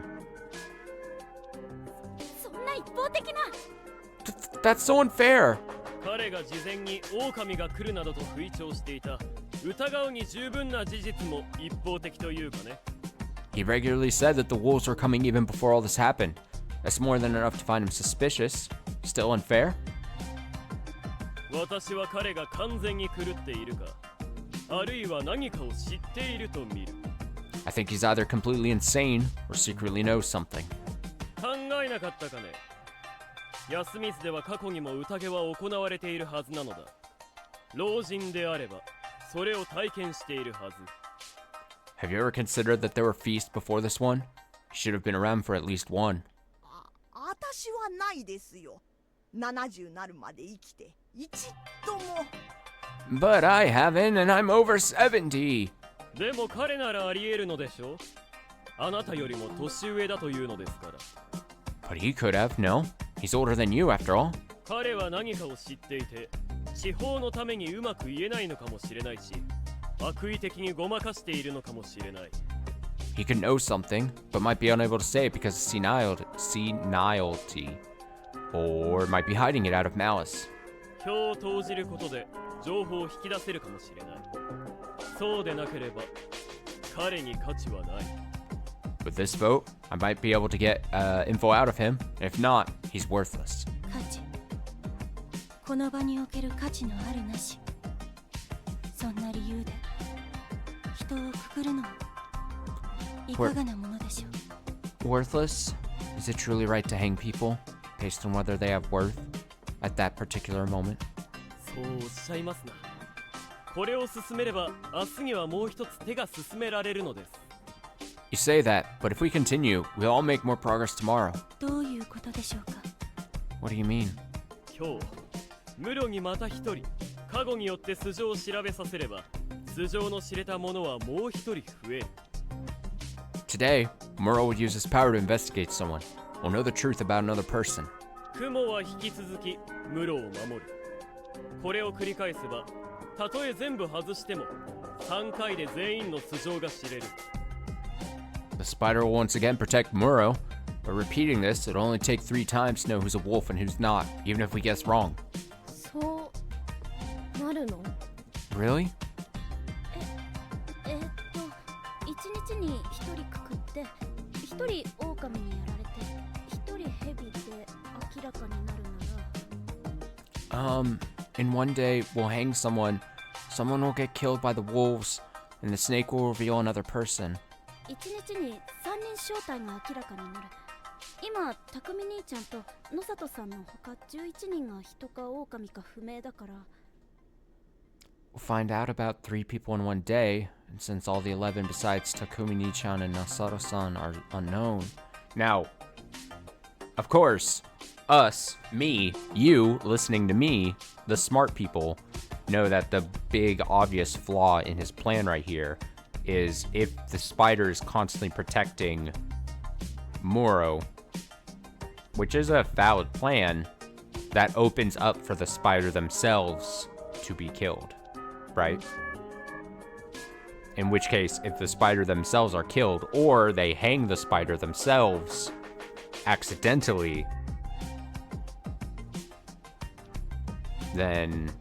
That's so unfair. 彼が事前に狼が来るなどと吹聴していた。疑うに十分な事実も一方的というかね。He regularly said that the wolves were coming even before all this happened. That's more than enough to find him suspicious. Still unfair? 私は彼が完全に狂っているか、あるいは何かを知っていると見る。I think he's either completely insane or secretly knows something. 考えなかったかね。休みずでは過去にも宴は行われているはずなのだ。老人であればそれを体験しているはず。Have you ever considered that there were feasts before this one? He should have been around for at least one. 私はないですよ。70なるまで生きて一度も。But I haven't, and I'm over 70. でも彼ならあり得るのでしょう。あなたよりも年上だというのですから。But he could have, no? He's older than you, after all. 彼は何かを知っていて、地方のためにうまく言えないのかもしれないし、悪意的にごまかしているのかもしれない。He could know something, but might be unable to say it because of senility. Or might be hiding it out of malice. 票を投じることで情報を引き出せるかもしれない。そうでなければ彼に価値はない。With this vote, I might be able to get info out of him. If not, he's worthless. 価値。この場における価値のあるなし。そんな理由で人をくくるのはいかがなものでしょう。Worthless? Is it truly right to hang people based on whether they have worth at that particular moment? そうおっしゃいますな。これを進めれば明日にはもう一つ手が進められるのです。You say that, but if we continue, we'll all make more progress tomorrow. どういうことでしょうか。 What do you mean? 今日、室にまた一人、過去によって素性を調べさせれば、素性の知れた者はもう一人増える。Today, Muro would use his power to investigate someone. We'll know the truth about another person. 雲は引き続き室を守る。これを繰り返せば、たとえ全部外しても、3回で全員の素性が知れる。The spider will once again protect Muro, but repeating this, it'll only take 3 times to know who's a wolf and who's not, even if we guess wrong. そうなるの？ Really? 一日に一人くくって、一人狼にやられて、一人蛇で明らかになるなら。In one day, we'll hang someone will get killed by the wolves, and the snake will reveal another person. 一日に3人正体が明らかになる。今、匠兄ちゃんと野里さんのほか11人が人か狼か不明だから。We'll find out about 3 people in one day, and since all the 11 besides Takumi-ni-chan and Nasato-san are unknown. Now, of course, us, me, you, listening to me, the smart people, know that the big obvious flaw in his plan right here is if the spider is constantly protecting Muro, which is a valid plan, that opens up for the spider themselves to be killed, right? In which case, if the spider themselves are killed, or they hang the spider themselves accidentally, then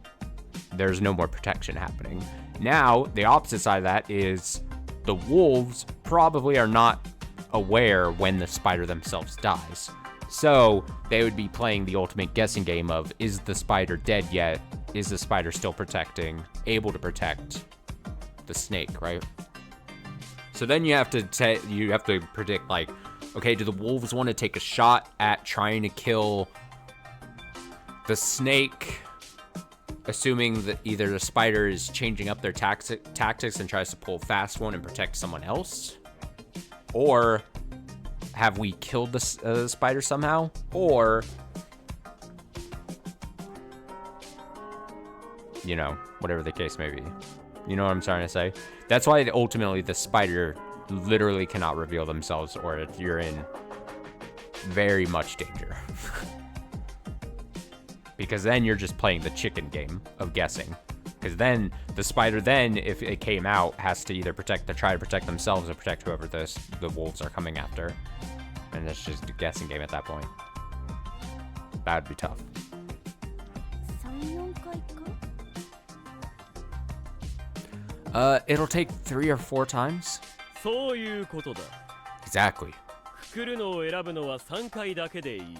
there's no more protection happening. Now, the opposite side of that is the wolves probably are not aware when the spider themselves dies. So they would be playing the ultimate guessing game of, is the spider dead yet? Is the spider still able to protect the snake, right? So then you have to predict, like, okay, do the wolves want to take a shot at trying to kill the snake, assuming that either the spider is changing up their tactics and tries to pull a fast one and protect someone else? Or have we killed the spider somehow? Or, you know, whatever the case may be. You know what I'm trying to say? That's why ultimately the spider literally cannot reveal themselves, or you're in very much danger. because then you're just playing the chicken game of guessing. Because then the spider, then if it came out, has to either try to protect themselves or protect whoever the wolves are coming after, and it's just a guessing game at that point. That'd be tough. 3-4回か It'll take 3 or 4 times. そういうことだ。 Exactly. くくるのを選ぶのは3回だけでいい。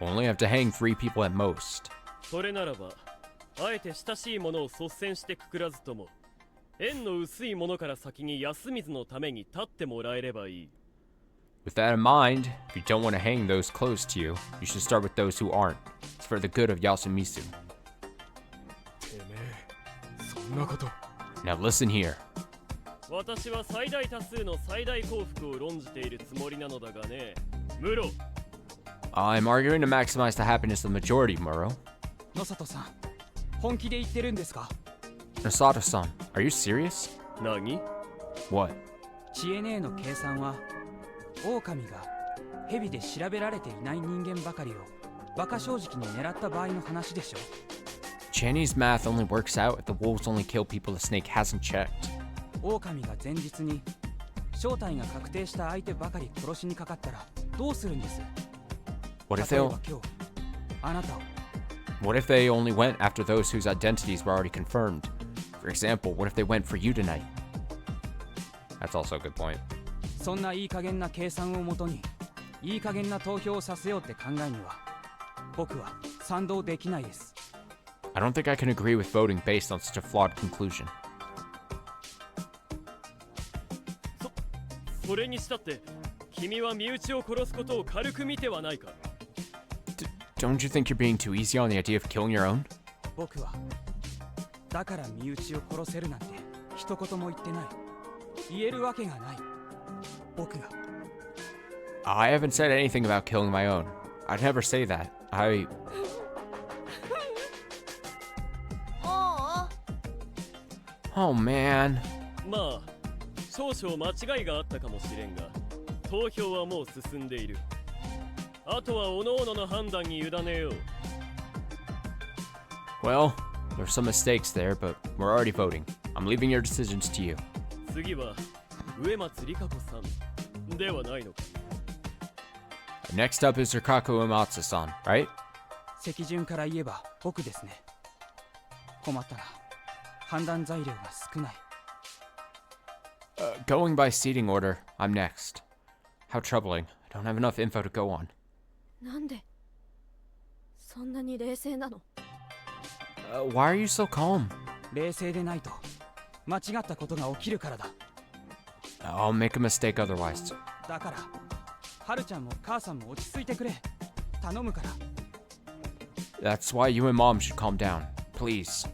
Only have to hang 3 people at most. それならば、あえて親しいものを率先してくくらずとも、縁の薄いものから先に安水のために立ってもらえればいい。 With that in mind, if you don't want to hang those close to you, you should start with those who aren't. It's for the good of Yasumisu. てめえ、そんなこと。 Now listen here. 私は最大多数の最大幸福を論じているつもりなのだがね、ムロ。 I'm arguing to maximize the happiness of the majority, Muro. 野里さん、本気で言ってるんですか？ Nosato-san, are you serious? 何？ What? DNA の計算は狼が蛇で調べられていない人間ばかりを馬鹿正直に狙った場合の話でしょ。 Chinese math only works out if the wolves only kill people the snake hasn't checked. 狼が前日に正体が確定した相手ばかり殺しにかかったらどうするんです？ What if 例え they ば今日あなたを What if they only went after those whose identities were already confirmed? For example, what if they went for you tonight? That's also a good point. そんないい加減な計算をもとにいい加減な投票をさせようって考えには僕は賛同できないです。 I don't think I can agree with voting based on such a flawed conclusion. それにしたって君は身内を殺すことを軽く見てはないか？ Don't you think you're being too easy on the idea of killing your own? 僕はだから身内を殺せるなんて一言も言ってない。言えるわけがない。僕が I haven't said anything about killing my own. I'd never say that. Oh man. まあ少々間違いがあったかもしれんが、投票はもう進んでいる。あとは各々の判断に委ねよう。 Well, there's some mistakes there, but we're already voting. I'm leaving your decisions to you. 次は植松里香子さんではないのか。 Next up is Rikaku Uematsu-san, right? 席順から言えば僕ですね。困ったら判断材料が少ない。 Going by seating order, I'm next. How troubling. I don't have enough info to go on. なんでそんなに冷静なの？ Why are you so calm? 冷静でないと間違ったことが起きるからだ。 I'll make a mistake otherwise. だからはるちゃんも母さんも落ち着いてくれ。頼むから。 That's why you and Mom should calm down. Please.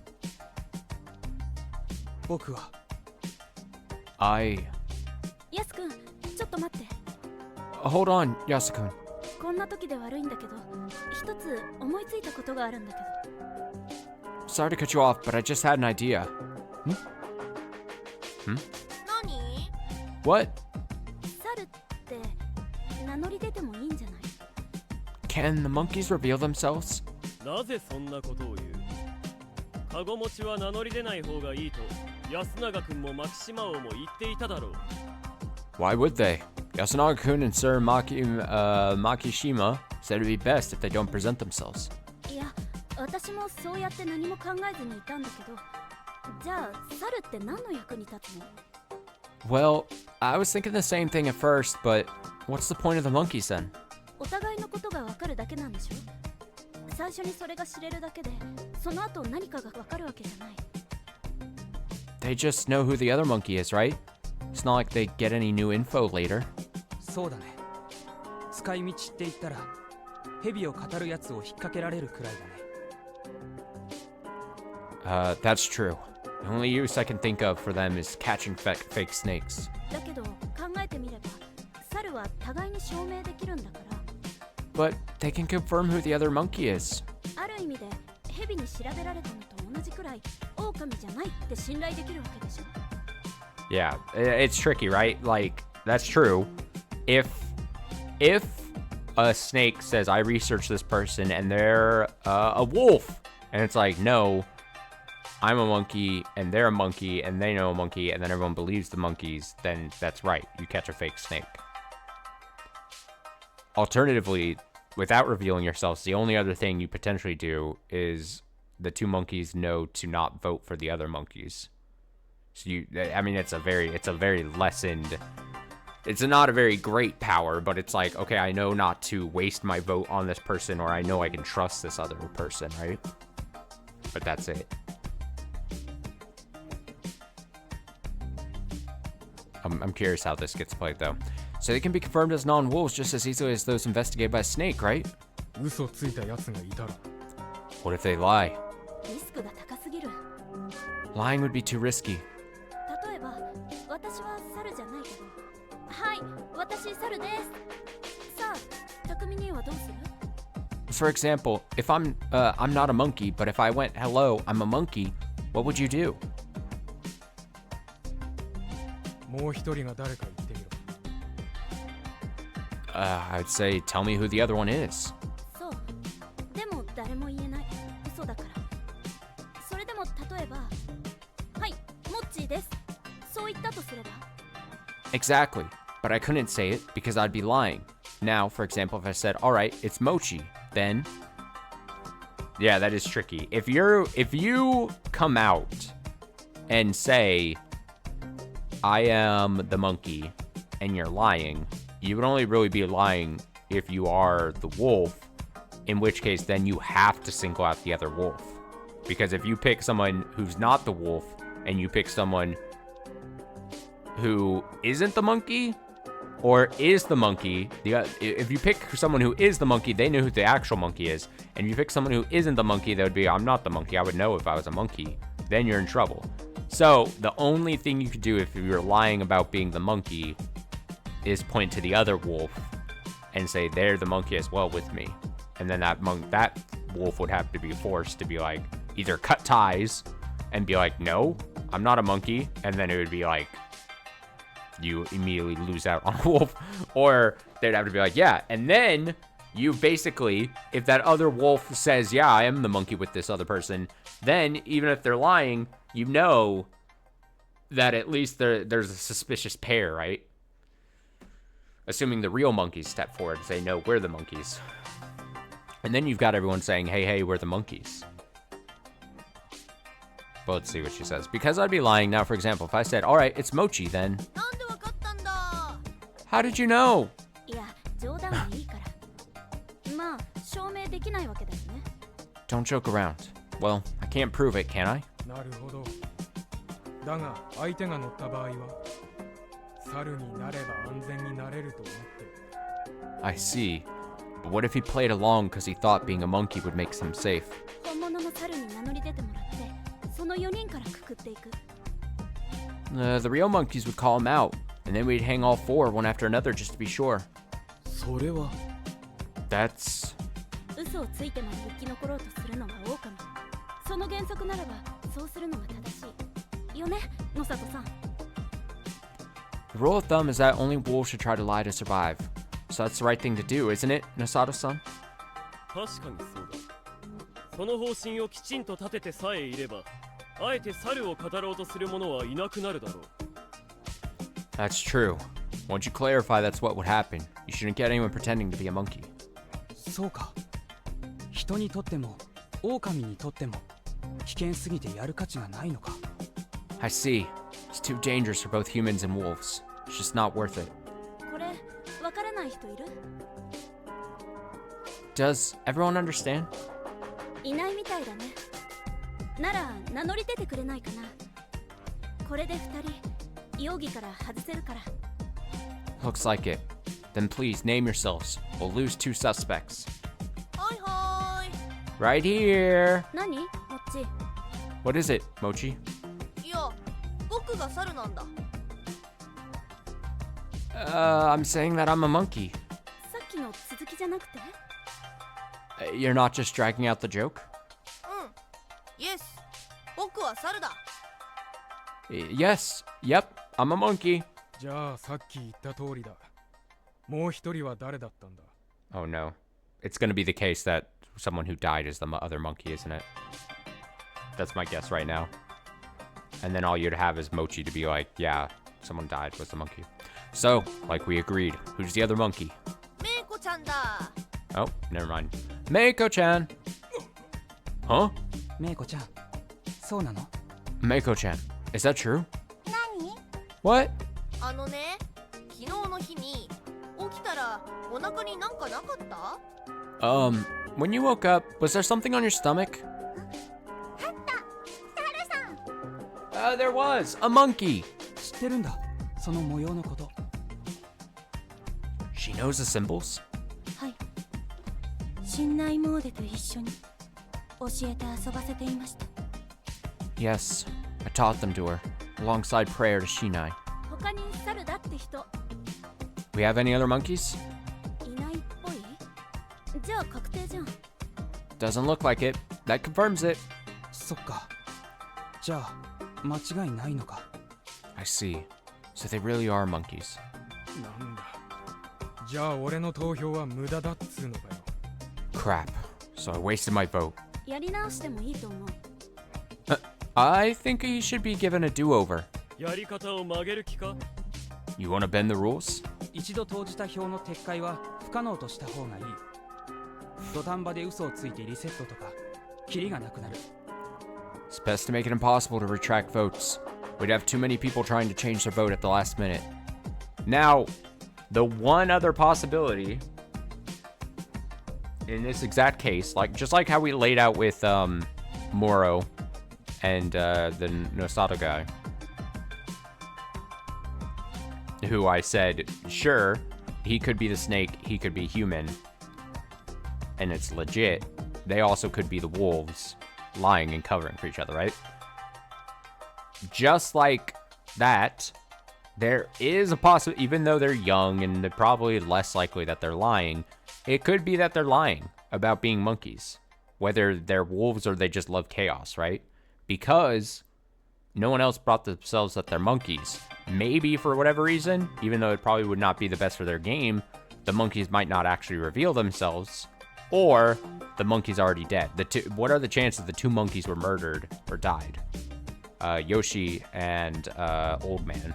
僕はヤス君、ちょっと待って。 Hold on, Yasu-kun. こんな時で悪いんだけど、一つ思いついたことがあるんだけど。 Sorry to cut you off, but I just had an idea. Hmm? 何？ What? 猿って名乗り出てもいいんじゃない？ Can the monkeys reveal themselves? なぜそんなことを言う？カゴ持ちは名乗り出ない方がいいと安永君もマキシマ王も言っていただろう。 Why would they? Yasunaga-kun and Sir Makishima said it'd be best if they don't present themselves. いや、私もそうやって何も考えずにいたんだけど、じゃあ猿って何の役に立つの？ Well, I was thinking the same thing at first, but what's the point of the monkeys then? お互いのことがわかるだけなんでしょ？最初にそれが知れるだけで、その後何かがわかるわけじゃない。 They just know who the other monkey is, right? It's not like they get any new info later. そうだね。使い道って言ったら蛇を語るやつを引っ掛けられるくらいだね。 That's true. The only use I can think of for them is catching fake snakes. だけど考えてみれば、猿は互いに証明できるんだから。 But they can confirm who the other monkey is. ある意味で蛇に調べられたのと同じくらい狼じゃないって信頼できるわけでしょ。 Yeah, it's tricky, right? Like, that's true. If a snake says, I researched this person and they're a wolf. And it's like, no, I'm a monkey and they're a monkey and they know a monkey, and then everyone believes the monkeys, then that's right. You catch a fake snake. Alternatively, without revealing yourselves, the only other thing you potentially do is the two monkeys know to not vote for the other monkeys. So I mean, it's a very lessened, it's not a very great power, but it's like, okay, I know not to waste my vote on this person, or I know I can trust this other person, right? But that's it. I'm curious how this gets played, though. So they can be confirmed as non-wolves just as easily as those investigated by a snake, right? What if they lie? Lying would be too risky. For example, if I'm not a monkey, but if I went, hello, I'm a monkey, what would you do? I'd say, tell me who the other one is. Exactly, but I couldn't say it because I'd be lying. Now, for example, if I said, alright, it's Mochi, then... Yeah, that is tricky. If you come out and say, I am the monkey, and you're lying, you would only really be lying if you are the wolf, in which case then you have to single out the other wolf. Because if you pick someone who's not the wolf, and you pick someone who isn't the monkey, or is the monkey, if you pick someone who is the monkey, they know who the actual monkey is. And if you pick someone who isn't the monkey, that would be, I'm not the monkey, I would know if I was a monkey. Then you're in trouble. So, the only thing you could do if you're lying about being the monkey is point to the other wolf and say, they're the monkey as well with me. And then that wolf would have to be forced to be like, either cut ties and be like, no, I'm not a monkey. And then it would be like, you immediately lose out on a wolf. Or they'd have to be like, yeah. And then you basically, if that other wolf says, yeah, I am the monkey with this other person, then even if they're lying, you know that at least there's a suspicious pair, right? Assuming the real monkeys step forward and say, no, we're the monkeys. And then you've got everyone saying, hey, we're the monkeys. But let's see what she says. Because I'd be lying now, for example, if I said, all right, it's Mochi, then... How did you know? Don't joke around. Well, I can't prove it, can I? I see. But what if he played along because he thought being a monkey would make him safe? The real monkeys would call him out, and then we'd hang all four one after another just to be sure. That's... The rule of thumb is that only wolves should try to lie to survive. So that's the right thing to do, isn't it, Nosato-san? 確かにそうだ。その方針をきちんと立ててさえいれば、あえて猿を語ろうとする者はいなくなるだろう。That's true. Once you clarify that's what would happen, you shouldn't get anyone pretending to be a monkey. そうか。人にとっても、狼にとっても、危険すぎてやる価値がないのか。I see. It's too dangerous for both humans and wolves. It's just not worth it. これ、わからない人いる？ Does everyone understand? いないみたいだね。なら、名乗り出てくれないかな。これで二人、容疑から外せるから。Looks like it. Then please name yourselves. We'll lose 2 suspects. Right here. 何？もっち。What is it, Mochi? いや、僕が猿なんだ。I'm saying that I'm a monkey. さっきの続きじゃなくて？ You're not just dragging out the joke? うん。Yes. 僕は猿だ。Yes. Yep. I'm a monkey. じゃあさっき言った通りだ。もう一人は誰だったんだ？ Oh no. It's gonna be the case that someone who died is the other monkey, isn't it? That's my guess right now. And then all you'd have is Mochi to be like, yeah, someone died was the monkey. So, like we agreed, who's the other monkey? メイコちゃんだ。 Oh, never mind. Meiko-chan! Huh? メイコちゃん、そうなの？ Meiko-chan, is that true? 何？ What? あのね、昨日の日に起きたらお腹になんかなかった？ When you woke up, was there something on your stomach? あった。サルさん。 There was! A monkey! 知ってるんだ、その模様のこと。 She knows the symbols? はい。信内モーデと一緒に教えて遊ばせていました。 Yes, I taught them to her, alongside prayer to Shinai. 他に猿だって人 We have any other monkeys? いないっぽい？じゃあ確定じゃん。 Doesn't look like it. That confirms it. そっか。じゃあ間違いないのか。 I see. So they really are monkeys. なんだ。じゃあ俺の投票は無駄だっつうのかよ。 Crap. So I wasted my vote. やり直してもいいと思う。 I think he should be given a do-over. やり方を曲げる気か？ You want to bend the rules? 一度投じた票の撤回は不可能とした方がいい。土壇場で嘘をついてリセットとかキリがなくなる。 It's best to make it impossible to retract votes. We'd have too many people trying to change their vote at the last minute. Now, the one other possibility in this exact case, like just like how we laid out with Moro and the Nosato guy, who I said, sure, he could be the snake, he could be human, and it's legit. They also could be the wolves lying and covering for each other, right? Just like that, there is a possibility, even though they're young and they're probably less likely that they're lying, it could be that they're lying about being monkeys. Whether they're wolves or they just love chaos, right? Because no one else brought themselves that they're monkeys. Maybe for whatever reason, even though it probably would not be the best for their game, the monkeys might not actually reveal themselves, or the monkey's already dead. What are the chances the two monkeys were murdered or died? Yoshi and old man.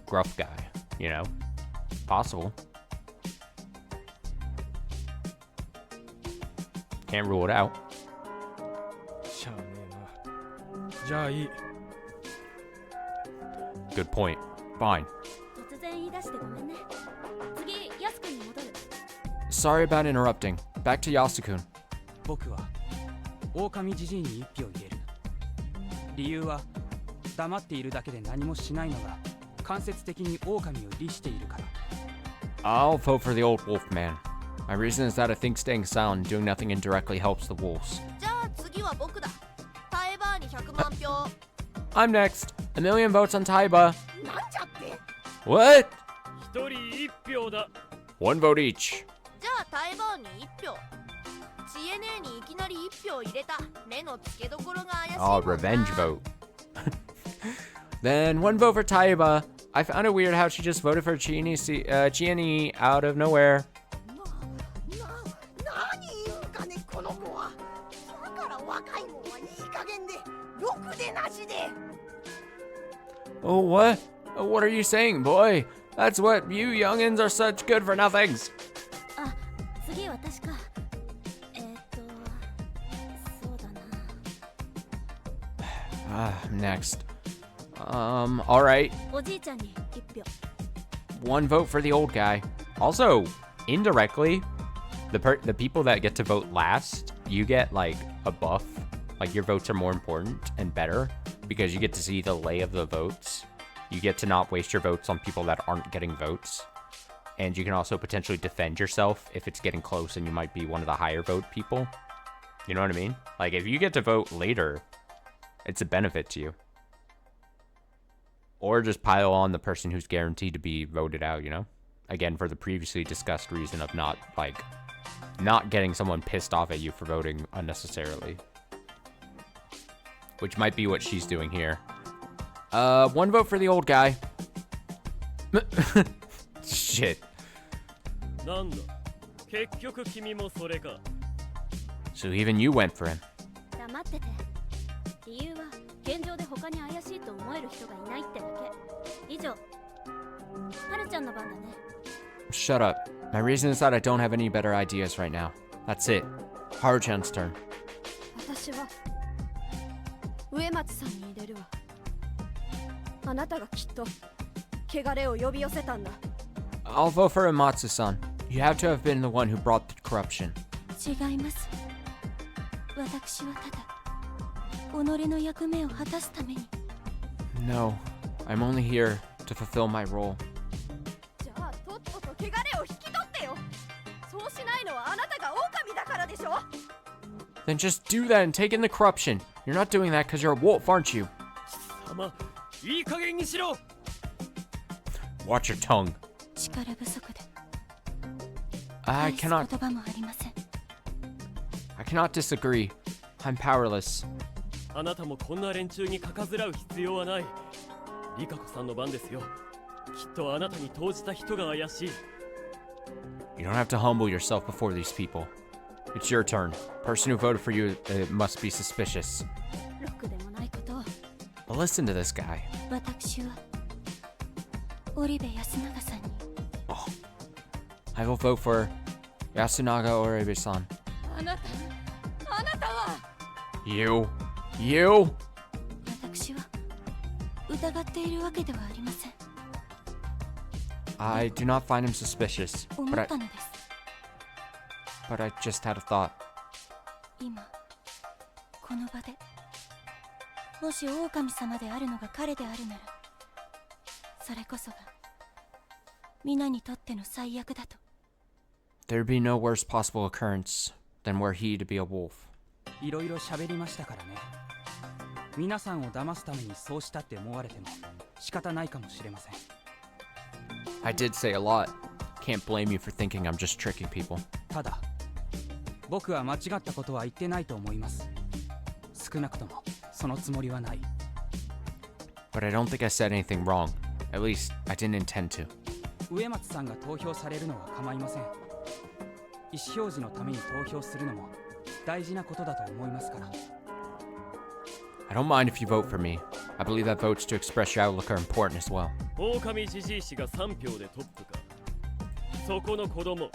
Gruff guy, you know? Possible. Can't rule it out. しゃあねえな。じゃあいい。 Good point. Fine. 突然言い出してごめんね。次、ヤスくんに戻る。 Sorry about interrupting. Back to Yasukun. 僕は狼じじいに一票入れる。理由は黙っているだけで何もしないのが間接的に狼を利しているから。 I'll vote for the old wolf man. My reason is that I think staying silent and doing nothing indirectly helps the wolves. じゃあ次は僕だ。タエバーに100万票。 I'm next. A million votes on Taiba. なんじゃって。 What? 一人一票だ。 One vote each. じゃあタエバーに1票。CNA にいきなり1票入れた。目の付けどころが怪しいもんな。 Oh, revenge vote. Then one vote for Taiba. I found it weird how she just voted for Chieni out of nowhere. 何言うかねこの子は。だから若いもんはいい加減でろくでなしで。 Oh, what? What are you saying, boy? That's what you youngins are such good for nothings. あ、次私か。そうだな。Next. Alright. おじいちゃんに1票。 One vote for the old guy. Also, indirectly, the people that get to vote last, you get like a buff. Like your votes are more important and better because you get to see the lay of the votes. You get to not waste your votes on people that aren't getting votes. And you can also potentially defend yourself if it's getting close and you might be one of the higher vote people. You know what I mean? Like if you get to vote later, it's a benefit to you. Or just pile on the person who's guaranteed to be voted out, you know? Again, for the previously discussed reason of not getting someone pissed off at you for voting unnecessarily. Which might be what she's doing here. One vote for the old guy. Shit. なんだ、結局君もそれか。 So even you went for him. 黙ってて。理由は現状で他に怪しいと思える人がいないってだけ。以上。はるちゃんの番だね。 Shut up. My reason is that I don't have any better ideas right now. That's it. Haru-chan's turn. 私は植松さんに入れるわ。あなたがきっと汚れを呼び寄せたんだ。 I'll vote for Uematsu-san. You have to have been the one who brought the corruption. 違います。私はただ己の役目を果たすために。 No, I'm only here to fulfill my role. じゃあとっとと汚れを引き取ってよ。そうしないのはあなたが狼だからでしょ。 Then just do that and take in the corruption. You're not doing that because you're a wolf, aren't you? 貴様、いい加減にしろ。 Watch your tongue. 力不足で I 返す cannot 言葉もありません。 I cannot disagree. I'm powerless. あなたもこんな連中にかかずらう必要はない。リカコさんの番ですよ。きっとあなたに投じた人が怪しい。 You don't have to humble yourself before these people. It's your turn. Person who voted for you must be suspicious. ロックでもないことを。 But listen to this guy. 私は織部安永さんに。 I will vote for Yasunaga Oribe-san. あなたは You? You? 私は疑っているわけではありません。 I do not find him suspicious. 思 But ったのです。 I just had a thought. 今この場でもし狼様であるのが彼であるなら、それこそが皆にとっての最悪だと。 There'd be no worse possible occurrence than were he to be a wolf. いろいろ喋りましたからね。皆さんを騙すためにそうしたって思われても仕方ないかもしれません。 I did say a lot. Can't blame you for thinking I'm just tricking people. ただ僕は間違ったことは言ってないと思います。少なくともそのつもりはない。 But I don't think I said anything wrong. At least, I didn't intend to. 植松さんが投票されるのは構いません。意思表示のために投票するのも大事なことだと思いますから。 I don't mind if you vote for me. I believe that votes to express your outlook are important as well. 狼じじい氏が3票でトップか。そこの子供、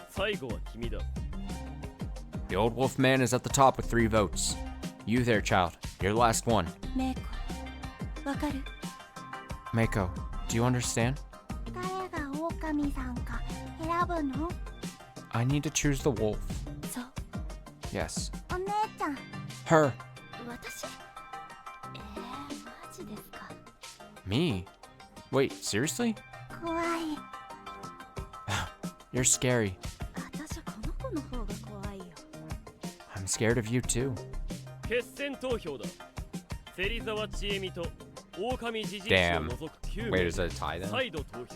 最後は君だ。 The old wolf man is at the top with 3 votes. You there, child. You're the last one. メイコ、わかる？ Mako, do you understand? 誰が狼さんか選ぶの？ I need to choose the wolf. そう。 Yes. お姉ちゃん。 Her. 私？マジですか。 Me? Wait, seriously? 怖い。You're scary. 私この子の方が怖いよ。 I'm scared of you too. 決選投票だ。芹沢千恵美と狼じじい氏を Damn. 除く9 Wait, 名 is that a tie then? 再度投票。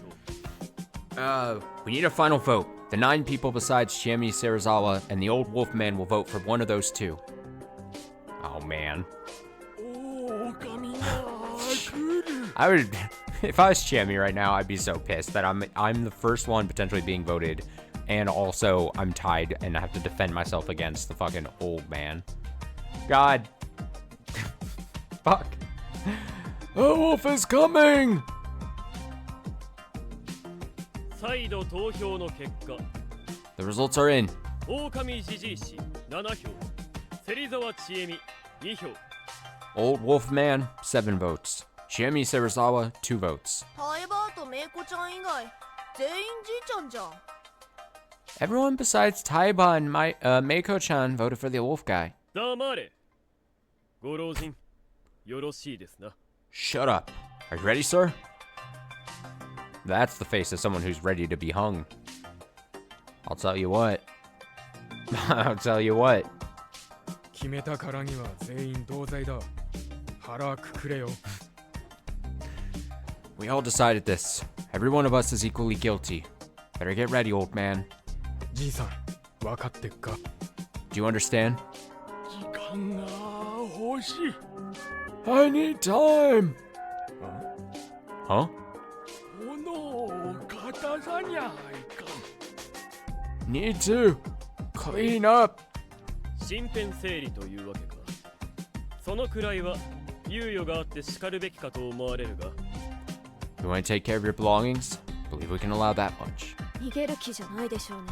We need a final vote. The 9 people besides Chiemi Serizawa and the old wolf man will vote for one of those 2. Oh man. I would, if I was Chiemi right now, I'd be so pissed that I'm the first one potentially being voted, and also I'm tied and I have to defend myself against the fucking old man. God. Fuck. The wolf is coming! 再度投票の結果、 The results are in. 狼じじい氏7票、芹沢千恵美2票。 Old wolf man, 7 votes. Chiemi Serizawa, 2 votes. タイバーとメイコちゃん以外全員じいちゃんじゃん。 Everyone besides Taiba and Meiko-chan voted for the wolf guy. 黙れ。ご老人、よろしいですな。 Shut up. Are you ready, sir? That's the face of someone who's ready to be hung. I'll tell you what. I'll tell you what. 決めたからには全員同罪だ。腹くくれよ。We all decided this. Every one of us is equally guilty. Better get ready, old man. じいさん、分かってっか？ Do you understand? 時間が欲しい。 I need time. Huh? 炎をかたさにゃいかん。Need to clean up. 身辺整理というわけか。そのくらいは猶予があって叱るべきかと思われるが。You want to take care of your belongings? Believe we can allow that much. 逃げる気じゃないでしょうね。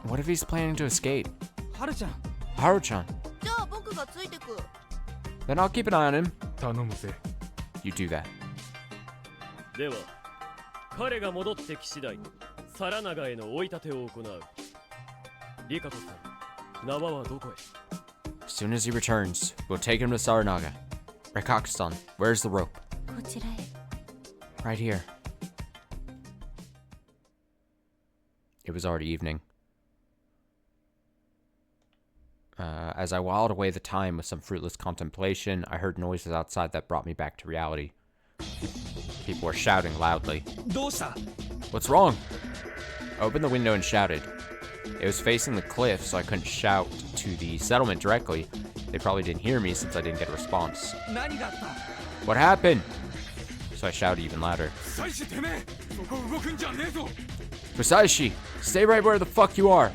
What if he's planning to escape? ハルちゃん。Haru-chan. じゃあ僕がついてく。 Then I'll keep an eye on him. 頼むぜ。 You do that. では、彼が戻ってき次第、皿長への追い立てを行う。リカコさん、縄はどこへ？ As soon as he returns, we'll take him to Saranaga. Rikaku-san, where's the rope? こちらへ。 Right here. It was already evening. As I whiled away the time with some fruitless contemplation, I heard noises outside that brought me back to reality. People were shouting loudly. What's wrong? I opened the window and shouted. It was facing the cliff, so I couldn't shout to the settlement directly. They probably didn't hear me since I didn't get a response. What happened? So I shouted even louder. Musaishi, stay right where the fuck you are.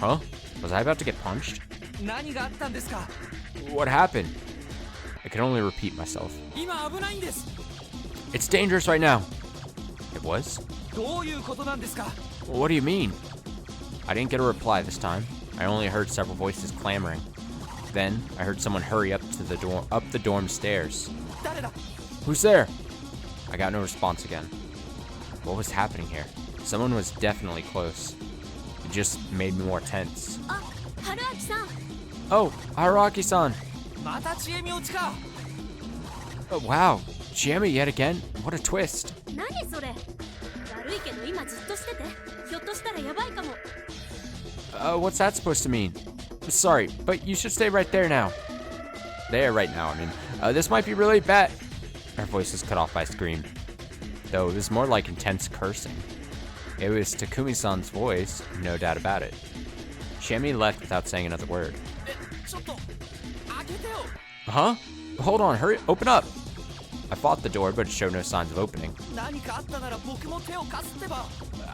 Huh? Was I about to get punched? What happened? I can only repeat myself. It's dangerous right now. It was? What do you mean? I didn't get a reply this time. I only heard several voices clamoring. Then I heard someone hurry up to the dorm stairs. Who's there? I got no response again. What was happening here? Someone was definitely close. It just made me more tense. Oh, Haruaki-san. Oh, wow. Chiemi yet again? What a twist. What's that supposed to mean? Sorry, but you should stay right there now. There right now, I mean. This might be really bad. Her voice was cut off by a scream. Though it was more like intense cursing. It was Takumi-san's voice, no doubt about it. Chiemi left without saying another word. Huh? Hold on, hurry, open up! I fought the door, but it showed no signs of opening.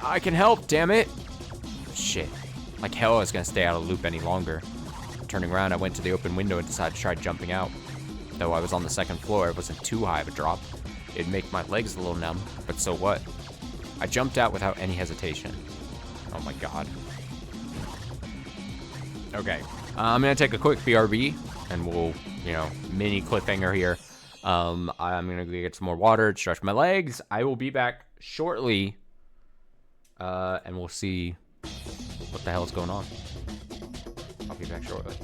I can help, damn it! Shit. Like hell I was gonna stay out of the loop any longer. Turning around, I went to the open window and decided to try jumping out. Though I was on the second floor, it wasn't too high of a drop. It'd make my legs a little numb, but so what? I jumped out without any hesitation. Oh my god. Okay, I'm gonna take a quick BRB, and we'll, mini cliffhanger here. I'm gonna go get some more water, stretch my legs. I will be back shortly, and we'll see what the hell is going on. I'll be back shortly.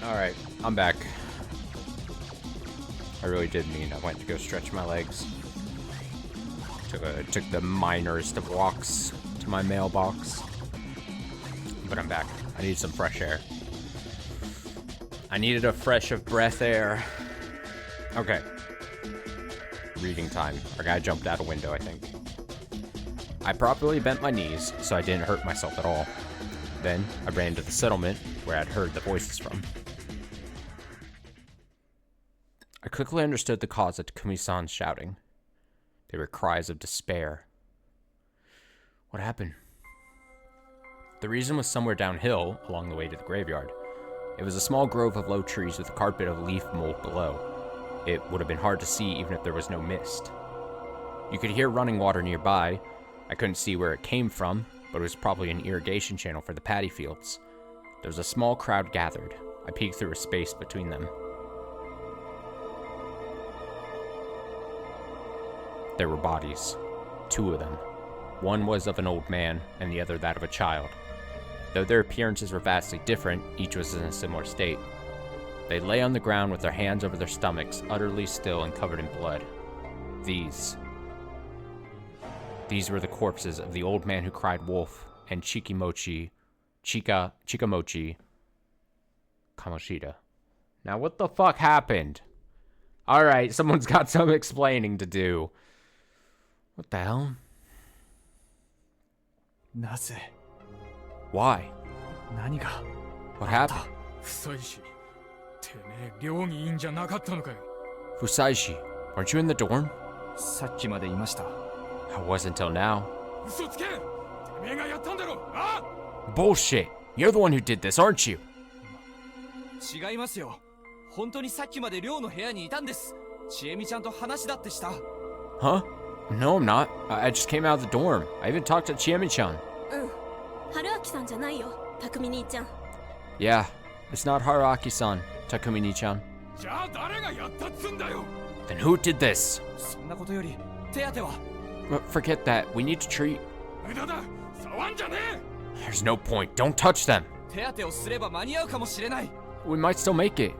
Alright, I'm back. I really did mean I went to go stretch my legs. Took the minorest of walks to my mailbox. But I'm back. I need some fresh air. I needed a fresh of breath air. Okay. Reading time. Our guy jumped out a window, I think. I properly bent my knees, so I didn't hurt myself at all. Then, I ran to the settlement, where I'd heard the voices from. I quickly understood the cause of Takumi-san's shouting. They were cries of despair. What happened? The reason was somewhere downhill, along the way to the graveyard. It was a small grove of low trees with a carpet of leaf mold below. It would have been hard to see even if there was no mist. You could hear running water nearby. I couldn't see where it came from, but it was probably an irrigation channel for the paddy fields. There was a small crowd gathered. I peeked through a space between them. There were bodies. 2 of them. One was of an old man, and the other that of a child. Though their appearances were vastly different, each was in a similar state. They lay on the ground with their hands over their stomachs, utterly still and covered in blood. These were the corpses of the old man who cried wolf and Chikamochi Kamoshida. Now what the fuck happened? Alright, someone's got some explaining to do. What the hell? Why? What happened? Fusaishi, weren't you in the dorm? I was until now. Bullshit! You're the one who did this, aren't you? Huh? No, I'm not. I just came out of the dorm. I even talked to Chiemi-chan. Yeah, it's not Haruaki-san, Takumi-ni-chan. Then who did this? Forget that. We need to treat... There's no point. Don't touch them. We might still make it.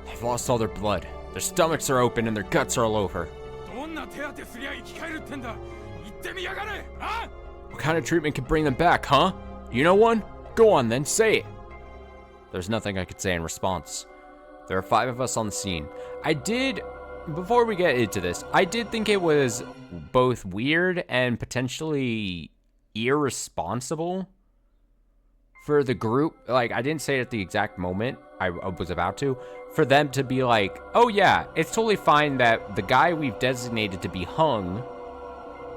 They've lost all their blood. Their stomachs are open and their guts are all over. What kind of treatment can bring them back, huh? You know one? Go on then, say it. There's nothing I could say in response. There are 5 of us on the scene. Before we get into this, I did think it was both weird and potentially irresponsible for the group. Like, I didn't say it at the exact moment I was about to. For them to be like, oh yeah, it's totally fine that the guy we've designated to be hung,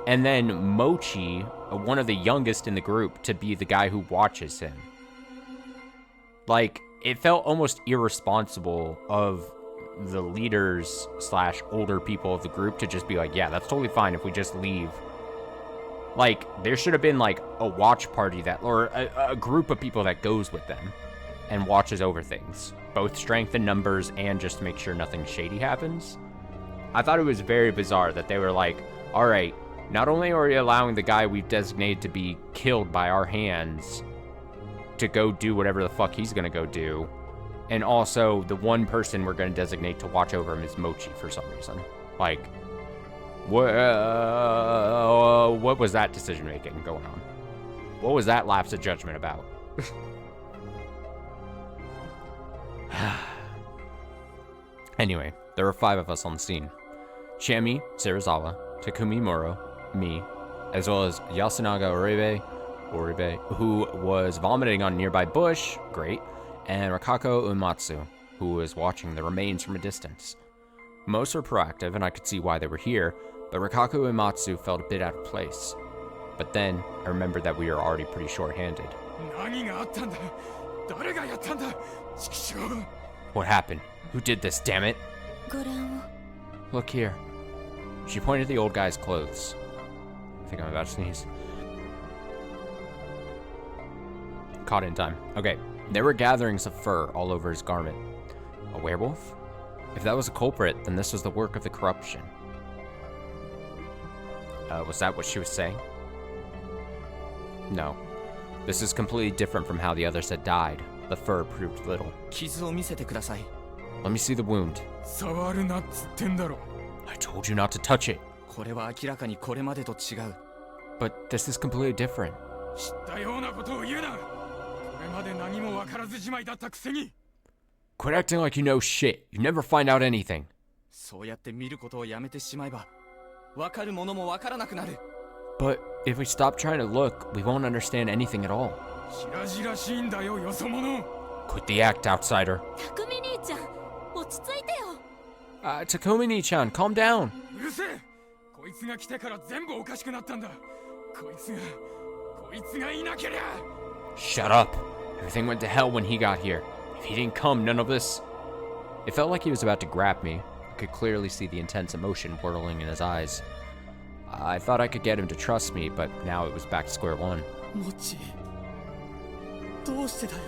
and then Mochi, one of the youngest in the group, to be the guy who watches him. Like, it felt almost irresponsible of the leaders / older people of the group to just be like, yeah, that's totally fine if we just leave. Like, there should have been like a watch party or a group of people that goes with them and watches over things, both strength in numbers and just to make sure nothing shady happens. I thought it was very bizarre that they were like, all right, not only are we allowing the guy we've designated to be killed by our hands to go do whatever the fuck he's gonna go do, and also the one person we're gonna designate to watch over him is Mochi for some reason. Like, what was that decision making going on? What was that lapse of judgment about? Anyway, there were 5 of us on the scene. Chiemi, Serizawa, Takumi Moro, me, as well as Yasunaga Oribe, who was vomiting on a nearby bush, great, and Rakako Uematsu, who was watching the remains from a distance. Most were proactive, and I could see why they were here, but Rakako Uematsu felt a bit out of place. But then, I remembered that we were already pretty short-handed. What happened? Who did this, damn it? Look here. She pointed at the old guy's clothes. I think I'm about to sneeze. Caught in time. Okay, there were gatherings of fur all over his garment. A werewolf? If that was a culprit, then this was the work of the corruption. Was that what she was saying? No. This is completely different from how the others had died. The fur proved little. 傷を見せてください。 Let me see the wound. 触るなっつってんだろ。 I told you not to touch it. これは明らかにこれまでと違う。 But this is completely different. 知ったようなことを言うな。これまで何も分からずじまいだったくせに。 Quit acting like you know shit. You never find out anything. そうやって見ることをやめてしまえば、分かるものも分からなくなる。 But if we stop trying to look, we won't understand anything at all. 白々しいんだよ、よそ者。 Quit the act, outsider. 匠兄ちゃん落ち着いてよ。 Takumi-chan, calm down. うるせえ。こいつが来てから全部おかしくなったんだ。こいつがいなけりゃ。 Shut up. Everything went to hell when he got here. If he didn't come, none of this... It felt like he was about to grab me. I could clearly see the intense emotion whirling in his eyes. I thought I could get him to trust me, but now it was back to square one. もち、どうしてだよ。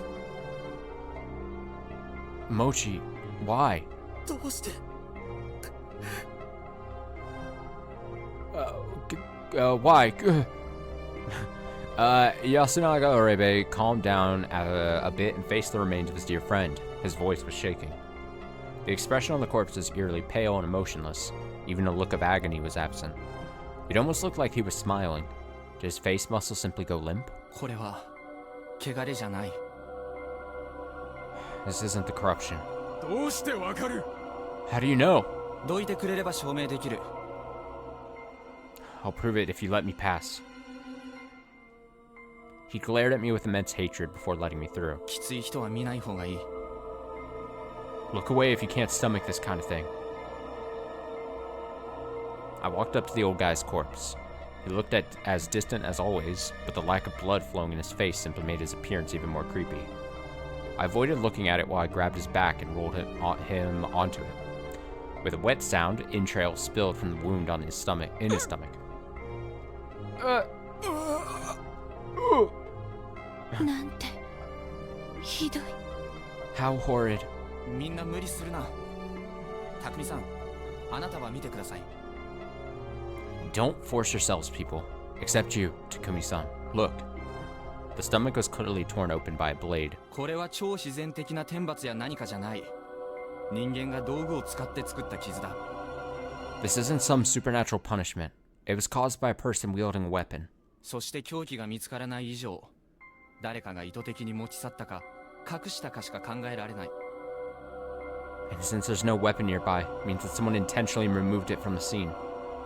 Mochi, why? どうして。 Why? Yasunaga Orebe calmed down a bit and faced the remains of his dear friend. His voice was shaking. The expression on the corpse was eerily pale and emotionless. Even a look of agony was absent. It almost looked like he was smiling. Did his face muscles simply go limp? これは汚れじゃない。 This isn't the corruption. どうしてわかる？ How do you know? どいてくれれば証明できる。 I'll prove it if you let me pass. He glared at me with immense hatred before letting me through. きつい人は見ない方がいい。 Look away if you can't stomach this kind of thing. I walked up to the old guy's corpse. He looked as distant as always, but the lack of blood flowing in his face simply made his appearance even more creepy. I avoided looking at it while I grabbed his back and rolled him onto it. With a wet sound, entrails spilled from the wound on his stomach.なんてひどい。 How horrid. みんな無理するな。匠さん、あなたは見てください。 Don't force yourselves, people. Except you, Takumi-san. Look. The stomach was clearly torn open by a blade. これは超自然的な天罰や何かじゃない。人間が道具を使って作った傷だ。 This isn't some supernatural punishment. It was caused by a person wielding a weapon. そして凶器が見つからない以上、誰かが意図的に持ち去ったか、隠したかしか考えられない。 And since there's no weapon nearby, it means that someone intentionally removed it from the scene.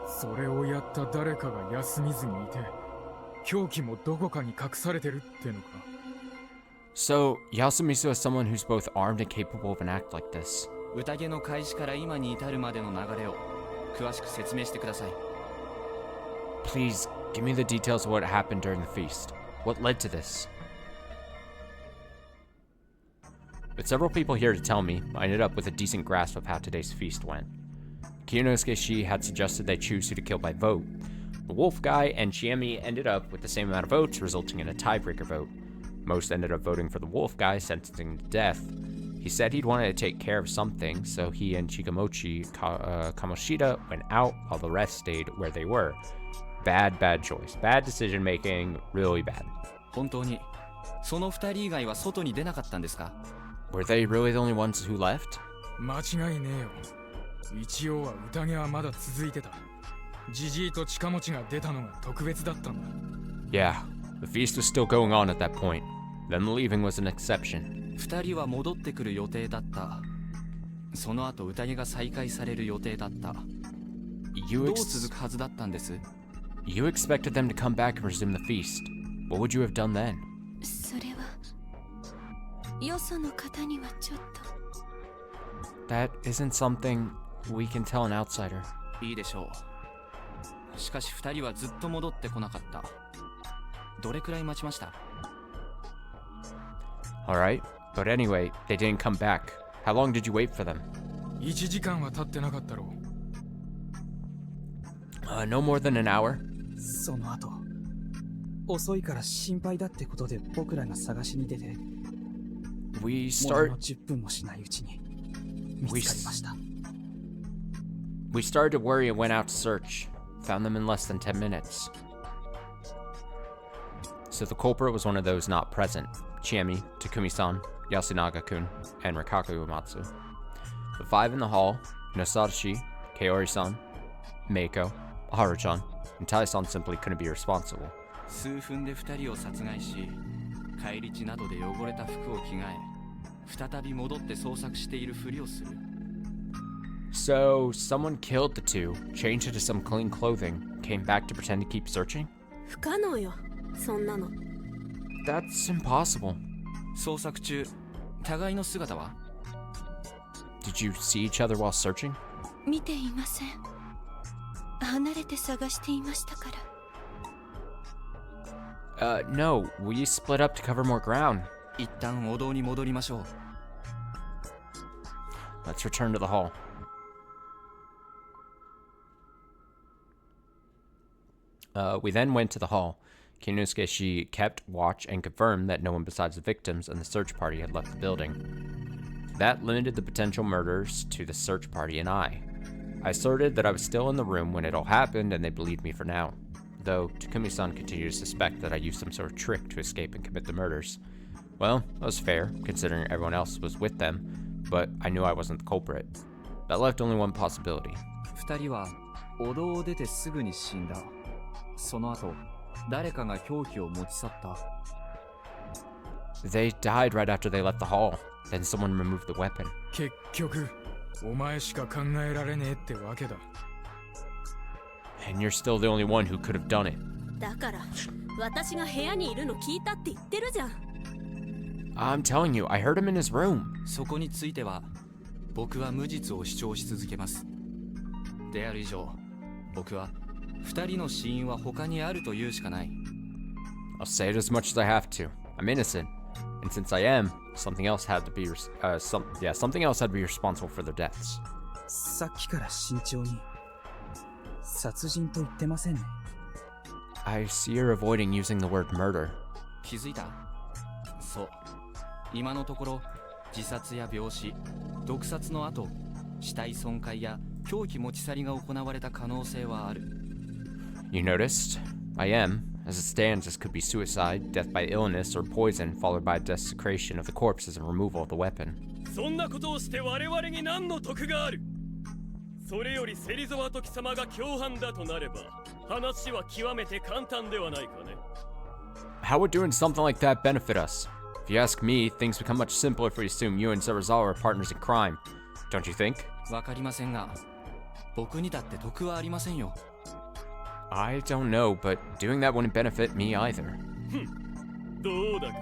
それをやった誰かが休みずにいて、凶器もどこかに隠されてるってのか。 So, Yasumisu is someone who's both armed and capable of an act like this. 宴の開始から今に至るまでの流れを詳しく説明してください。 Please, give me the details of what happened during the feast. What led to this? With several people here to tell me, I ended up with a decent grasp of how today's feast went. Kiyonosuke Shi had suggested they choose who to kill by vote. The wolf guy and Chiemi ended up with the same amount of votes, resulting in a tiebreaker vote. Most ended up voting for the wolf guy, sentencing to death. He said he'd wanted to take care of something, so he and Chikamochi Kamoshida went out while the rest stayed where they were. Bad choice. Bad decision making, really bad. 本当にその二人以外は外に出なかったんですか？ Were they really the only ones who left? 間違いねえよ。一応は宴はまだ続いてた。ジジイと近持ちが出たのが特別だったんだ。Yeah, the feast was still going on at that point. Them leaving was an exception. 二人は戻ってくる予定だった。その後宴が再開される予定だった。どう続くはずだったんです？ You expected them to come back and resume the feast. What would you have done then? それはよその方にはちょっと。 That isn't something we can tell an outsider. いいでしょう。しかし二人はずっと戻ってこなかった。どれくらい待ちました？ Alright, but anyway, they didn't come back. How long did you wait for them? 1時間は経ってなかったろう。No more than an hour. その後、遅いから心配だってことで僕らが探しに出て、ものの10分もしないうちに見つかりました。We started to worry and went out to search. Found them in less than 10 minutes. So the culprit was one of those not present: Chiemi, Takumi-san, Yasunaga-kun, and Rikaku Uematsu. The 5 in the hall, Nosadashi, Kaori-san, Meiko, Haru-chan, and Tai-san simply couldn't be responsible. 数分で2人を殺害し、返り血などで汚れた服を着替え、再び戻って捜索しているふりをする。So, someone killed the two, changed into some clean clothing, came back to pretend to keep searching? 不可能よ、そんなの。That's impossible. 捜索中、互いの姿は？ Did you see each other while searching? 見ていません。離れて探していましたから。No, we split up to cover more ground. 一旦お堂に戻りましょう。Let's return to the hall. We then went to the hall. Kinosuke kept watch and confirmed that no one besides the victims and the search party had left the building. That limited the potential murderers to the search party and I. I asserted that I was still in the room when it all happened, and they believed me for now. Though Takumi-san continued to suspect that I used some sort of trick to escape and commit the murders. Well, that was fair, considering everyone else was with them, but I knew I wasn't the culprit. That left only one possibility. 2人はお堂を出てすぐに死んだ。その後、誰かが凶器を持ち去った。They died right after they left the hall. Then someone removed the weapon. 結局、お前しか考えられねえってわけだ。And you're still the only one who could have done it. だから、私が部屋にいるの聞いたって言ってるじゃん。I'm telling you, I heard him in his room. そこについては、僕は無実を主張し続けます。である以上、僕は2人の死因は他にあるというしかない。I'll say it as much as I have to. I'm innocent. And since I am, something else had to be responsible for their deaths. さっきから慎重に。殺人と言ってませんね。I see you're avoiding using the word murder. 気づいた？そう。今のところ、自殺や病死、毒殺の後、死体損壊や凶器持ち去りが行われた可能性はある。You noticed? I am. As it stands, this could be suicide, death by illness, or poison, followed by desecration of the corpses and removal of the weapon. そんなことをして我々に何の得がある？それより芹沢時様が共犯だとなれば、話は極めて簡単ではないかね。How would doing something like that benefit us? If you ask me, things become much simpler if we assume you and Serizawa are partners in crime. Don't you think? わかりませんが、僕にだって得はありませんよ。I don't know, but doing that wouldn't benefit me either. どうだか。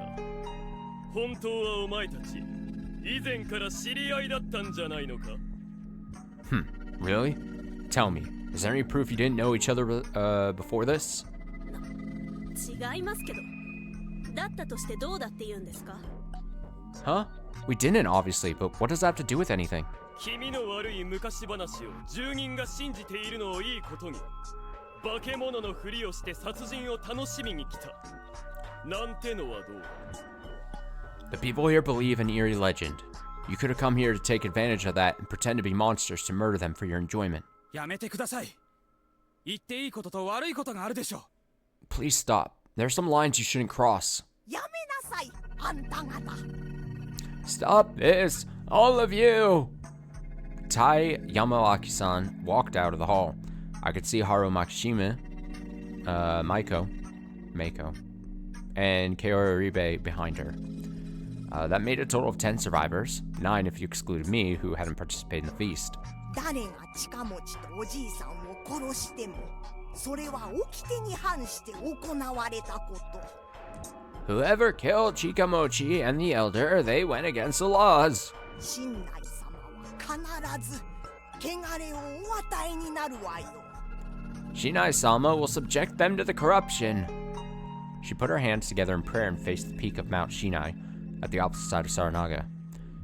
本当はお前たち、以前から知り合いだったんじゃないのか？ Really? Tell me, is there any proof you didn't know each other before this? 違いますけど。だったとしてどうだって言うんですか？ Huh? We didn't, obviously, but what does that have to do with anything? 君の悪い昔話を住人が信じているのをいいことに。化け物のふりをして殺人を楽しみに来た。なんてのはどう？ The people here believe an eerie legend. You could have come here to take advantage of that and pretend to be monsters to murder them for your enjoyment. やめてください。言っていいことと悪いことがあるでしょ。Please stop. There are some lines you shouldn't cross. やめなさい、あんた方。Stop this, all of you! Tai Yamawaki-san walked out of the hall. I could see Haru Makishima, Meiko, and Kaori Uribe behind her. That made a total of 10 survivors, 9 if you exclude me, who hadn't participated in the feast. 誰が近持ちとおじいさんを殺しても、それは掟に反して行われたこと。Whoever killed Chikamochi and the elder, they went against the laws. 神内様は必ず汚れをお与えになるわよ。Shinai-sama will subject them to the corruption. She put her hands together in prayer and faced the peak of Mount Shinai, at the opposite side of Saranaga.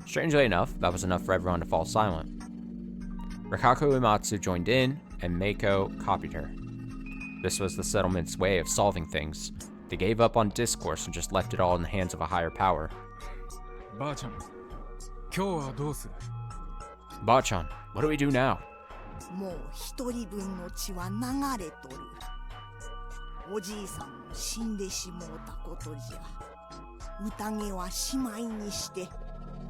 Strangely enough, that was enough for everyone to fall silent. Rikaku Uematsu joined in, and Meiko copied her. This was the settlement's way of solving things. They gave up on discourse and just left it all in the hands of a higher power. Ba-chan, 今日はどうする? Ba-chan, what do we do now? もう一人分の血は流れとる。おじいさんも死んでしもうたことじゃ。宴はしまいにして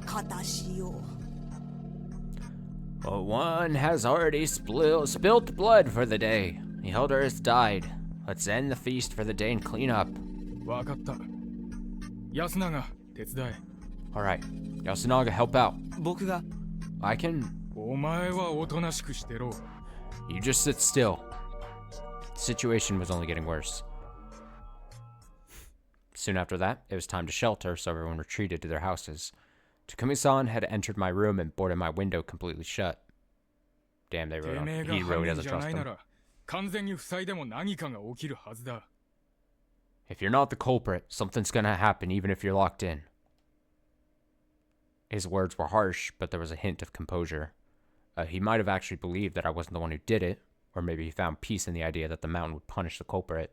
片しよう。 Well, one has already spilt blood for the day. The elder has died. Let's end the feast for the day and clean up. わかった。安永、手伝え。Alright, Yasunaga, help out. 僕が I can... お前はおとなしくしてろ。 You just sit still. The situation was only getting worse. Soon after that, it was time to shelter, so everyone retreated to their houses. Takumi-san had entered my room and boarded my window completely shut. Damn, he really doesn't trust him. 完全に塞いでも何かが起きるはずだ。 If you're not the culprit, something's gonna happen even if you're locked in. His words were harsh, but there was a hint of composure. He might have actually believed that I wasn't the one who did it, or maybe he found peace in the idea that the mountain would punish the culprit.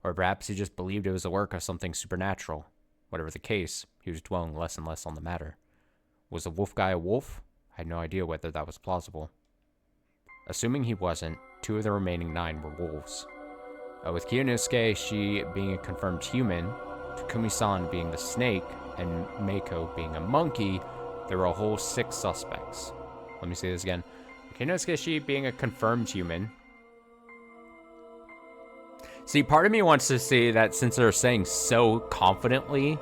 Or perhaps he just believed it was the work of something supernatural. Whatever the case, he was dwelling less and less on the matter. Was the wolf guy a wolf? I had no idea whether that was plausible. Assuming he wasn't, 2 of the remaining 9 were wolves. With Kiyanosuke, she being a confirmed human, Takumi-san being the snake, and Meiko being a monkey, there were a whole 6 suspects. Let me say this again. Kiyanosuke, she being a confirmed human. See, part of me wants to say that since they're saying so confidently,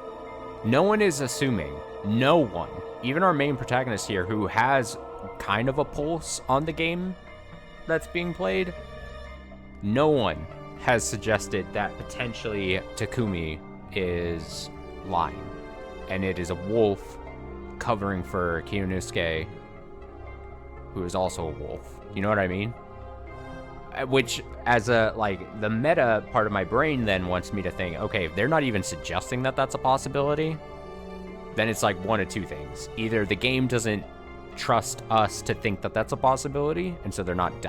no one is assuming. No one. Even our main protagonist here, who has kind of a pulse on the game that's being played, no one has suggested that potentially Takumi is lying. And it is a wolf covering for Kiyanosuke, who is also a wolf. You know what I mean? Which, as a, like, the meta part of my brain then wants me to think, okay, if they're not even suggesting that that's a possibility, then it's like one of 2 things. Either the game doesn't trust us to think that that's a possibility, and so they're not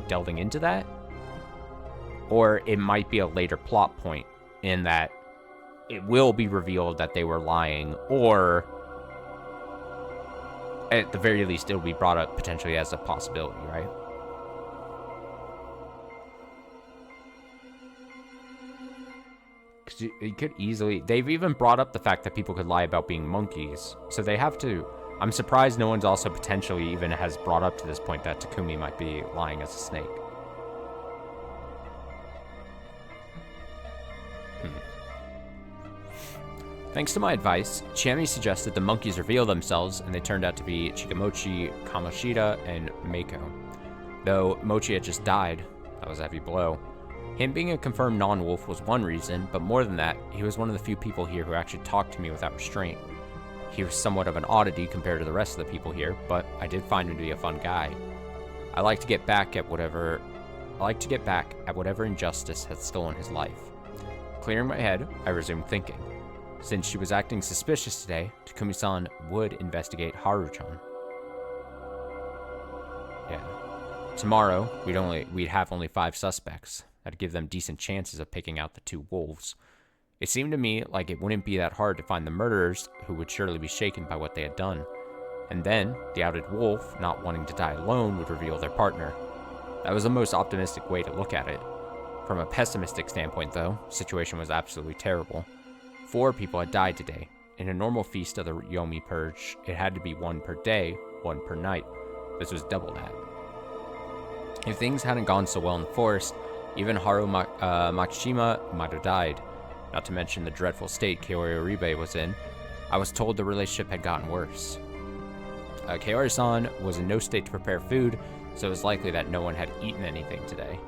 delving into that, or it might be a later plot point in that it will be revealed that they were lying, or at the very least it'll be brought up potentially as a possibility, right? Because you could easily... They've even brought up the fact that people could lie about being monkeys, so they have to... I'm surprised no one's also potentially even has brought up to this point that Takumi might be lying as a snake. Thanks to my advice, Chiemi suggested the monkeys reveal themselves, and they turned out to be Chikamochi, Kamoshida, and Meiko. Though Mochi had just died, that was a heavy blow. Him being a confirmed non-wolf was one reason, but more than that, he was one of the few people here who actually talked to me without restraint. He was somewhat of an oddity compared to the rest of the people here, but I did find him to be a fun guy. I like to get back at whatever injustice had stolen his life. Clearing my head, I resumed thinking. Since she was acting suspicious today, Takumi-san would investigate Haru-chan. Yeah. Tomorrow, we'd have only 5 suspects. That'd give them decent chances of picking out the 2 wolves. It seemed to me like it wouldn't be that hard to find the murderers, who would surely be shaken by what they had done. And then, the outed wolf, not wanting to die alone, would reveal their partner. That was the most optimistic way to look at it. From a pessimistic standpoint, though, the situation was absolutely terrible. 4 people had died today. In a normal feast of the Yomi Purge, it had to be 1 per day, 1 per night. This was double that. If things hadn't gone so well in the forest, even Haru Makishima might have died. Not to mention the dreadful state Kaori Oribe was in. I was told the relationship had gotten worse. Kaori-san was in no state to prepare food, so it was likely that no one had eaten anything today.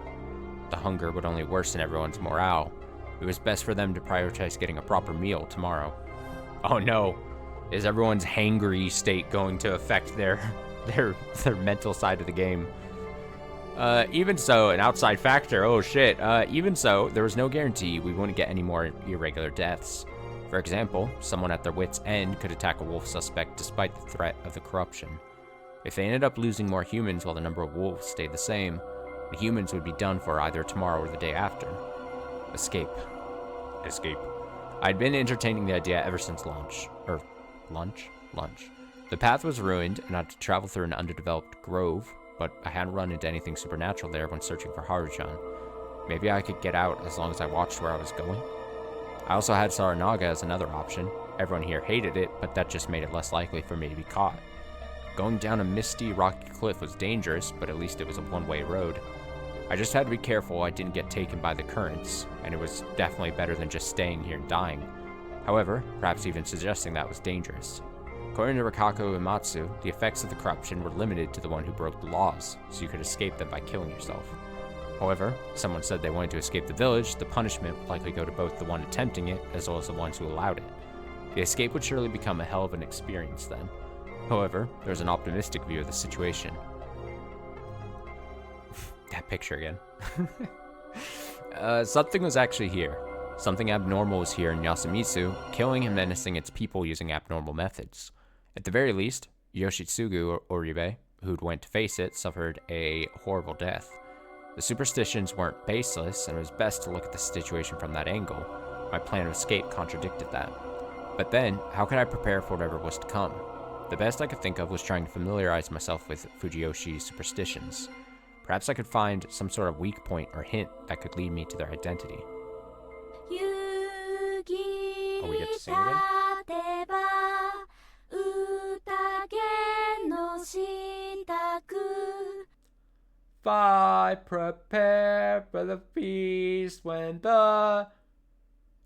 The hunger would only worsen everyone's morale. It was best for them to prioritize getting a proper meal tomorrow. Oh no, is everyone's hangry state going to affect their mental side of the game? Even so, an outside factor, oh shit. Even so, there was no guarantee we wouldn't get any more irregular deaths. For example, someone at their wits' end could attack a wolf suspect despite the threat of the corruption. If they ended up losing more humans while the number of wolves stayed the same, the humans would be done for either tomorrow or the day after. Escape. I'd been entertaining the idea ever since lunch. The path was ruined, and I had to travel through an underdeveloped grove, but I hadn't run into anything supernatural there when searching for Haru-chan. Maybe I could get out as long as I watched where I was going. I also had Saranaga as another option. Everyone here hated it, but that just made it less likely for me to be caught. Going down a misty, rocky cliff was dangerous, but at least it was a one-way road. I just had to be careful I didn't get taken by the currents, and it was definitely better than just staying here and dying. However, perhaps even suggesting that was dangerous. According to Rikako Uematsu, the effects of the corruption were limited to the one who broke the laws, so you could escape them by killing yourself. However, if someone said they wanted to escape the village, the punishment would likely go to both the one attempting it as well as the ones who allowed it. The escape would surely become a hell of an experience then. However, there's an optimistic view of the situation. That picture again. Something was actually here. Something abnormal was here in Yasumitsu, killing and menacing its people using abnormal methods. At the very least, Yoshitsugu Oribe, who'd went to face it, suffered a horrible death. The superstitions weren't baseless, and it was best to look at the situation from that angle. My plan of escape contradicted that. But then, how could I prepare for whatever was to come? The best I could think of was trying to familiarize myself with Fujiyoshi's superstitions. Perhaps I could find some sort of weak point or hint that could lead me to their identity. Oh, we get to sing again? I prepare for the feast when the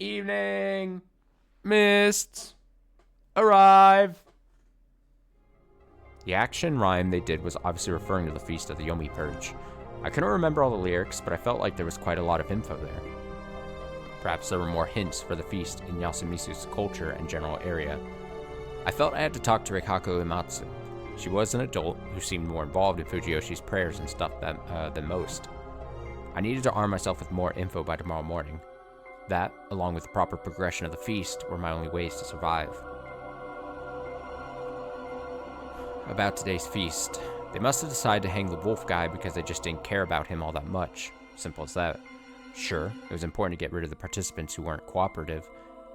evening mists arrive. The action rhyme they did was obviously referring to the Feast of the Yomi Purge. I couldn't remember all the lyrics, but I felt like there was quite a lot of info there. Perhaps there were more hints for the feast in Yasumitsu's culture and general area. I felt I had to talk to Rikako Uematsu. She was an adult who seemed more involved in Fujiyoshi's prayers and stuff than most. I needed to arm myself with more info by tomorrow morning. That, along with the proper progression of the feast, were my only ways to survive. About today's feast. They must have decided to hang the wolf guy because they just didn't care about him all that much. Simple as that. Sure, it was important to get rid of the participants who weren't cooperative.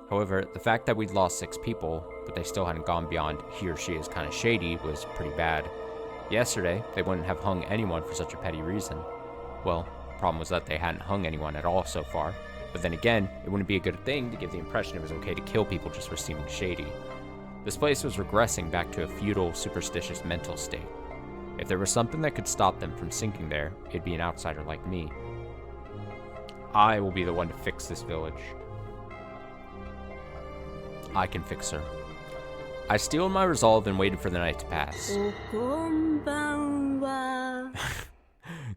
However, the fact that we'd lost 6 people, but they still hadn't gone beyond he or she is kind of shady, was pretty bad. Yesterday, they wouldn't have hung anyone for such a petty reason. Well, the problem was that they hadn't hung anyone at all so far. But then again, it wouldn't be a good thing to give the impression it was okay to kill people just for seeming shady. This place was regressing back to a feudal, superstitious mental state. If there was something that could stop them from sinking there, it'd be an outsider like me. I will be the one to fix this village. I can fix her. I steeled my resolve and waited for the night to pass.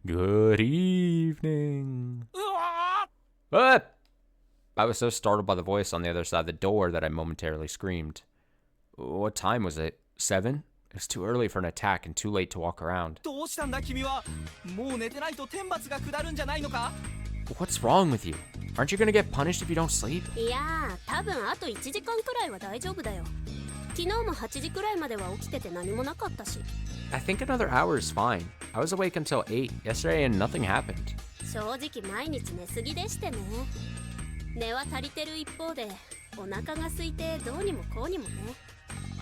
Good evening. Ah! I was so startled by the voice on the other side of the door that I momentarily screamed. What time was it? 7? It was too early for an attack and too late to walk around. What's wrong with you? Aren't you gonna get punished if you don't sleep? I think another hour is fine. I was awake until 8 yesterday and nothing happened.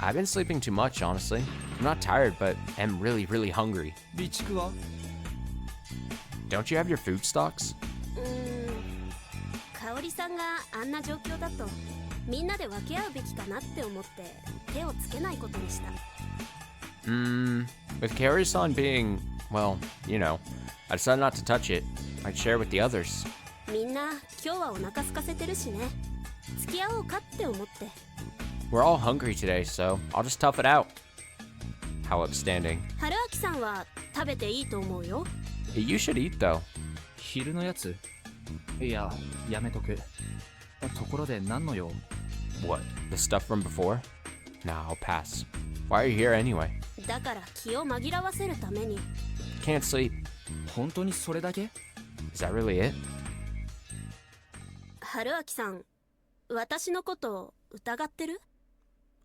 I've been sleeping too much, honestly. I'm not tired, but am really, really hungry. Don't you have your food stocks? With Kaori-san being, well, you know, I decided not to touch it. I'd share with the others. We're all hungry today, so I'll just tough it out. How upstanding. You should eat, though. 昼のやつ? いや、やめとく。ところで何の用? What? The stuff from before? Nah, I'll pass. Why are you here anyway? Can't sleep. 本当にそれだけ? Is that really it?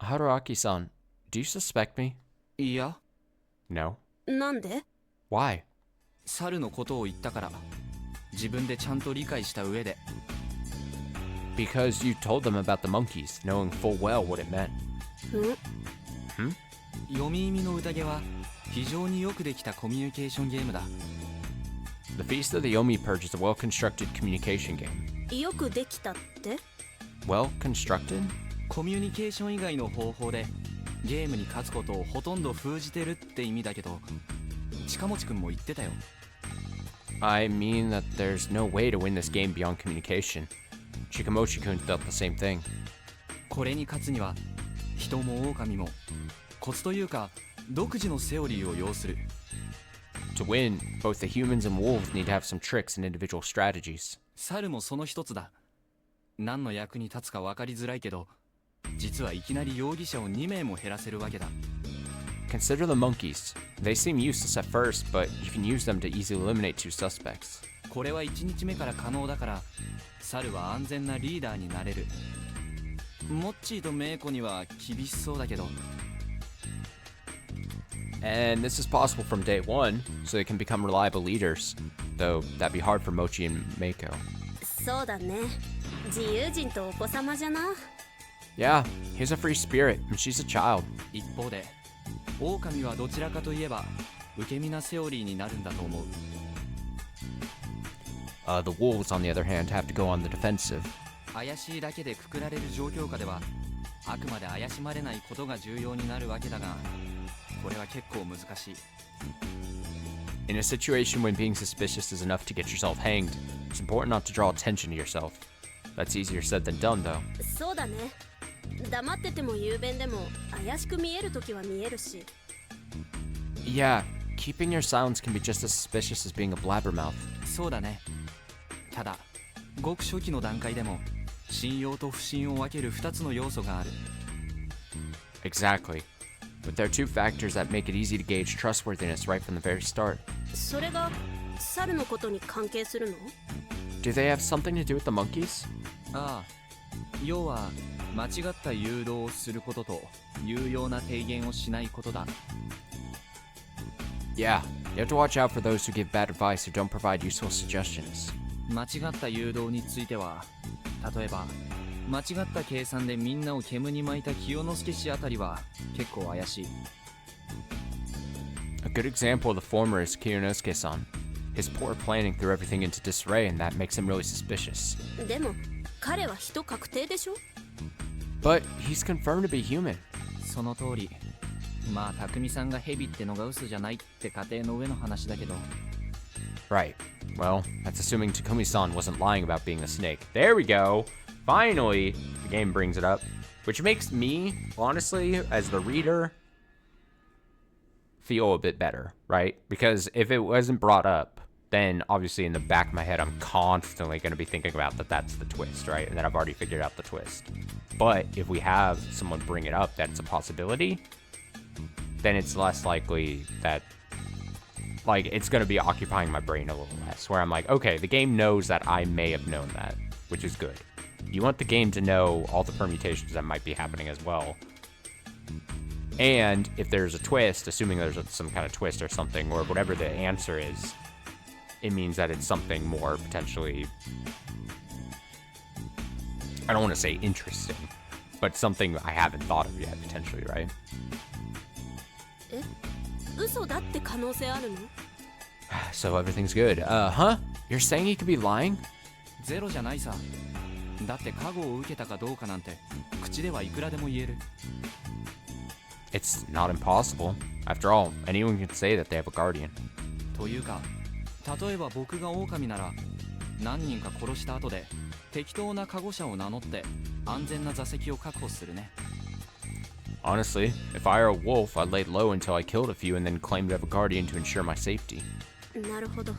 Haruaki-san, do you suspect me? いや。No. なんで? Why? 猿のことを言ったから。自分でちゃんと理解した上で。Because you told them about the monkeys, knowing full well what it meant. 読み意味の宴は非常によくできたコミュニケーションゲームだ。The Feast of the Yomi Purge is a well-constructed communication game. よくできたって？ Well-constructed? コミュニケーション以外の方法でゲームに勝つことをほとんど封じてるって意味だけど、近持くんも言ってたよ。I mean that there's no way to win this game beyond communication. Chikamochi-kun felt the same thing. これに勝つには人も狼もコツというか独自のセオリーを要する。To win, both the humans and wolves need to have some tricks and individual strategies. 猿もその一つだ。何の役に立つか分かりづらいけど、実はいきなり容疑者を2名も減らせるわけだ。Consider the monkeys. They seem useless at first, but you can use them to easily eliminate 2 suspects. これは1日目から可能だから、猿は安全なリーダーになれる。モッチーとメイコには厳しそうだけど。And this is possible from day 1, so they can become reliable leaders. Though that'd be hard for Mochi and Meiko. そうだね。自由人とお子様じゃな。Yeah, he's a free spirit, and she's a child. 一方で、狼はどちらかといえば受け身なセオリーになるんだと思う。The wolves, on the other hand, have to go on the defensive. 怪しいだけでくくられる状況下では、あくまで怪しまれないことが重要になるわけだが、これは結構難しい。In a situation when being suspicious is enough to get yourself hanged, it's important not to draw attention to yourself. That's easier said than done, though. そうだね。黙ってても雄弁でも怪しく見えるときは見えるし。Yeah, keeping your silence can be just as suspicious as being a blabbermouth. そうだね。ただ、ごく初期の段階でも信用と不信を分ける2つの要素がある。Exactly. But there are 2 factors that make it easy to gauge trustworthiness right from the very start. それが猿のことに関係するの？ Do they have something to do with the monkeys? ああ、要は間違った誘導をすることと有用な提言をしないことだ。Yeah, you have to watch out for those who give bad advice or don't provide useful suggestions. 間違った誘導については、例えば間違った計算でみんなを煙に巻いた清之助氏あたりは結構怪しい。A good example of the former is Kiyonosuke-san. His poor planning threw everything into disarray, and that makes him really suspicious. でも彼は人確定でしょ？ But he's confirmed to be human. その通り。まあ匠さんがヘビってのが嘘じゃないって仮定の上の話だけど。Right. Well, that's assuming Takumi-san wasn't lying about being a snake. There we go. Finally, the game brings it up, which makes me, honestly, as the reader, feel a bit better, right? Because if it wasn't brought up, then obviously in the back of my head, I'm constantly going to be thinking about that's the twist, right? And that I've already figured out the twist. But if we have someone bring it up that's a possibility, then it's less likely that, like, it's going to be occupying my brain a little less, where I'm like, okay, the game knows that I may have known that, which is good. You want the game to know all the permutations that might be happening as well. And if there's a twist, assuming there's some kind of twist or something, or whatever the answer is, it means that it's something more potentially, I don't want to say interesting, but something I haven't thought of yet, potentially, right? え、嘘だって可能性あるの？ So everything's good. Huh? You're saying he could be lying? ゼロじゃないさ。だって加護を受けたかどうかなんて口ではいくらでも言える。It's not impossible. After all, anyone can say that they have a guardian. というか、例えば僕が狼なら何人か殺した後で適当な加護者を名乗って安全な座席を確保するね。Honestly, if I were a wolf, I'd lay low until I killed a few and then claim to have a guardian to ensure my safety. なるほど。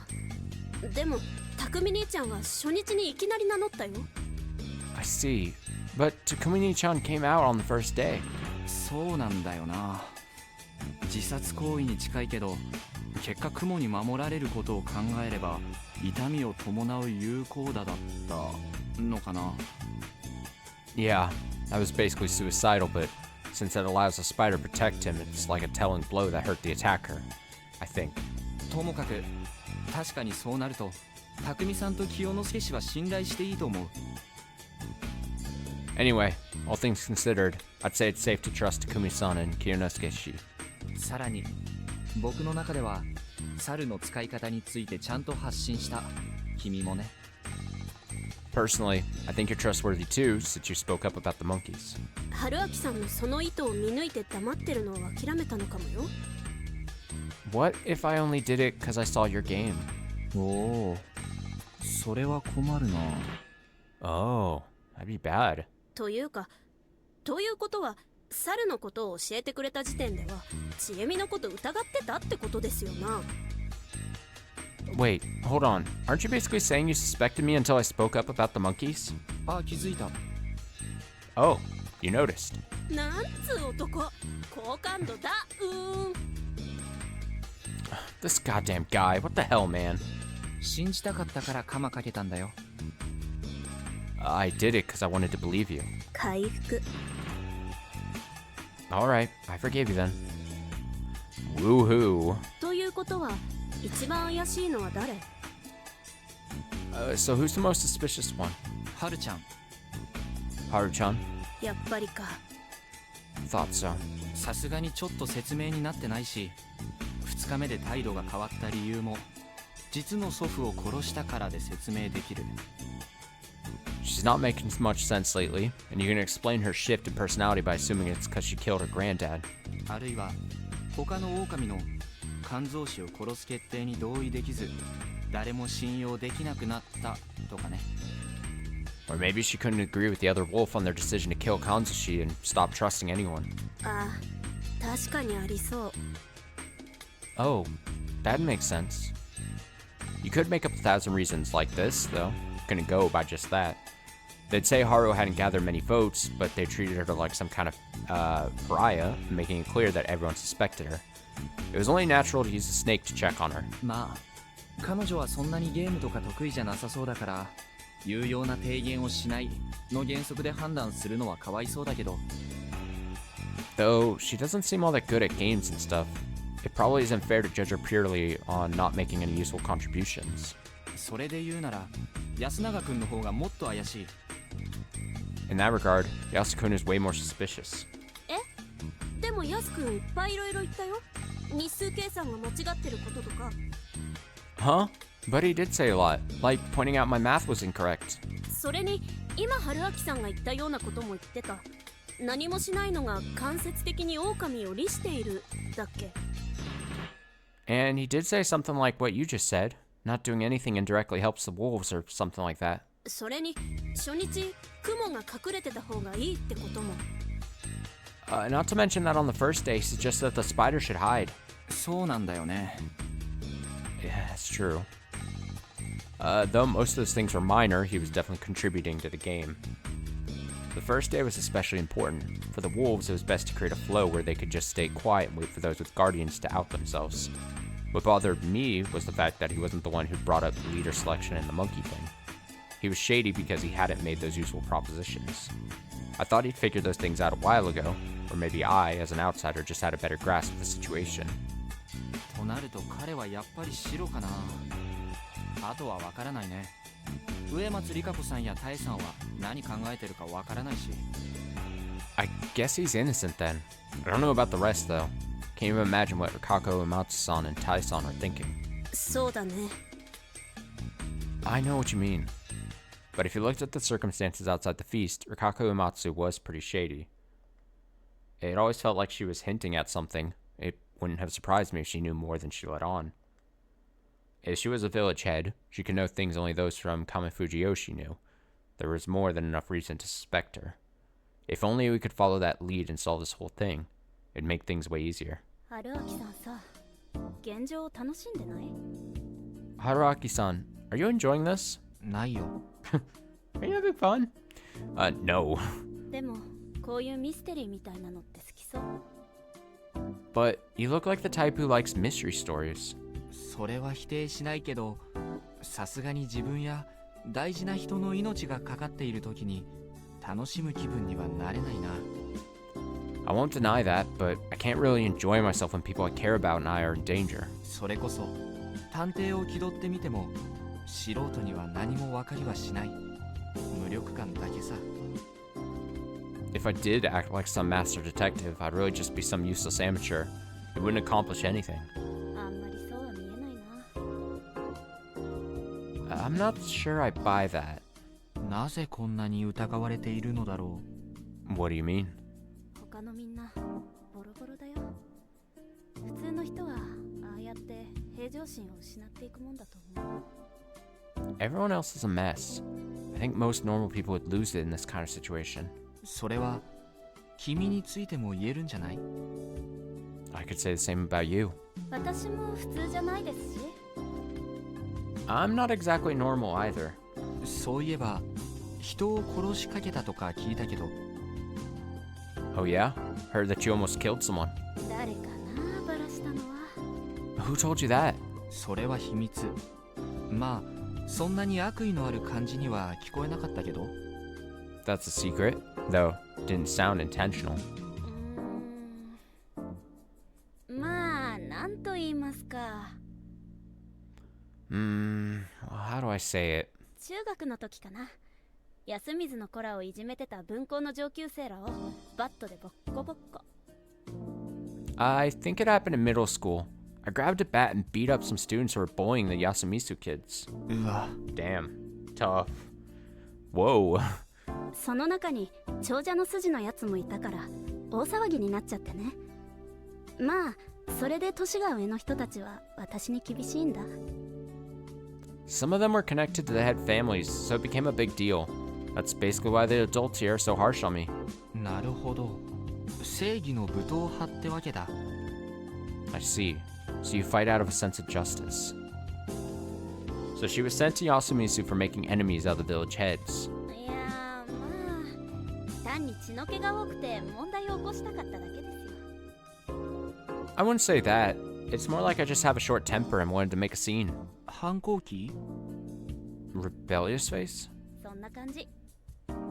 でも、匠兄ちゃんは初日にいきなり名乗ったよ。I see. But Takumi-chan came out on the first day. そうなんだよな。自殺行為に近いけど、結果雲に守られることを考えれば痛みを伴う有効打だったのかな。Yeah, that was basically suicidal, but since it allows the spider to protect him, it's like a telling blow that hurt the attacker, I think. ともかく、確かにそうなると、匠さんと清之助氏は信頼していいと思う。Anyway, all things considered, I'd say it's safe to trust Takumi-san and Kiyonosuke-shi. さらに、僕の中では猿の使い方についてちゃんと発信した。君もね。Personally, I think you're trustworthy too, since you spoke up about the monkeys. 春明さんのその意図を見抜いて黙ってるのを諦めたのかもよ。What if I only did it because I saw your game? おお、それは困るな。Oh, that'd be bad. ということは、猿のことを教えてくれた時点では、ちえみのこと疑ってたってことですよな。Wait, hold on. Aren't you basically saying you suspected me until I spoke up about the monkeys? あ、気づいた。Oh, you noticed. なんつう男、好感度だ。This goddamn guy, what the hell, man? 信じたかったからカマかけたんだよ。I did it because I wanted to believe you. 回復。Alright, I forgave you then. Woohoo. ということは、一番怪しいのは誰？ So who's the most suspicious one? ハルちゃん。Haru-chan? やっぱりか。Thought so. さすがにちょっと説明になってないし、2日目で態度が変わった理由も、実の祖父を殺したからで説明できる。She's not making much sense lately, and you can explain her shift in personality by assuming it's because she killed her granddad. あるいは、他の狼の肝臓師を殺す決定に同意できず、誰も信用できなくなったとかね。Or maybe she couldn't agree with the other wolf on their decision to kill Kanzushi and stop trusting anyone. ああ、確かにありそう。Oh, that makes sense. You could make up 1,000 reasons like this, though. Couldn't go by just that. They'd say Haru hadn't gathered many votes, but they treated her like some kind of pariah, making it clear that everyone suspected her. It was only natural to use the snake to check on her. まあ、彼女はそんなにゲームとか得意じゃなさそうだから、有用な提言をしないの原則で判断するのはかわいそうだけど。Though she doesn't seem all that good at games and stuff, it probably isn't fair to judge her purely on not making any useful contributions. それで言うなら、安永くんの方がもっと怪しい。In that regard, Yasukun is way more suspicious. え？でもヤスくんいっぱいいろいろ言ったよ。日数計算が間違ってることとか。Huh? But he did say a lot, like pointing out my math was incorrect. それに今春明さんが言ったようなことも言ってた。何もしないのが間接的に狼を利しているだっけ。And he did say something like what you just said. Not doing anything indirectly helps the wolves or something like that. それに初日雲が隠れてた方がいいってことも。Not to mention that on the first day he suggested that the spider should hide. そうなんだよね。Yeah, that's true. Though most of those things were minor, he was definitely contributing to the game. The first day was especially important. For the wolves, it was best to create a flow where they could just stay quiet and wait for those with guardians to out themselves. What bothered me was the fact that he wasn't the one who brought up the leader selection and the monkey thing. He was shady because he hadn't made those useful propositions. I thought he'd figured those things out a while ago, or maybe I, as an outsider, just had a better grasp of the situation. となると彼はやっぱり白かな。あとはわからないね。植松里香子さんやタエさんは何考えてるかわからないし。I guess he's innocent then. I don't know about the rest though. Can't even imagine what Rikako, Uematsu-san, and Tai-san are thinking. そうだね。I know what you mean. But if you looked at the circumstances outside the feast, Rikako Uematsu was pretty shady. It always felt like she was hinting at something. It wouldn't have surprised me if she knew more than she let on. If she was a village head, she could know things only those from Kamifujiyoshi knew. There was more than enough reason to suspect her. If only we could follow that lead and solve this whole thing, it'd make things way easier. 春明さんさ、現状を楽しんでない？ Haruaki-san, are you enjoying this? ないよ。Are you having fun? No. でもこういうミステリーみたいなのって好きそう。But you look like the type who likes mystery stories. それは否定しないけど、さすがに自分や大事な人の命がかかっている時に楽しむ気分にはなれないな。I won't deny that, but I can't really enjoy myself when people I care about and I are in danger. それこそ探偵を気取ってみても素人には何も分かりはしない。無力感だけさ。If I did act like some master detective, I'd really just be some useless amateur. It wouldn't accomplish anything. あんまりそうは見えない I'm not sure I buy that. なぜこんなに疑われているのだろう。 What do you mean? 他のみんなボロボロだよ。普通の人はああやって平常心を失っていくもんだと思う。 Everyone else is a mess. I think most normal people would lose it in this kind of situation. それは君についても言えるんじゃない？ I could say the same about you. 私も普通じゃないですし。 I'm not exactly normal either. そういえば人を殺しかけたとか聞いたけど。 Oh yeah? Heard that you almost killed someone. 誰かな、バラしたのは。 Who told you that? それは秘密。まあそんなに悪意のある感じには聞こえなかったけど。 That's a secret, though didn't sound intentional. まあなんと言いますか。 How do I say it? 中学の時かな。安水の子らをいじめてた分校の上級生らをバットでボッコボッコ。 I think it happened in middle school. I grabbed a bat and beat up some students who were bullying the Yasumisu kids. うわ。 Damn. Tough. Whoa. その中に長者の筋のやつもいたから大騒ぎになっちゃってね。まあそれで年が上の人たちは私に厳しいんだ。 Some of them were connected to the head families, so it became a big deal. That's basically why the adults here are so harsh on me. なるほど。正義の武闘派ってわけだ。 I see. So you fight out of a sense of justice. So she was sent to Yasumisu for making enemies out of the village heads. いやまあ単に血の気が多くて問題を起こしたかっただけですよ。 I wouldn't say that. It's more like I just have a short temper and wanted to make a scene. 反抗期？ Rebellious face? そんな感じ。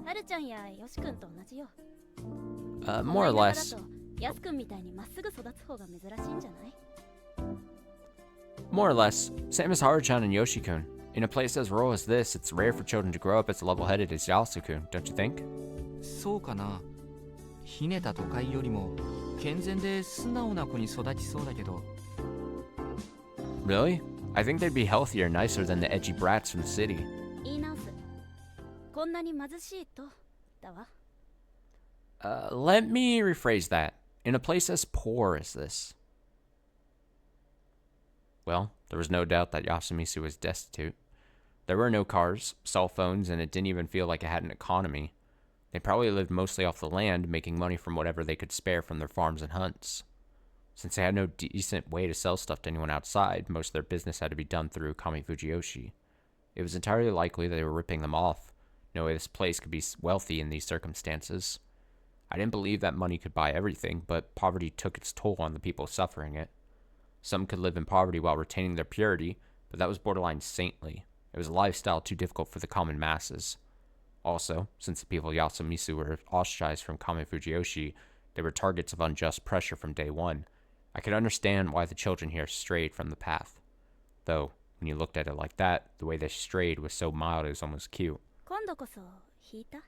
はるちゃんやよしくんと同じよ。 More or less. やすくんみたいにまっすぐ育つ方が珍しいんじゃない？ More or less. Same as Haru-chan and Yoshi-kun. In a place as rural as this, it's rare for children to grow up as level-headed as Yasu-kun, don't you think? そうかな。ひねた都会よりも健全で素直な子に育ちそうだけど。 Really? I think they'd be healthier and nicer than the edgy brats from the city. 言い直す。こんなに貧しいとだわ。Let me rephrase that. In a place as poor as this. Well, there was no doubt that Yasumisu was destitute. There were no cars, cell phones, and it didn't even feel like it had an economy. They probably lived mostly off the land, making money from whatever they could spare from their farms and hunts. Since they had no decent way to sell stuff to anyone outside, most of their business had to be done through Kami Fujiyoshi. It was entirely likely they were ripping them off. No way this place could be wealthy in these circumstances. I didn't believe that money could buy everything, but poverty took its toll on the people suffering it. Some could live in poverty while retaining their purity, but that was borderline saintly. It was a lifestyle too difficult for the common masses. Also, since the people of Yasumisu were ostracized from Kami Fujiyoshi, they were targets of unjust pressure from day one. I could understand why the children here strayed from the path. Though, when you looked at it like that, the way they strayed was so mild it was almost cute. 今度こそ引いた？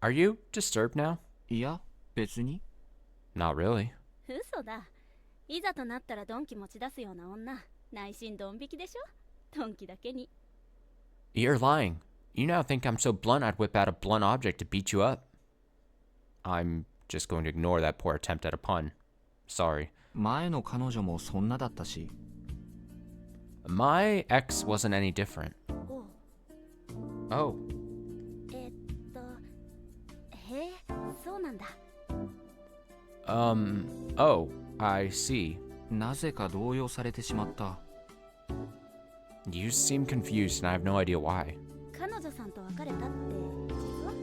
Are you disturbed now? いや、別に。 Not really. 嘘だ。いざとなったらドンキ持ち出すような女。内心ドン引きでしょ？ドンキだけに。 You're lying. You now think I'm so blunt I'd whip out a blunt object to beat you up. I'm just going to ignore that poor attempt at a pun. Sorry. 前の彼女もそんなだったし。 My ex wasn't any different. お Oh. へえ、そうなんだ。Oh, I see. なぜか動揺されてしまった。You seem confused and I have no idea why. 彼女さんと別れたって実は？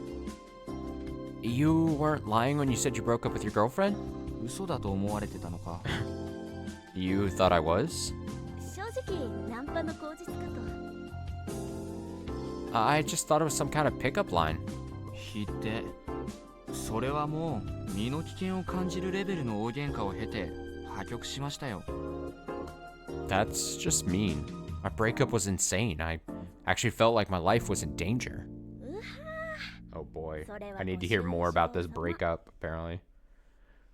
You weren't lying when you said you broke up with your girlfriend? 嘘だと思われてたのか。You thought I was? 正直ナンパの口実かと。I just thought it was some kind of pickup line. ひで。それはもう身の危険を感じるレベルの大喧嘩を経て破局しましたよ。That's just mean. My breakup was insane. I actually felt like my life was in danger. Oh boy. I need to hear more about this breakup, apparently.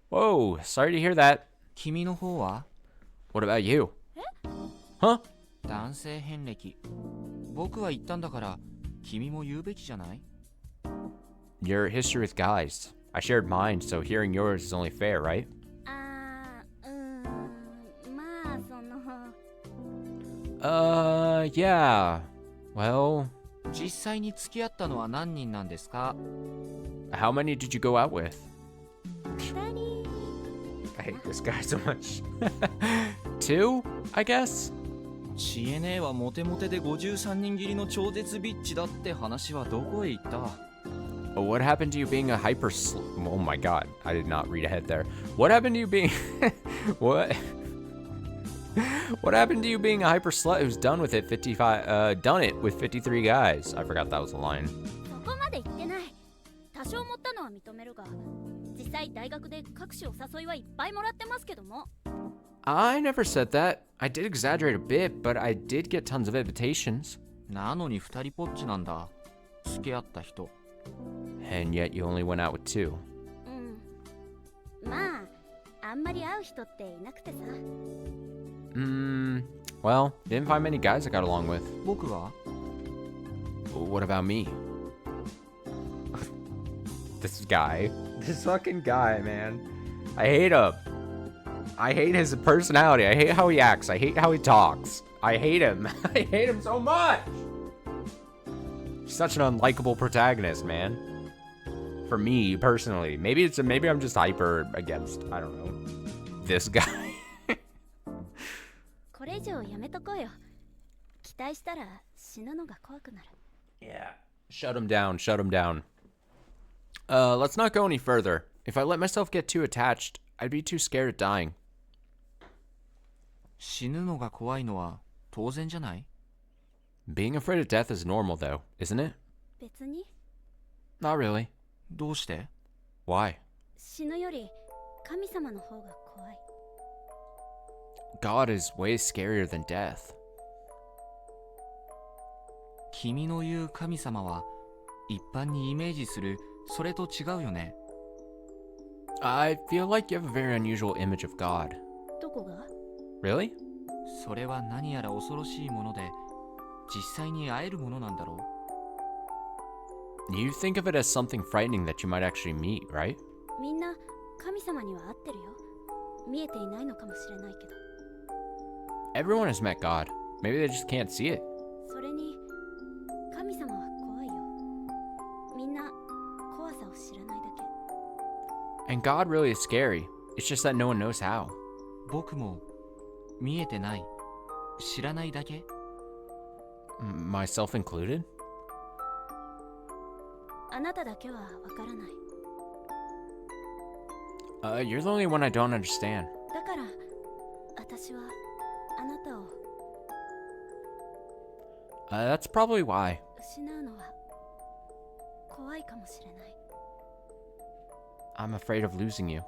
Whoa, sorry to hear that. 君の方は？ What about you? Huh? 男性遍歴。僕は言ったんだから、君も言うべきじゃない？ Your history with guys. I shared mine, so hearing yours is only fair, right? まあその Yeah. Well, 実際に付き合ったのは何人なんですか？ how many did you go out with? 2人 I hate this guy so much. 2, I guess? チエネはモテモテで53人切りの超絶ビッチだって話はどこへ行った？ What happened to you being a Oh my god, I did not read ahead there. What happened to you being... What? What happened to you being a hyper slut who's done with it 55... done it with 53 guys? I forgot that was a line. そこまで言ってない。多少持ったのは認めるが、実際大学で各種お誘いはいっぱいもらってますけども。I never said that. I did exaggerate a bit, but I did get tons of invitations. なのに二人ぽっちなんだ。付き合った人。And yet you only went out with 2. まあ、あんまり会う人っていなくてさ。Well, didn't find many guys I got along with. 僕は？ What about me? This guy. This fucking guy, man. I hate him. I hate his personality. I hate how he acts. I hate how he talks. I hate him. I hate him so much. He's such an unlikable protagonist, man. For me, personally. Maybe I'm just hyper against, I don't know, this guy. これ以上やめとこうよ。期待したら死ぬのが怖くなる。Yeah. Shut him down. Shut him down. Let's not go any further. If I let myself get too attached, I'd be too scared of dying. 死ぬのが怖いのは当然じゃない？ Being afraid of death is normal, though, isn't it? 別に Not really. どうして？ Why? 死ぬより神様の方が怖い。God is way scarier than death. 君の言う神様は一般にイメージするそれと違うよね。I feel like you have a very unusual image of God. どこが？ Really? それは何やら恐ろしいもので、実際に会えるものなんだろう。 You think of it as something frightening that you might actually meet, right? みんな神様には会ってるよ。見えていないのかもしれないけど。Everyone has met God. Maybe they just can't see it. それに神様は怖いよ。みんな怖さを知らないだけ。 And God really is scary. It's just that no one knows how. 僕も見えてない。知らないだけ？ Myself included? あなただけはわからない。You're the only one I don't understand. だから私はあなたを That's probably why. 失うのは怖いかもしれない。 I'm afraid of losing you.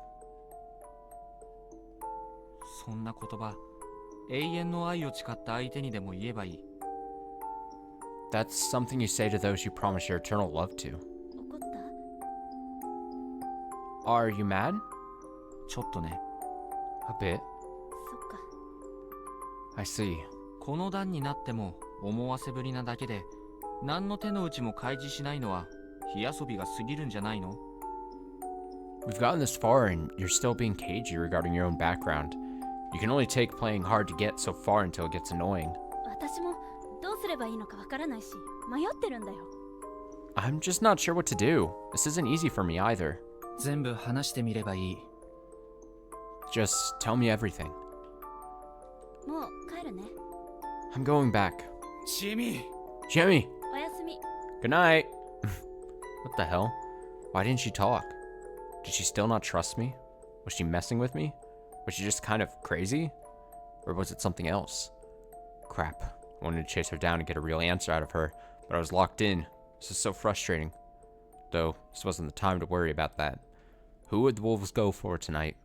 そんな言葉、永遠の愛を誓った相手にでも言えばいい。That's something you say to those you promise your eternal love to. 怒った？ Are you mad? ちょっとね。A bit. そっか。 I see. この段になっても思わせぶりなだけで、何の手の内も開示しないのは火遊びが過ぎるんじゃないの？ We've gotten this far and you're still being cagey regarding your own background. You can only take playing hard to get so far until it gets annoying. 私もどうすればいいのかわからないし、迷ってるんだよ。 I'm just not sure what to do. This isn't easy for me either. 全部話してみればいい。Just tell me everything. もう帰るね。 I'm going back. ジミー。 Jimmy! おやすみ。 Good night! What the hell? Why didn't she talk? Did she still not trust me? Was she messing with me? Was she just kind of crazy? Or was it something else? Crap. I wanted to chase her down and get a real answer out of her, but I was locked in. This is so frustrating. Though, this wasn't the time to worry about that. Who would the wolves go for tonight?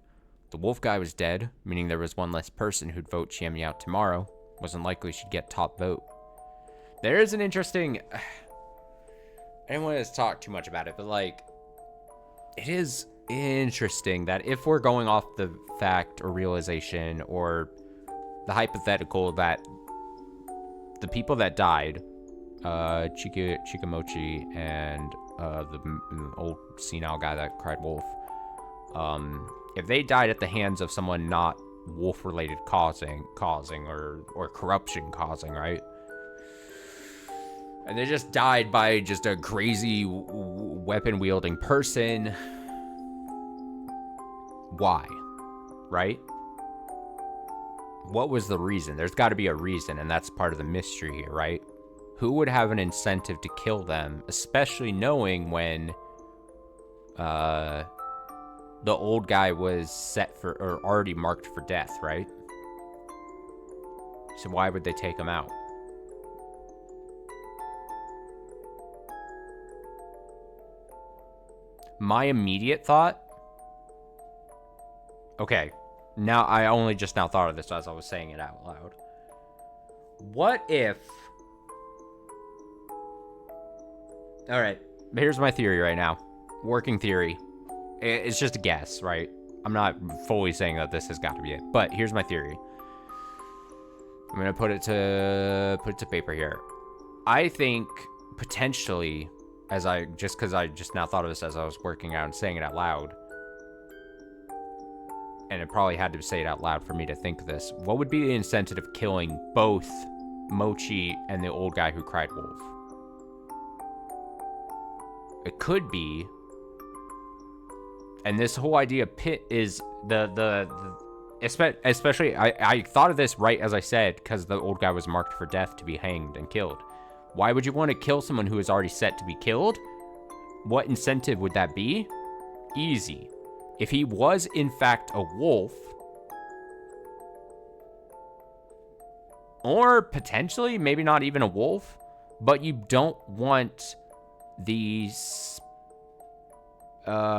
The wolf guy was dead, meaning there was one less person who'd vote Chiemi out tomorrow. Wasn't likely she'd get top vote. There is an interesting... I didn't want to talk too much about it, but like... It is interesting that if we're going off the fact or realization or the hypothetical that the people that died Chikamochi and the old senile guy that cried wolf, if they died at the hands of someone not wolf-related causing or corruption causing, right? And they just died by just a crazy weapon-wielding person. Why? Right? What was the reason? There's got to be a reason, and that's part of the mystery here, right? Who would have an incentive to kill them, especially knowing when the old guy was set for, or already marked for death, right? So why would they take him out? My immediate thought... Okay, now I only just now thought of this as I was saying it out loud. What if... Alright, here's my theory right now. Working theory. It's just a guess, right? I'm not fully saying that this has got to be it, but here's my theory. I'm gonna put it to paper here. I think potentially, because I just now thought of this as I was working out and saying it out loud, and it probably had to say it out loud for me to think this. What would be the incentive of killing both Mochi and the old guy who cried wolf? It could be, and this whole idea pit is especially I thought of this right as I said, because the old guy was marked for death to be hanged and killed. Why would you want to kill someone who is already set to be killed? What incentive would that be? Easy. If he was in fact a wolf, or potentially maybe not even a wolf, but you don't want the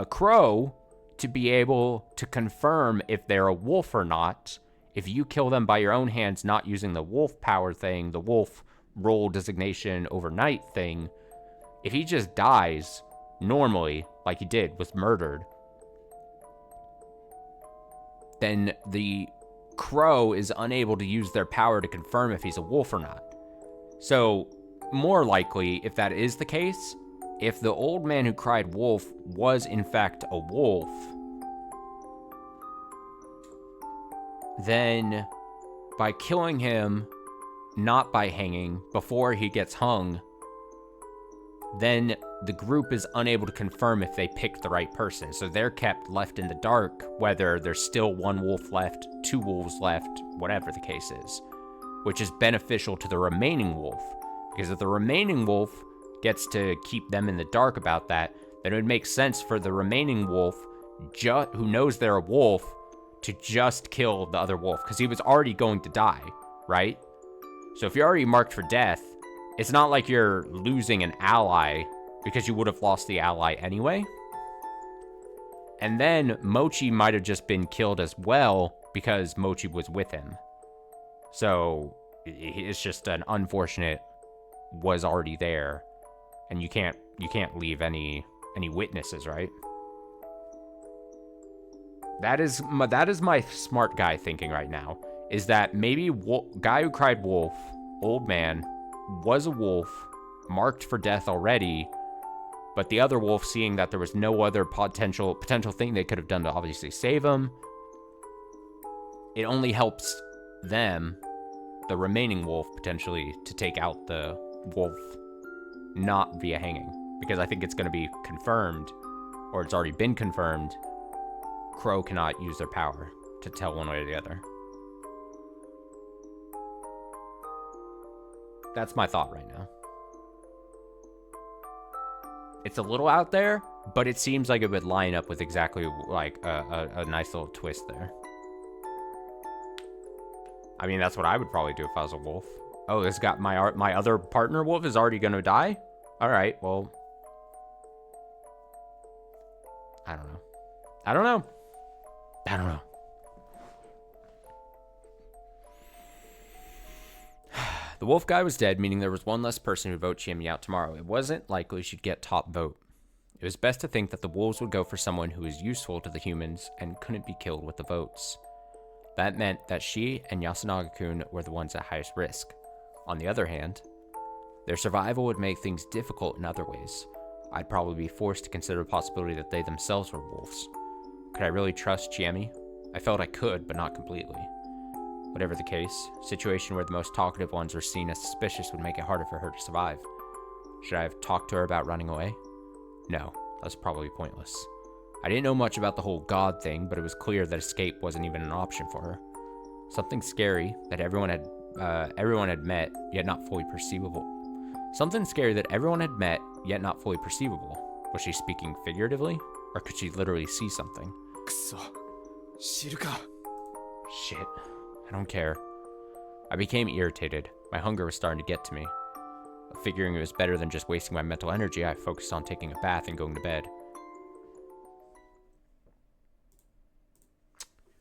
crow to be able to confirm if they're a wolf or not. If you kill them by your own hands, not using the wolf power thing, the wolf role designation overnight thing, if he just dies normally, like he did, was murdered, then the crow is unable to use their power to confirm if he's a wolf or not. So, more likely, if that is the case, if the old man who cried wolf was in fact a wolf, then by killing him, not by hanging, before he gets hung, then the group is unable to confirm if they picked the right person. So they're kept left in the dark, whether there's still one wolf left, two wolves left, whatever the case is, which is beneficial to the remaining wolf. Because if the remaining wolf gets to keep them in the dark about that, then it would make sense for the remaining wolf, who knows they're a wolf, to just kill the other wolf, because he was already going to die, right? So if you're already marked for death, it's not like you're losing an ally, because you would have lost the ally anyway. And then Mochi might have just been killed as well, because Mochi was with him. So it's just an unfortunate was already there, and you can't leave any witnesses, right? That is my smart guy thinking right now, is that maybe guy who cried wolf, old man, was a wolf, marked for death already, but the other wolf, seeing that there was no other potential thing they could have done to obviously save him, it only helps them, the remaining wolf, potentially, to take out the wolf, not via hanging. Because I think it's going to be confirmed, or it's already been confirmed, Crow cannot use their power to tell one way or the other. That's my thought right now. It's a little out there, but it seems like it would line up with exactly like a nice little twist there. I mean, that's what I would probably do if I was a wolf. Oh, this got my other partner wolf is already going to die? All right, well, I don't know. The wolf guy was dead, meaning there was one less person who vote Chiemi out tomorrow. It wasn't likely she'd get top vote. It was best to think that the wolves would go for someone who was useful to the humans and couldn't be killed with the votes. That meant that she and Yasunaga-kun were the ones at highest risk. On the other hand, Their survival would make things difficult in other ways. I'd probably be forced to consider the possibility that they themselves were wolves. Could I really trust Chiemi? I felt I could, but not completely. Whatever the case, a situation where the most talkative ones were seen as suspicious would make it harder for her to survive. Should I have talked to her about running away? No, that was probably pointless. I didn't know much about the whole God thing, but it was clear that escape wasn't even an option for her. Something scary that everyone had met, yet not fully perceivable. Something scary that everyone had met, yet not fully perceivable. Was she speaking figuratively? Or could she literally see something? Shit. I don't care. I became irritated. My hunger was starting to get to me. But figuring it was better than just wasting my mental energy, I focused on taking a bath and going to bed.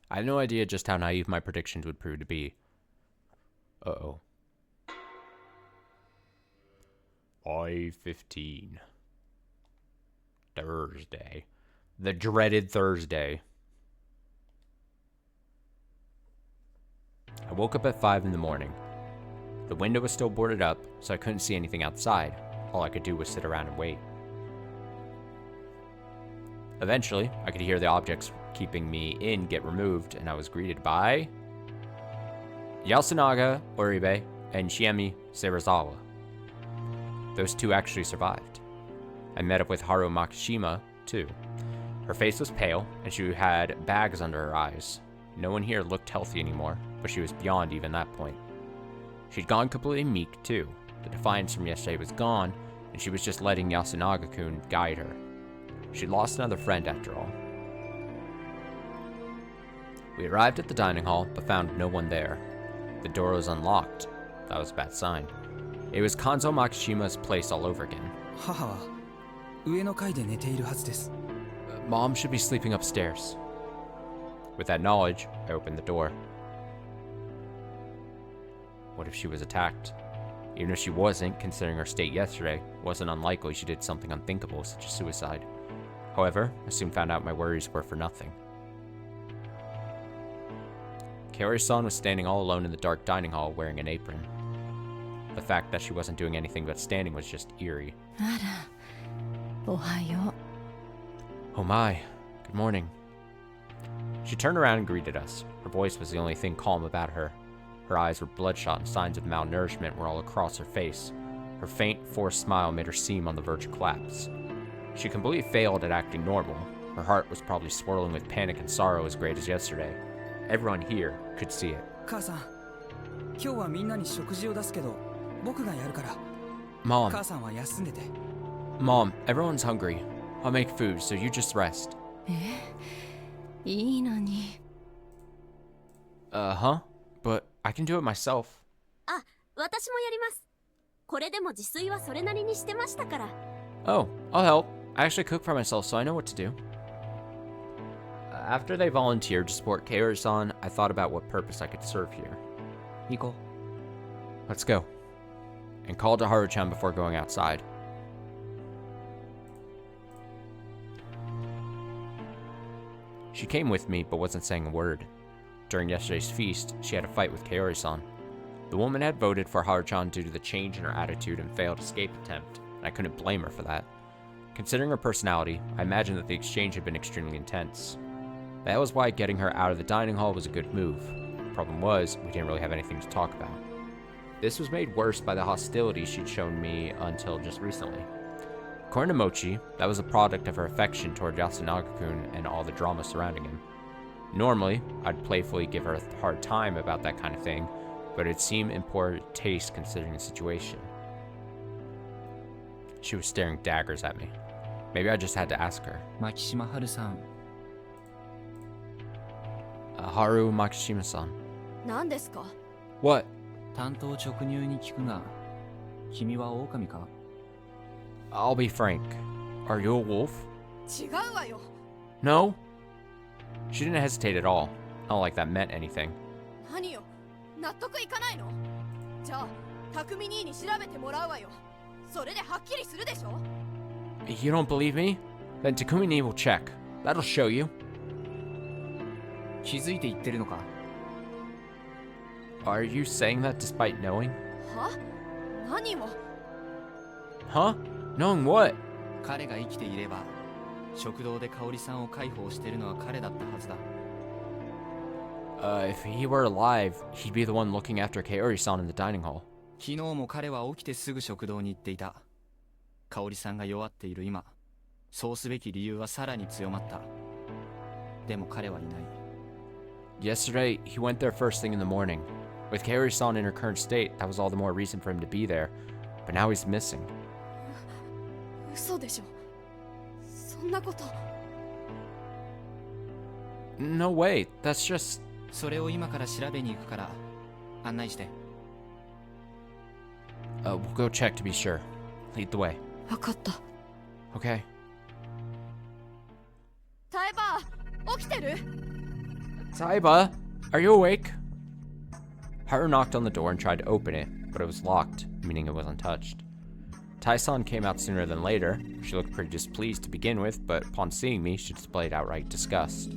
I had no idea just how naive my predictions would prove to be. Uh-oh. 5:15. Thursday. The dreaded Thursday. I woke up at 5 in the morning. The window was still boarded up, so I couldn't see anything outside. All I could do was sit around and wait. Eventually, I could hear the objects keeping me in get removed, and I was greeted by Yasunaga Oribe and Chiemi Serizawa. Those two actually survived. I met up with Haru Makishima, too. Her face was pale, and she had bags under her eyes. No one here looked healthy anymore, but she was beyond even that point. She'd gone completely meek, too. The defiance from yesterday was gone, and she was just letting Yasunaga-kun guide her. She'd lost another friend, after all. We arrived at the dining hall, but found no one there. The door was unlocked. That was a bad sign. It was Kanzo Makishima's place all over again. Mom should be sleeping upstairs. With that knowledge, I opened the door. What if she was attacked? Even if she wasn't, considering her state yesterday, it wasn't unlikely she did something unthinkable, such as suicide. However, I soon found out my worries were for nothing. Kaori-san was standing all alone in the dark dining hall wearing an apron. The fact that she wasn't doing anything but standing was just eerie. Oh my, good morning. She turned around and greeted us. Her voice was the only thing calm about her. Her eyes were bloodshot and signs of malnourishment were all across her face. Her faint, forced smile made her seem on the verge of collapse. She completely failed at acting normal. Her heart was probably swirling with panic and sorrow as great as yesterday. Everyone here could see it. Mom, everyone's hungry. I'll make food, so you just rest. Huh? But I can do it myself. Oh, I'll help. I actually cook for myself, so I know what to do. After they volunteered to support Kaori-san, I thought about what purpose I could serve here. Hiko. Let's go. And called to Haru-chan before going outside. She came with me, but wasn't saying a word. During yesterday's feast, she had a fight with Kaori-san. The woman had voted for Haru-chan due to the change in her attitude and failed escape attempt, and I couldn't blame her for that. Considering her personality, I imagined that the exchange had been extremely intense. That was why getting her out of the dining hall was a good move. The problem was, we didn't really have anything to talk about. This was made worse by the hostility she'd shown me until just recently. According to Mochi, that was a product of her affection toward Yasunaga-kun and all the drama surrounding him. Normally, I'd playfully give her a hard time about that kind of thing, but it seemed in poor taste considering the situation. She was staring daggers at me. Maybe I just had to ask her. Makishima Haru-san. Haru Makishima-san. What? 単刀直入に聞くが、君は狼か? I'll be frank. Are you a wolf? No? She didn't hesitate at all. Not like that meant anything. You don't believe me? Then Takumi-ni will check. That'll show you. 気づいて言ってるのか? Are you saying that despite knowing? Huh? Knowing what? 彼が生きていれば食堂で香織さんを介抱してるのは彼だったはずだ。If he were alive, he'd be the one looking after Kaori-san in the dining hall. 昨日も彼は起きてすぐ食堂に行っていた。香織さんが弱っている今、そうすべき理由はさらに強まった。でも彼はいない。Yesterday, he went there first thing in the morning. With Kaori-san in her current state, that was all the more reason for him to be there. But now he's missing. 嘘でしょ。そんなこと。No way, that's just... それを今から調べに行くから案内して。We'll go check to be sure. Lead the way. わかった。Okay. タイバー、起きてる？ Taiba, are you awake? Haru knocked on the door and tried to open it, but it was locked, meaning it wasn't touched. Tai-san came out sooner than later. She looked pretty displeased to begin with, but upon seeing me, she displayed outright disgust.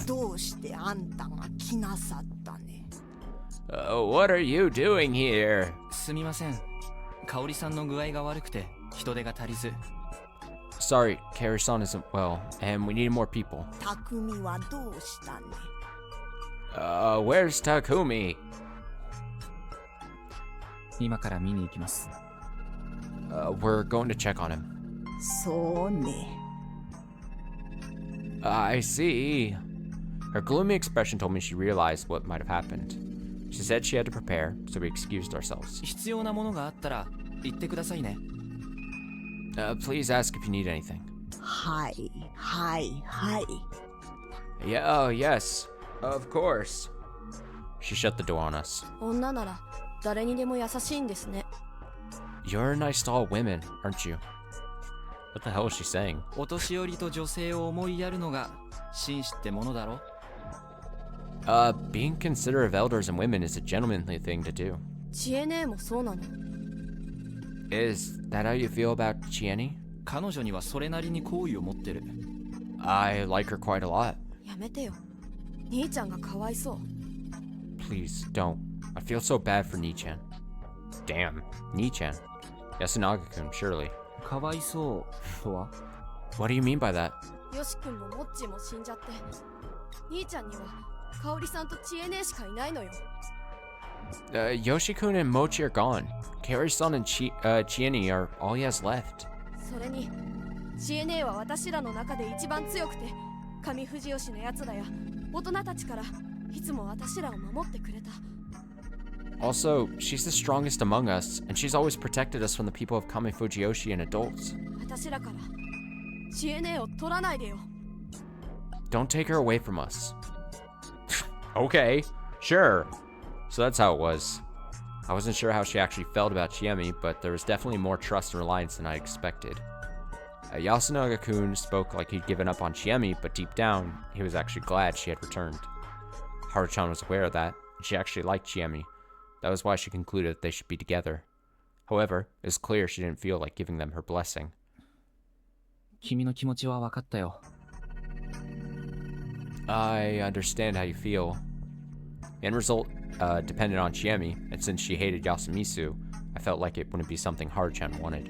どうしてあんたが来なさったね。What are you doing here? すみません。香織さんの具合が悪くて人手が足りず。Sorry, Kaori-san isn't well, and we need more people. 匠はどうしたね。Where's Takumi? 今から見に行きます。We're going to check on him. そうね。I see. Her gloomy expression told me she realized what might have happened. She said she had to prepare, so we excused ourselves. 必要なものがあったら言ってくださいね。Please ask if you need anything. はい、はい、はい。Yeah, oh, yes. Of course. She shut the door on us. 女なら誰にでも優しいんですね。You're nice to all women, aren't you? What the hell is she saying? お年寄りと女性を思いやるのが紳士ってものだろ。Being considerate of elders and women is a gentlemanly thing to do. チエネーもそうなの？ Is that how you feel about Chieni? 彼女にはそれなりに好意を持ってる。I like her quite a lot. やめてよ。兄ちゃんがかわいそう。Please, don't. I feel so bad for Nii-chan. Damn, Nii-chan. Yasunaga-kun, surely. かわいそうとは？ What do you mean by that? ヨシ君もモッチーも死んじゃって、兄ちゃんには香織さんとチエネーしかいないのよ。Yoshi-kun and Mochi are gone. Kaori-san and Chieni are all he has left. それにチエネーは私らの中で一番強くて、上藤吉のやつらや大人たちからいつも私らを守ってくれた。Also, she's the strongest among us, and she's always protected us from the people of Kame Fujiyoshi and adults. 私らからチエネーを取らないでよ。 Don't take her away from us. Okay, sure. So that's how it was. I wasn't sure how she actually felt about Chiemi, but there was definitely more trust and reliance than I expected. Yasunaga-kun spoke like he'd given up on Chiemi, but deep down, he was actually glad she had returned. Haru-chan was aware of that, and she actually liked Chiemi. That was why she concluded that they should be together. However, it was clear she didn't feel like giving them her blessing. 君の気持ちは分かったよ。I understand how you feel. The end result depended on Chiemi, and since she hated Yasumisu, I felt like it wouldn't be something Haru-chan wanted.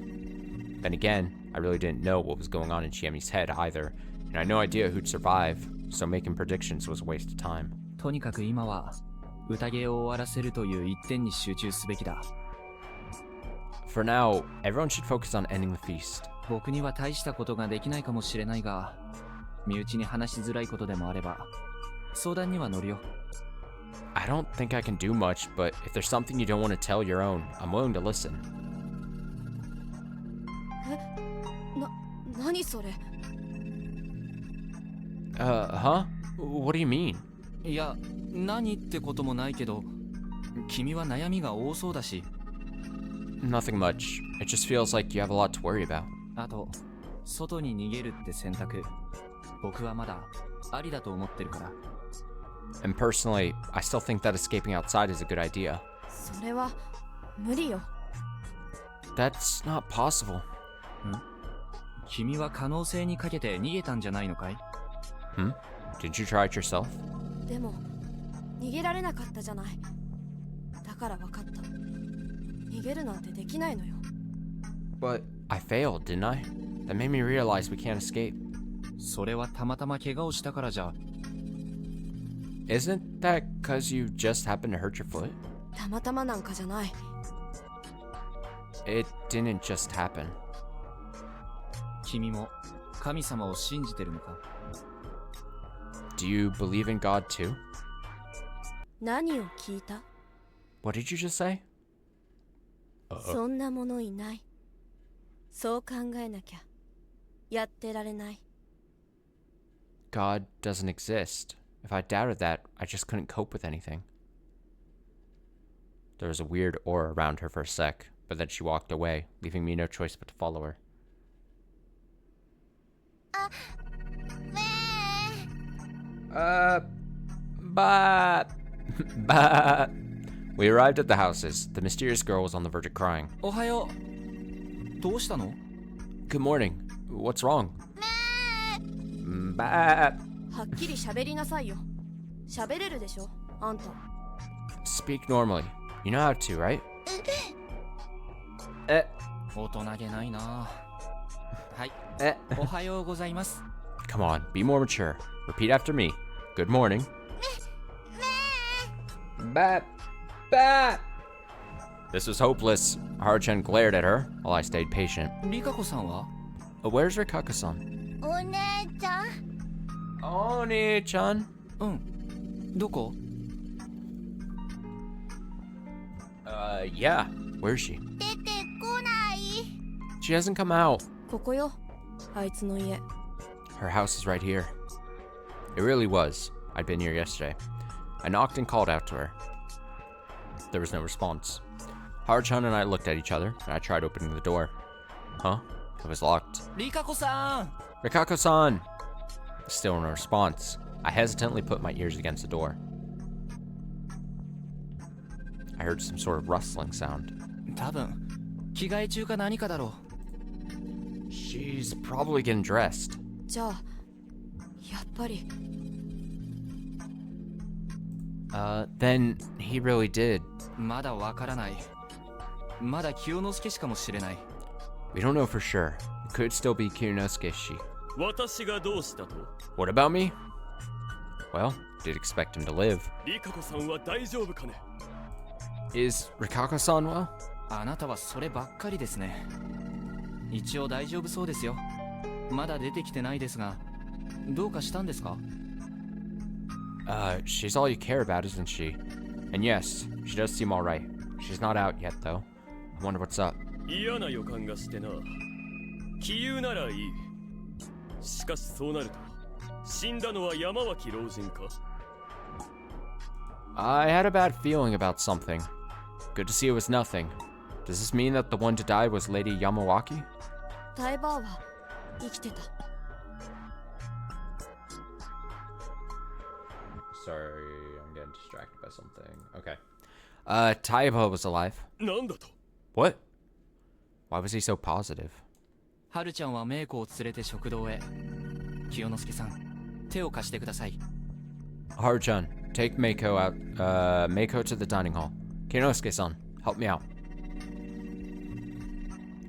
Then again, I really didn't know what was going on in Chiemi's head either, and I had no idea who'd survive, so making predictions was a waste of time. とにかく今は宴を終わらせるという一点に集中すべきだ。For now, everyone should focus on ending the feast. 僕には大したことができないかもしれないが、身内に話しづらいことでもあれば相談には乗るよ。I don't think I can do much, but if there's something you don't want to tell your own, I'm willing to listen. 何それ？ Huh? What do you mean? いや、何ってこともないけど、君は悩みが多そうだし。Nothing much. It just feels like you have a lot to worry about. あと、外に逃げるって選択、僕はまだありだと思ってるから。And personally, I still think that escaping outside is a good idea. それは無理よ。That's not possible. 君は可能性にかけて逃げたんじゃないのかい？ Didn't you try it yourself? でも逃げられなかったじゃない。だから分かった。逃げるなんてできないのよ。But I failed, didn't I? That made me realize we can't escape. それはたまたま怪我をしたからじゃ。Isn't that cause you just happened to hurt your foot? たまたまなんかじゃない。 It didn't just happen. 君も神様を信じてるのか？ Do you believe in God too? 何を聞いた？ What did you just say? そんなものいない。そう考えなきゃやってられない。 God doesn't exist. If I doubted that, I just couldn't cope with anything. There was a weird aura around her for a sec, but then she walked away, leaving me no choice but to follow her. But we arrived at the houses. The mysterious girl was on the verge of crying. おはよう。どうしたの？ Good morning. What's wrong? But はっきり喋りなさいよ。喋れるでしょ、あんた。 speak normally. You know how to, right? 大人げないな。はい。おはようございます。 Come on, be more mature. Repeat after me. Good morning. Bat. This was hopeless. Haruchan glared at her while I stayed patient. リカコさんは？ Where's Rikako-san? お姉ちゃん。 Oni-chan? うん。どこ？ Yeah. Where is she? 出てこない。 She hasn't come out. ここよ、あいつの家。 Her house is right here. It really was. I'd been here yesterday. I knocked and called out to her. There was no response. Haruchan and I looked at each other, and I tried opening the door. Huh? It was locked. リカコさん。 Rikako-san! Still no response. I hesitantly put my ears against the door. I heard some sort of rustling sound. 多分着替え中か何かだろう。 She's probably getting dressed. じゃあ、やっぱり。 Then he really did. まだわからない。まだ清之助しかもしれない。 We don't know for sure. It could still be Kirinosuke-shi. 私がどうしたと？ What about me? Well, did expect him to live. リカコさんは大丈夫かね？ Is Rikako-san well? あなたはそればっかりですね。一応大丈夫そうですよ。まだ出てきてないですが、どうかしたんですか？ She's all you care about, isn't she? And yes, she does seem alright. She's not out yet, though. I wonder what's up. 嫌な予感がしてな。杞憂ならいい。しかしそうなると、死んだのは山脇老人か？ I had a bad feeling about something. Good to see it was nothing. Does this mean that the one to die was Lady Yamawaki? タイバーは生きてた。 Sorry, I'm getting distracted by something. Okay. Taiba was alive. なんだと？ What? Why was he so positive? はるちゃんはメイコを連れて食堂へ。清之助さん、手を貸してください。 Haruchan, take Meiko out. Meiko to the dining hall. Kirinosuke-san, help me out.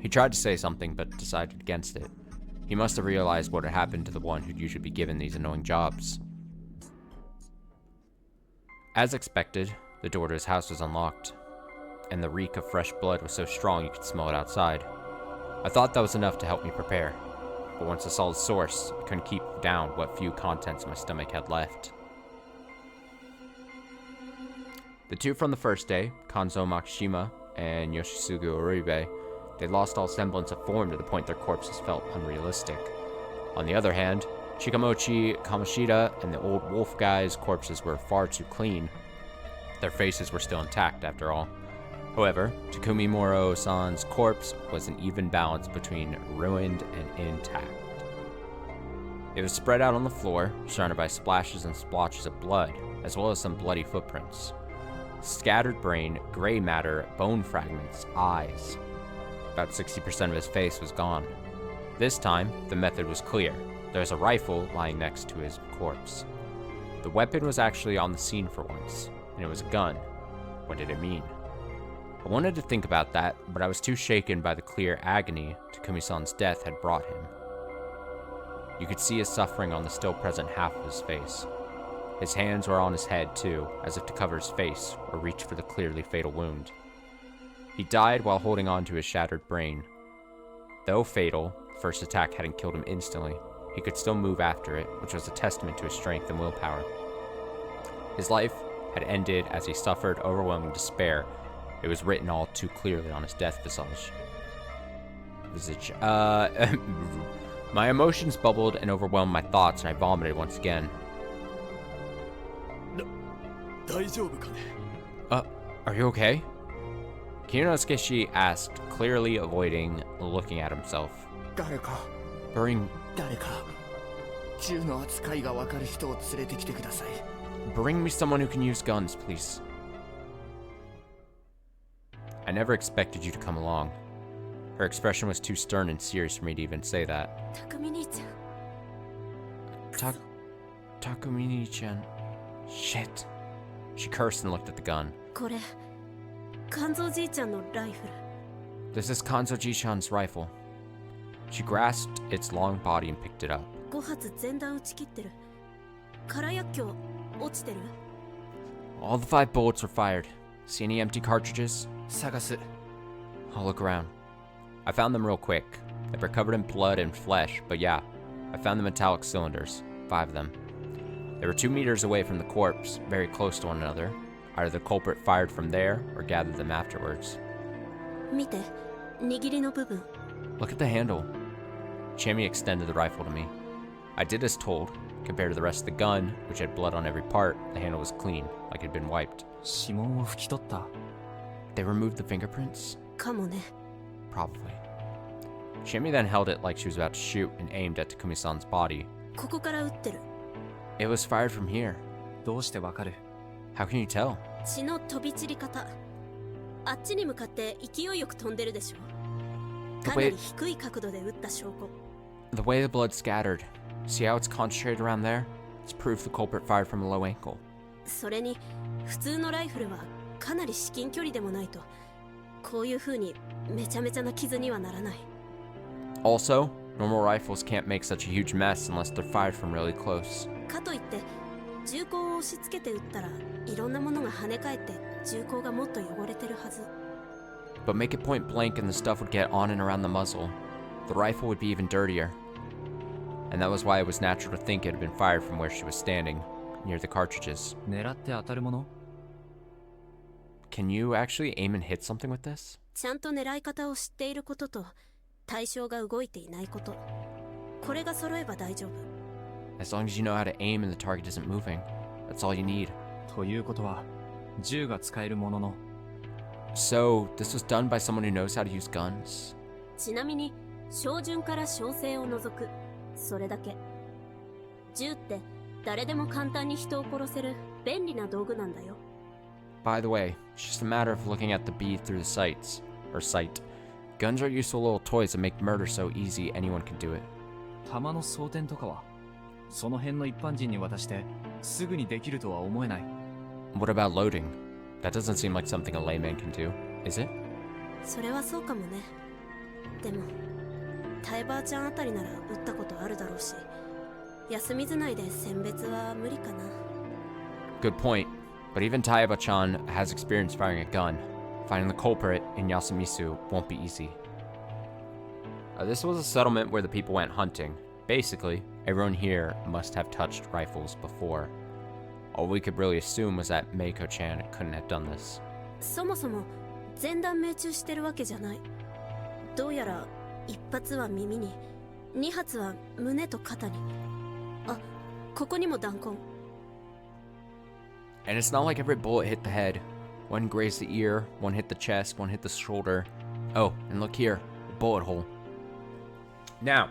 He tried to say something, but decided against it. He must have realized what had happened to the one who'd usually be given these annoying jobs. As expected, the door to his house was unlocked, and the reek of fresh blood was so strong you could smell it outside. I thought that was enough to help me prepare, but once I saw the source, I couldn't keep down what few contents my stomach had left. The two from the first day, Kanzo Makishima and Yoshisugu Oribe, they lost all semblance of form to the point their corpses felt unrealistic. On the other hand, Shikamochi, Kamoshida, and the old wolf guy's corpses were far too clean. Their faces were still intact, after all. However, Takumi Moro-san's corpse was an even balance between ruined and intact. It was spread out on the floor, surrounded by splashes and splotches of blood, as well as some bloody footprints. Scattered brain, gray matter, bone fragments, eyes. About 60% of his face was gone. This time, the method was clear. There was a rifle lying next to his corpse. The weapon was actually on the scene for once, and it was a gun. What did it mean? I wanted to think about that, but I was too shaken by the clear agony Takumi-san's death had brought him. You could see his suffering on the still present half of his face. His hands were on his head, too, as if to cover his face or reach for the clearly fatal wound. He died while holding on to his shattered brain. Though fatal, the first attack hadn't killed him instantly, he could still move after it, which was a testament to his strength and willpower. His life had ended as he suffered overwhelming despair. It was written all too clearly on his death visage. My emotions bubbled and overwhelmed my thoughts, and I vomited once again. Are you okay? Kinosuke asked, clearly avoiding looking at himself. Bring me someone who can use guns, please. I never expected you to come along. Her expression was too stern and serious for me to even say that. Takumi-chan. Shit. She cursed and looked at the gun. This is Kanzo-ji-chan's rifle. She grasped its long body and picked it up. All the 5 bullets were fired. See any empty cartridges? I'll look around. I found them real quick. They were covered in blood and flesh, but yeah, I found the metallic cylinders. 5 of them. They were 2 meters away from the corpse, very close to one another. Either the culprit fired from there or gathered them afterwards. Look at the handle. Chami extended the rifle to me. I did as told. Compared to the rest of the gun, which had blood on every part, the handle was clean, like it had been wiped. They removed the fingerprints? Probably. Chami then held it like she was about to shoot and aimed at Takumi-san's body. It was fired from here. How can you tell? The way the blood scattered. See how it's concentrated around there? It's proof the culprit fired from a low angle. Also, normal rifles can't make such a huge mess unless they're fired from really close. But make it point blank and the stuff would get on and around the muzzle. The rifle would be even dirtier. And that was why it was natural to think it had been fired from where she was standing, near the cartridges. Can you actually aim and hit something with this? As long as you know how to aim and the target isn't moving, that's all you need. So, this was done by someone who knows how to use guns? By the way, it's just a matter of looking at the bead through the sight. Guns are useful little toys that make murder so easy anyone can do it. What about loading? That doesn't seem like something a layman can do, is it? Good point, but even Taiba-chan has experience firing a gun. Finding the culprit in Yasumitsu won't be easy. This was a settlement where the people went hunting. Basically, everyone here must have touched rifles before. All we could really assume was that Meiko-chan couldn't have done this. And it's not like every bullet hit the head. One grazed the ear, one hit the chest, one hit the shoulder. Oh, and look here, a bullet hole. Now,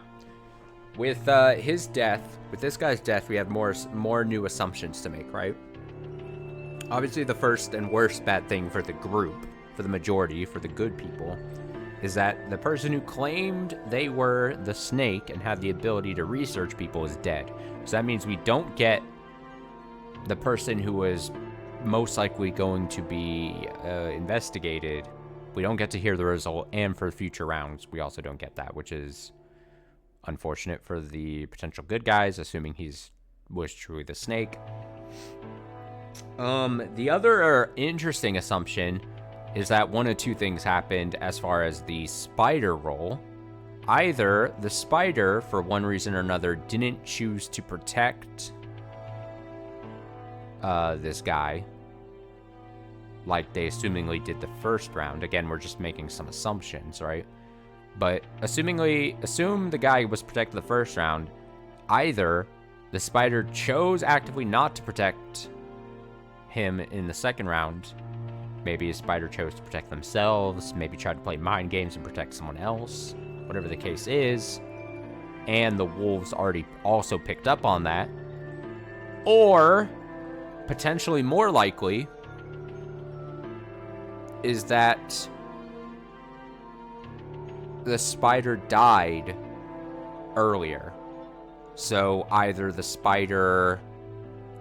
with his death, with this guy's death, we have more new assumptions to make, right? Obviously, the first and worst bad thing for the group, for the majority, for the good people, is that the person who claimed they were the snake and had the ability to research people is dead. So that means we don't get the person who was most likely going to be investigated we don't get to hear the result, and for future rounds, we also don't get that, which is unfortunate for the potential good guys, assuming was truly the snake. The other interesting assumption is that one of two things happened as far as the spider role. Either the spider, for one reason or another, didn't choose to protect this guy like they assumingly did the first round. Again, we're just making some assumptions, right? But assume the guy was protected the first round. Either the spider chose actively not to protect him in the second round. Maybe a spider chose to protect themselves, maybe tried to play mind games and protect someone else, whatever the case is. And the wolves already also picked up on that. Or, potentially more likely, is that the spider died earlier. So either the spider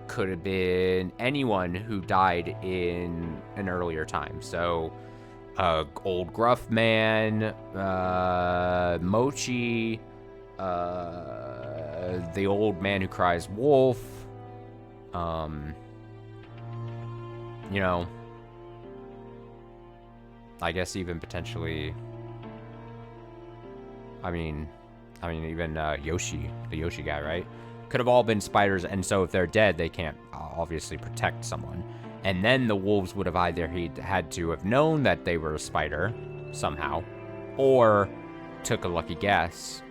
could have been anyone who died in an earlier time. So, old gruff man, Mochi, the old man who cries wolf, you know, I guess even potentially, I mean, even Yoshi, the Yoshi guy, right? Could have all been spiders, and so if they're dead, they can't obviously protect someone. And then the wolves would have either had to have known that they were a spider somehow, or took a lucky guess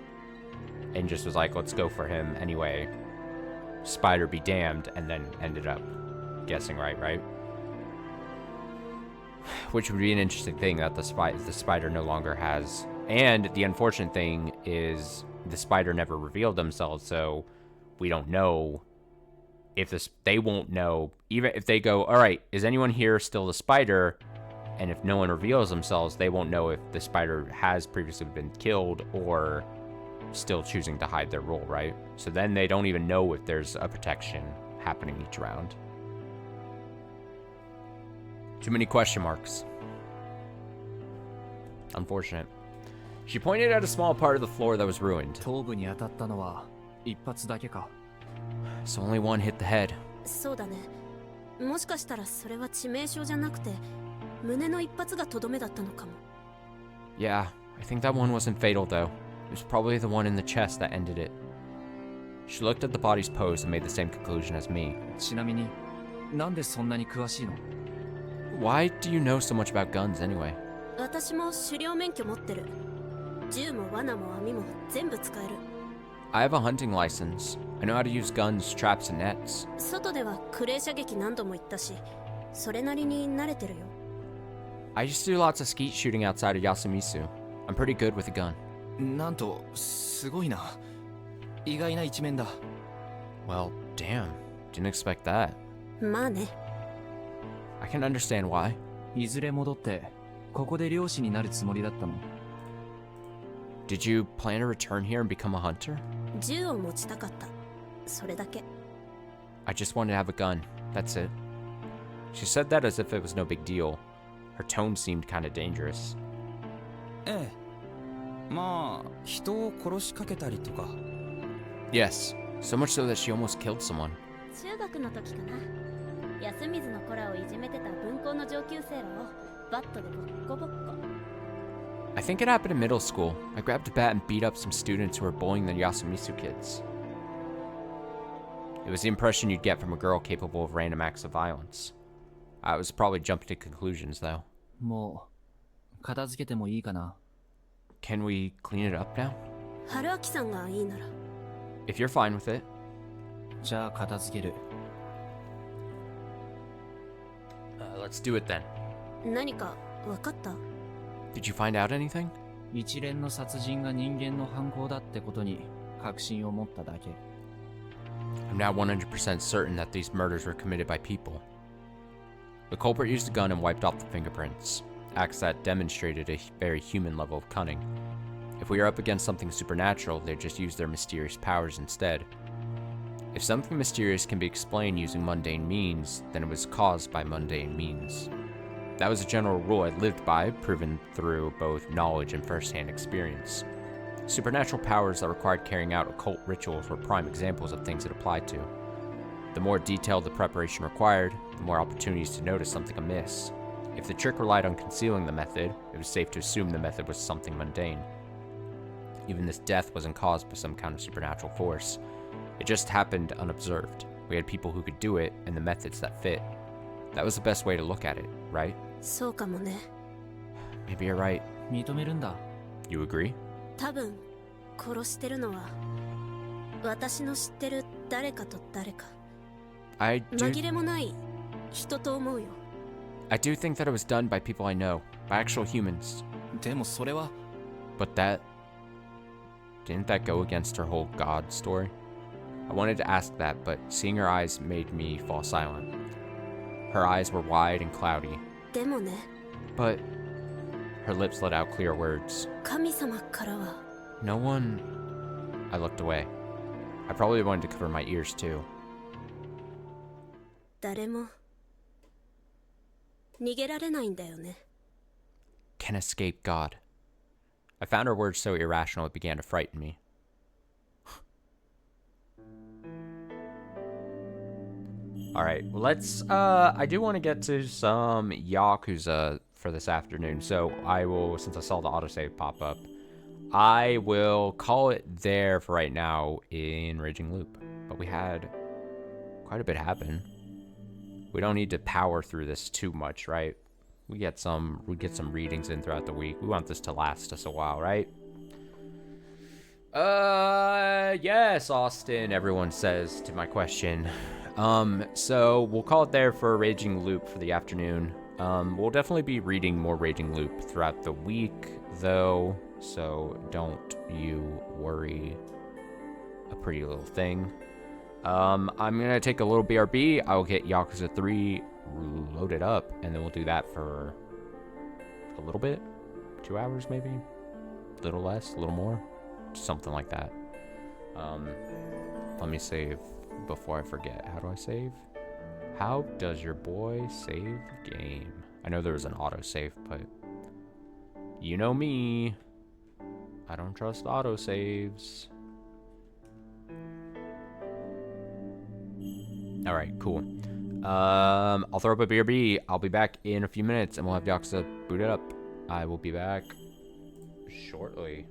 and just was like, let's go for him anyway. Spider be damned, and then ended up guessing right? Which would be an interesting thing that the spider no longer has. And the unfortunate thing is the spider never revealed themselves, so we don't know if they won't know, even if they go, all right, is anyone here still the spider? And if no one reveals themselves, they won't know if the spider has previously been killed or still choosing to hide their role, right? So then they don't even know if there's a protection happening each round. Too many question marks. Unfortunate. She pointed at a small part of the floor that was ruined. 頭部に当たったのは一発だけか。So only one hit the head. そうだね。もしかしたらそれは致命傷じゃなくて胸の一発がとどめだったのかも。Yeah, I think that one wasn't fatal though. It was probably the one in the chest that ended it. She looked at the body's pose and made the same conclusion as me. ちなみに、なんでそんなに詳しいの？ Why do you know so much about guns anyway? 私も狩猟免許持ってる。銃も罠も網も全部使える。I have a hunting license. I know how to use guns, traps, and nets. 外ではクレー射撃何度も行ったし、それなりに慣れてるよ。I used to do lots of skeet shooting outside of Yasumisu. I'm pretty good with a gun. なんと、すごいな。意外な一面だ。Well, damn. Didn't expect that. まあね。I can understand why. いずれ戻って、ここで漁師になるつもりだったの。Did you plan to return here and become a hunter? 銃を持ちたかった。それだけ。I just wanted to have a gun. That's it. She said that as if it was no big deal. Her tone seemed kind of dangerous. ええ。まあ、人を殺しかけたりとか。Yes, so much so that she almost killed someone. 中学の時かな。安水の子らをいじめてた分校の上級生らをバットでボッコボッコ。I think it happened in middle school. I grabbed a bat and beat up some students who were bullying the Yasumisu kids. It was the impression you'd get from a girl capable of random acts of violence. I was probably jumping to conclusions, though. もう、片付けてもいいかな。Can we clean it up now? 春明さんがいいなら。If you're fine with it. じゃあ片付ける。Let's do it then. 何か分かった？ Did you find out anything? 一連の殺人が人間の犯行だってことに確信を持っただけ。I'm now 100% certain that these murders were committed by people. The culprit used a gun and wiped off the fingerprints, acts that demonstrated a very human level of cunning. If we are up against something supernatural, they'd just use their mysterious powers instead. If something mysterious can be explained using mundane means, then it was caused by mundane means. That was a general rule I lived by, proven through both knowledge and first-hand experience. Supernatural powers that required carrying out occult rituals were prime examples of things it applied to. The more detailed the preparation required, the more opportunities to notice something amiss. If the trick relied on concealing the method, it was safe to assume the method was something mundane. Even this death wasn't caused by some kind of supernatural force. It just happened unobserved. We had people who could do it, and the methods that fit. That was the best way to look at it, right? そうかもね。 Maybe you're right. 認めるんだ。 You agree? 多分殺してるのは私の知ってる誰かと誰か。 I 紛れもない人と思うよ。 do think that it was done by people I know, by actual humans. でもそれは But didn't that go against her whole God story? I wanted to ask that, but seeing her eyes made me fall silent. Her eyes were wide and cloudy. でもね。 But her lips let out clear words. 神様からは No one... I looked away. I probably wanted to cover my ears too. 誰も逃げられないんだよね。 Can escape God. I found her words so irrational it began to frighten me. Alright, well let's, I do want to get to some Yakuza for this afternoon, so I will, since I saw the autosave pop up, I will call it there for right now in Raging Loop. But we had quite a bit happen. We don't need to power through this too much, right? We get some readings in throughout the week. We want this to last us a while, right? Yes, Austin, everyone says to my question. So we'll call it there for Raging Loop for the afternoon. We'll definitely be reading more Raging Loop throughout the week, though, so don't you worry a pretty little thing. I'm gonna take a little BRB. I'll get Yakuza 3 loaded up, and then we'll do that for a little bit. 2 hours, maybe? A little less, a little more? Something like that. Let me save before I forget. How do I save? How does your boy save game? I know there was an autosave, but you know me. I don't trust autosaves. Alright, cool. I'll throw up a BRB. I'll be back in a few minutes and we'll have Yakuza booted up. I will be back shortly.